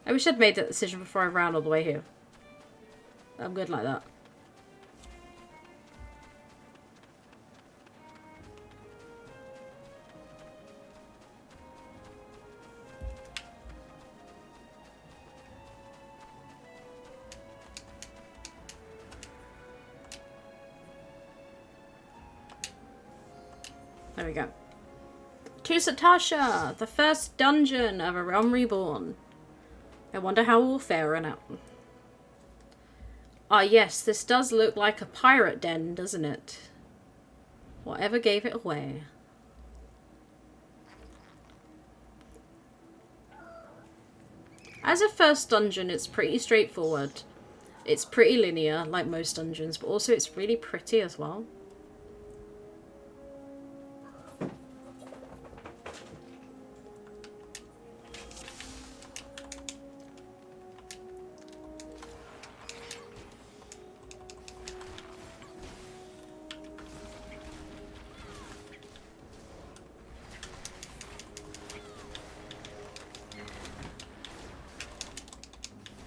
wish I'd made that decision before I ran all the way here. I'm good like that. There we go. To Satasha, the first dungeon of A Realm Reborn. I wonder how we'll fare out. Ah yes, this does look like a pirate den, doesn't it? Whatever gave it away. As a first dungeon, it's pretty straightforward. It's pretty linear, like most dungeons, but also it's really pretty as well.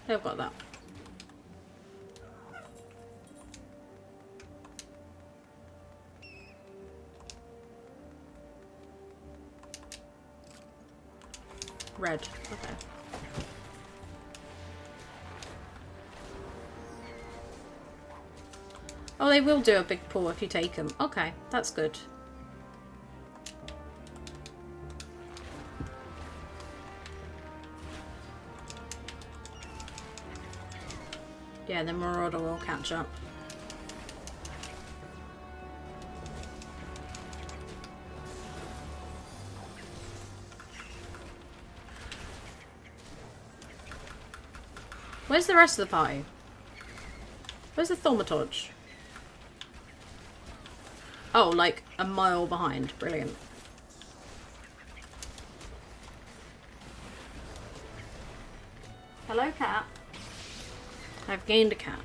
I've got that. Red. Okay. Oh, they will do a big pull if you take them. Okay, that's good. Yeah, the Marauder will catch up. Where's the rest of the party? Where's the thaumaturge? Oh, like a mile behind. Brilliant. Hello, cat. I've gained a cat.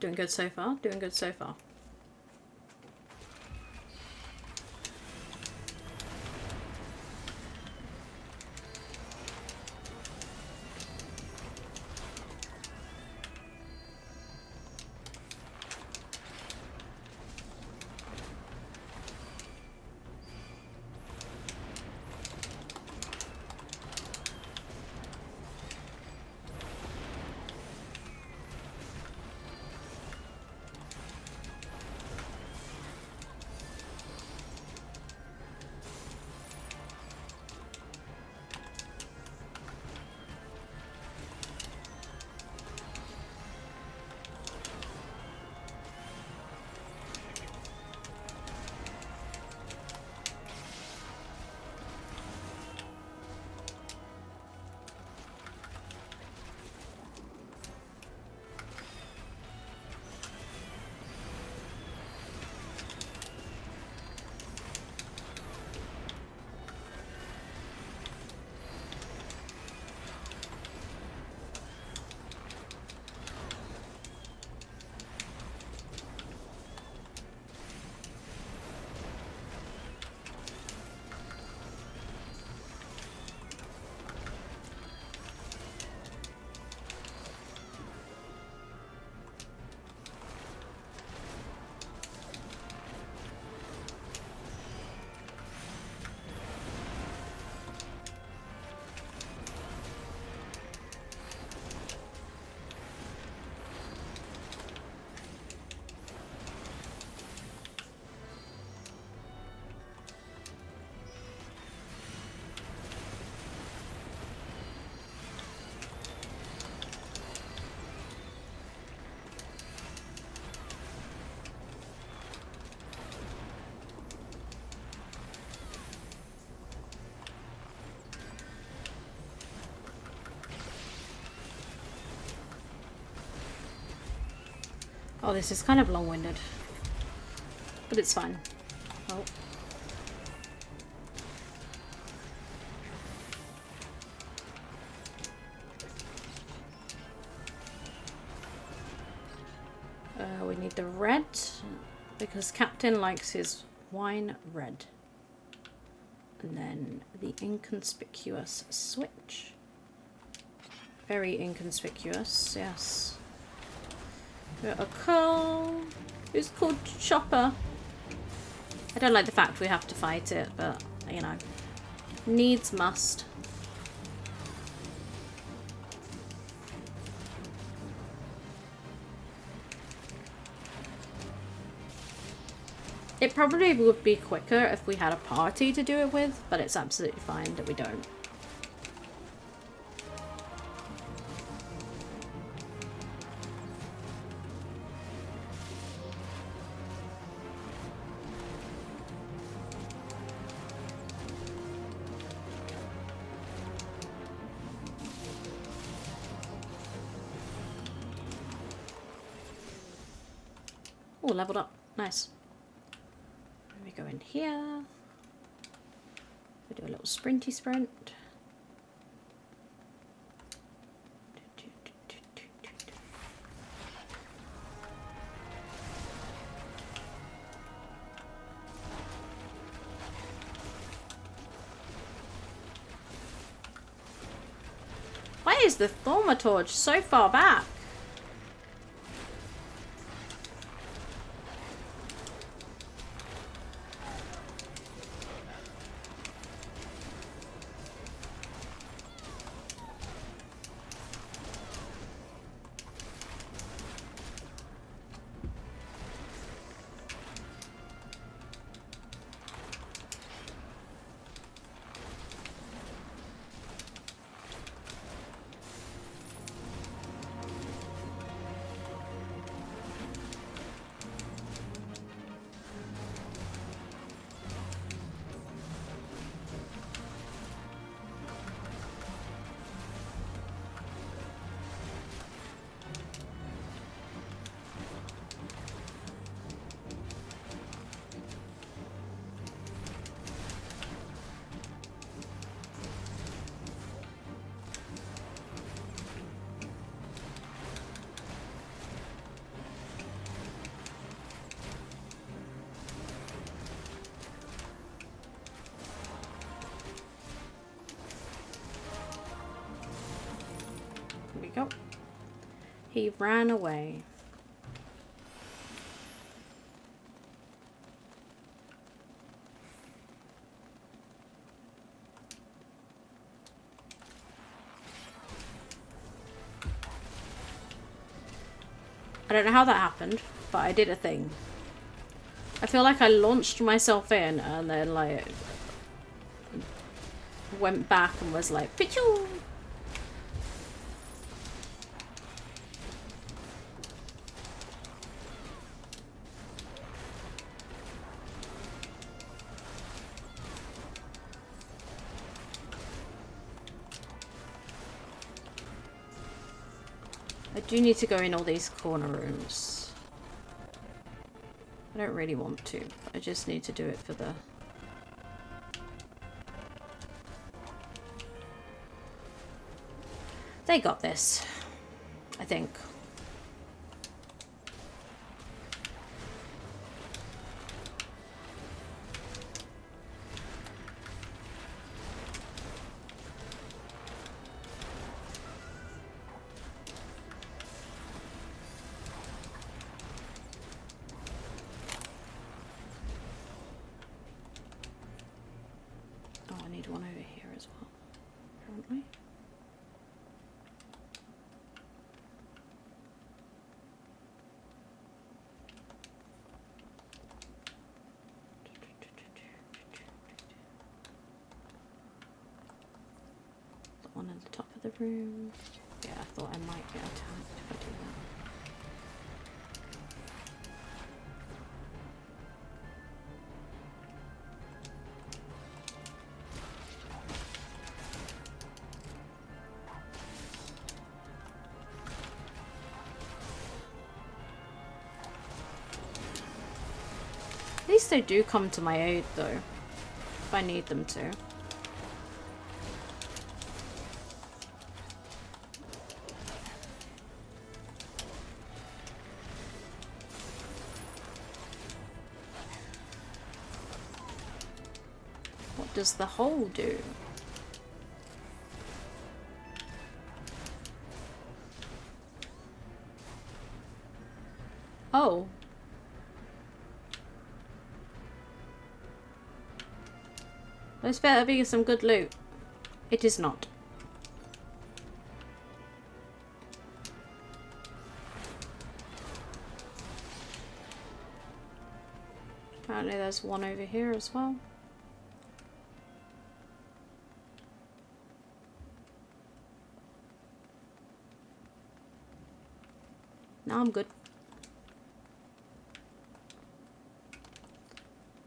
Doing good so far. Doing good so far. Oh, this is kind of long-winded. But it's fine. Oh. We need the red, because Captain likes his wine red. And then the inconspicuous switch. Very inconspicuous, yes. Got a coal. It's called Chopper. I don't like the fact we have to fight it, but, you know, needs must. It probably would be quicker if we had a party to do it with, but it's absolutely fine that we don't. Oh, leveled up. Nice. We go in here. We do a little sprinty sprint. Why is the Thaumaturge so far back? Go. He ran away. I don't know how that happened, but I did a thing. I feel like I launched myself in and then like went back and was like, pichoo! I do need to go in all these corner rooms. I don't really want to. I just need to do it for the... They got this, I think. One at the top of the room. Yeah, I thought I might get attacked if I do that. At least they do come to my aid though, if I need them to. What does the hole do? Oh. This better be some good loot. It is not. Apparently there's one over here as well. No, I'm good.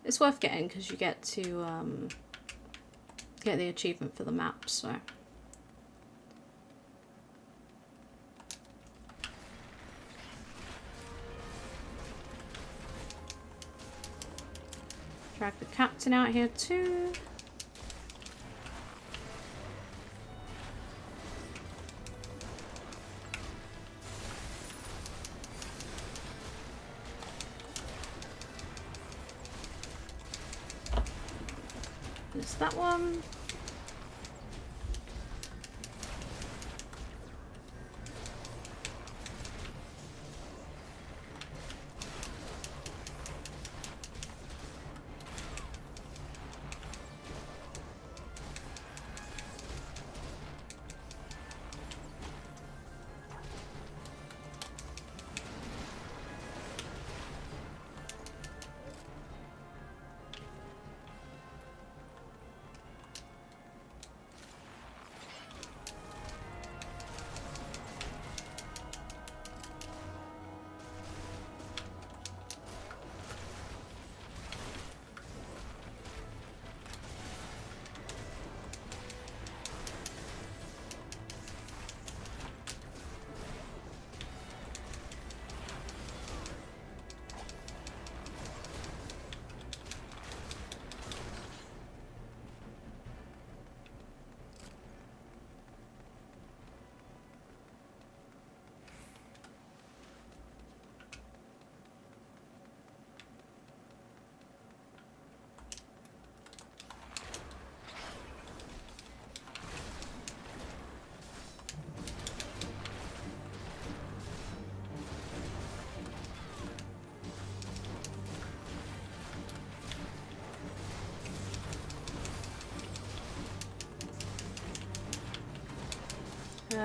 It's worth getting because you get to get the achievement for the map, so. Drag the captain out here too. There's that one.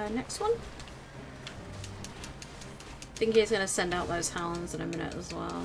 Next one. I think he's going to send out those hounds in a minute as well.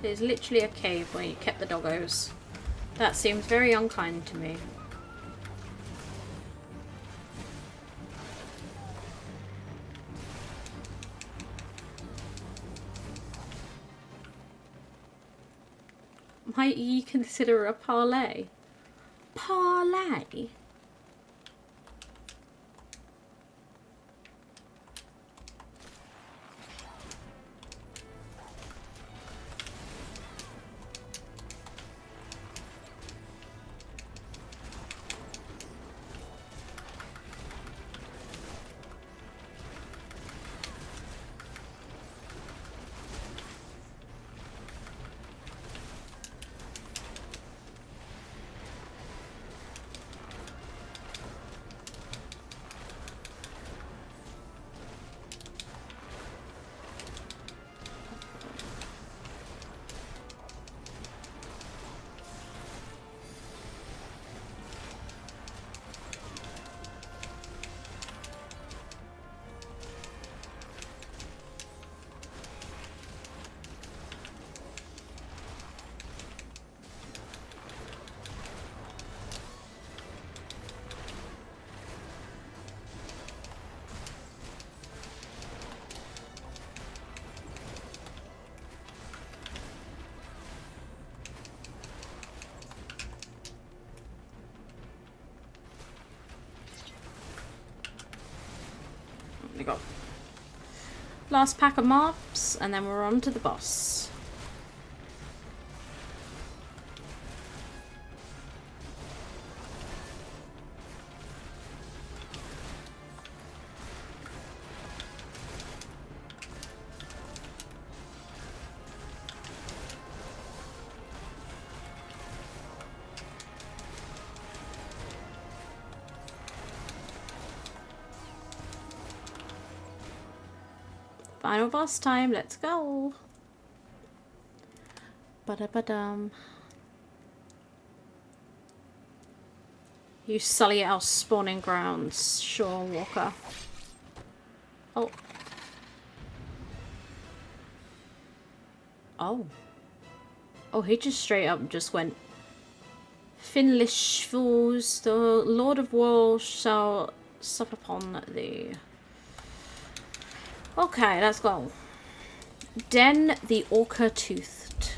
There's literally a cave where you kept the doggos. That seems very unkind to me. Might you consider a parlay? Parlay? We got last pack of mobs, and then we're on to the boss. Final boss time, let's go. Ba-da-ba-dum. You sully our spawning grounds, sure, Walker. Oh. Oh. Oh, he just straight up just went. Finlish fools, the Lord of War shall sup upon thee. Okay, let's go. Den the Orca Toothed.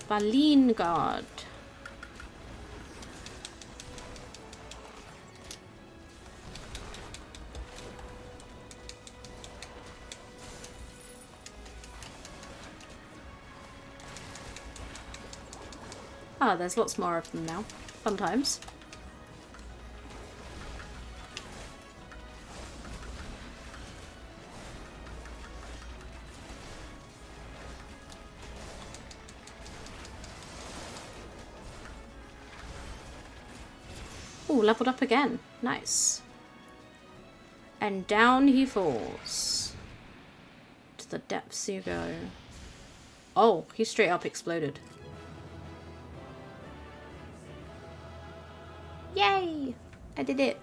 Baleen Guard. Ah, there's lots more of them now. Fun times. Ooh, Ooh, leveled up again. Nice. And down he falls. To the depths you go. Oh, he straight up exploded. Yay! I did it.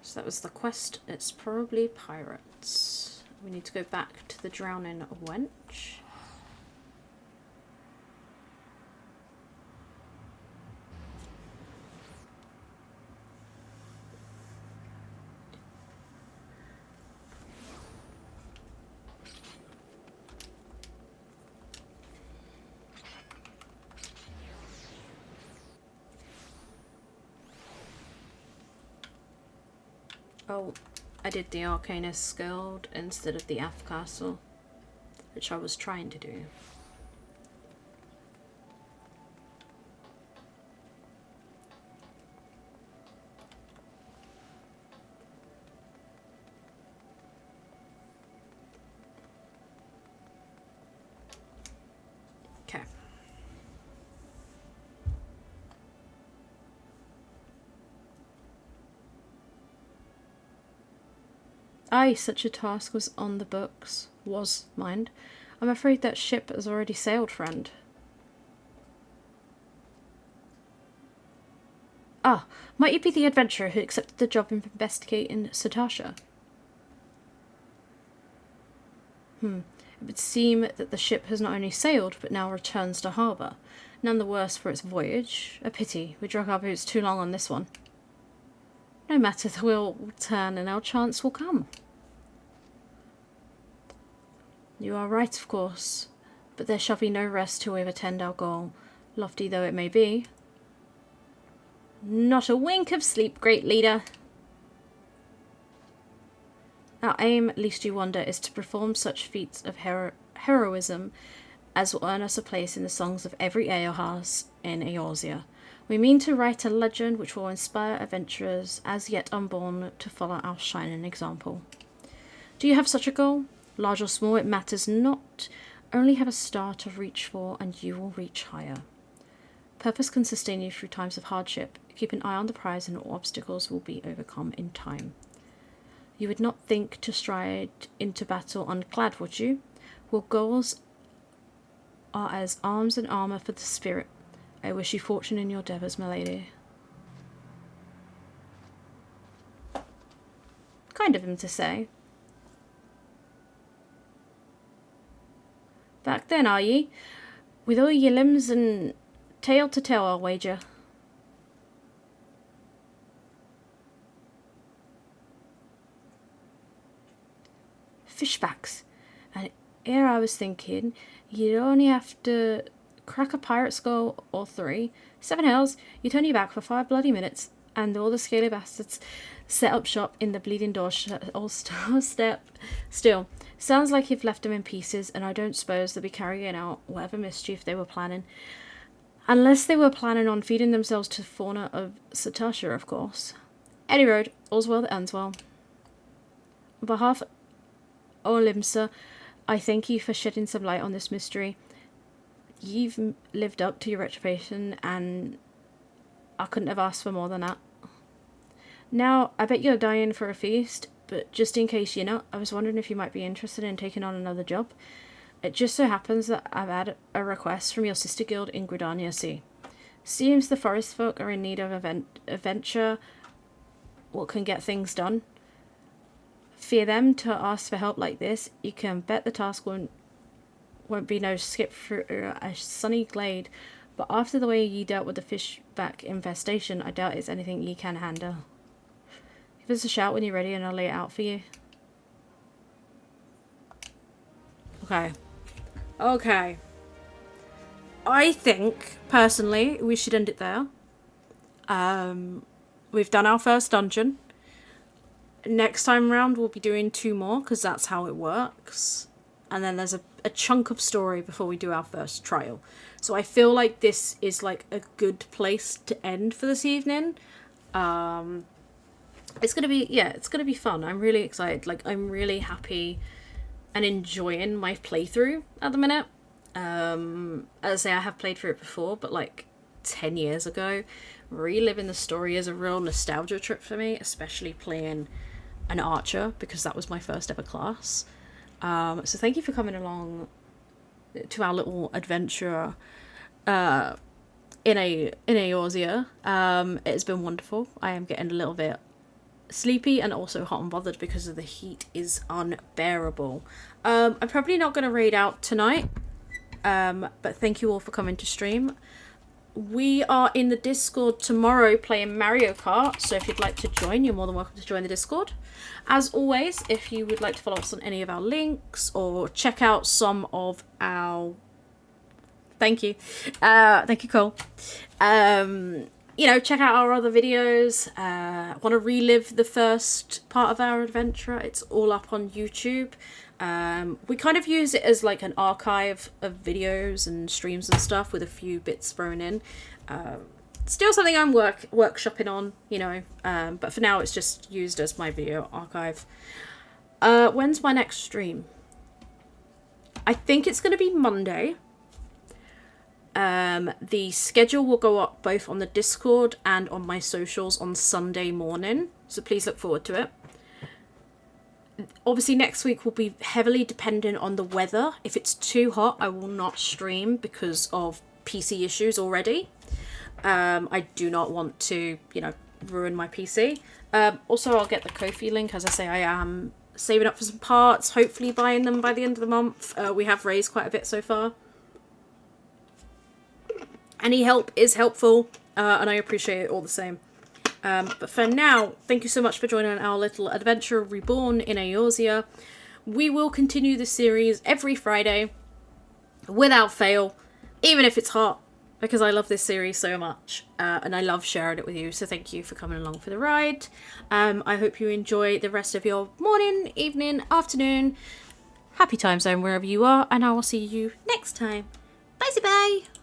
So that was the quest. It's probably pirates. We need to go back to the drowning wench. Oh, I did the Arcanist Guild instead of the Ath Castle, which I was trying to do. Okay. Aye, such a task was on the books. Was, mind. I'm afraid that ship has already sailed, friend. Ah, might you be the adventurer who accepted the job of investigating Satasha? It would seem that the ship has not only sailed, but now returns to harbour. None the worse for its voyage. A pity, we drug our boots too long on this one. No matter, the wheel will turn and our chance will come. You are right, of course, but there shall be no rest till we have attained our goal, lofty though it may be. Not a wink of sleep, great leader. Our aim, least you wonder, is to perform such feats of heroism as will earn us a place in the songs of every Eohas in Eorzea. We mean to write a legend which will inspire adventurers as yet unborn to follow our shining example. Do you have such a goal? Large or small, it matters not. Only have a star to reach for and you will reach higher. Purpose can sustain you through times of hardship. Keep an eye on the prize and all obstacles will be overcome in time. You would not think to stride into battle unclad, would you? Well, goals are as arms and armour for the spirit. I wish you fortune in your endeavours, my lady. Kind of him to say. Back then, are ye? With all your limbs and tail to tell, I'll wager. Fishbacks. And ere I was thinking, you'd only have to crack a pirate skull or 3. 7 hells, you turn your back for 5 bloody minutes, and all the scaly bastards set up shop in the bleeding door step. Still, sounds like you've left them in pieces, and I don't suppose they'll be carrying out whatever mischief they were planning. Unless they were planning on feeding themselves to fauna of Satasha, of course. Any road, all's well that ends well. On behalf of Olimsa, I thank you for shedding some light on this mystery. You've lived up to your reputation, and I couldn't have asked for more than that. Now, I bet you're dying for a feast, but just in case you're not, I was wondering if you might be interested in taking on another job. It just so happens that I've had a request from your sister guild in Gridania Sea. Seems the forest folk are in need of adventure what can get things done. For them to ask for help like this, you can bet the task won't be no skip through a sunny glade, but after the way ye dealt with the fishback infestation, I doubt it's anything ye can handle. Give us a shout when you're ready and I'll lay it out for you. Okay. Okay. I think, personally, we should end it there. We've done our first dungeon. Next time round we'll be doing 2 more, because that's how it works. and then there's a chunk of story before we do our first trial. So I feel like this is like a good place to end for this evening. It's gonna be fun. I'm really excited. Like, I'm really happy and enjoying my playthrough at the minute. As I say, I have played through it before, but like 10 years ago. Reliving the story is a real nostalgia trip for me, especially playing an archer, because that was my first ever class. So thank you for coming along to our little adventure in Eorzea. It has been wonderful. I am getting a little bit sleepy and also hot and bothered because of the heat is unbearable. I'm probably not going to raid out tonight, but thank you all for coming to stream. We are in the Discord tomorrow playing Mario Kart, so if you'd like to join, you're more than welcome to join the Discord. As always, if you would like to follow us on any of our links or check out some of our... Thank you, Cole. You know, check out our other videos. Want to relive the first part of our adventure? It's all up on YouTube. We kind of use it as like an archive of videos and streams and stuff with a few bits thrown in. Still something I'm workshopping on, you know, but for now it's just used as my video archive. When's my next stream? I think it's going to be Monday. The schedule will go up both on the Discord and on my socials on Sunday morning, so please look forward to it. Obviously next week will be heavily dependent on the weather. If it's too hot, I will not stream because of PC issues already. I do not want to, you know, ruin my PC. Also, I'll get the Ko-fi link. As I say, I am saving up for some parts, hopefully buying them by the end of the month. We have raised quite a bit so far. Any help is helpful, and I appreciate it all the same. But for now, thank you so much for joining our little adventure reborn in Eorzea. We will continue the series every Friday, without fail, even if it's hot, because I love this series so much, and I love sharing it with you, so thank you for coming along for the ride. I hope you enjoy the rest of your morning, evening, afternoon, happy time zone wherever you are, and I will see you next time. Bye-bye!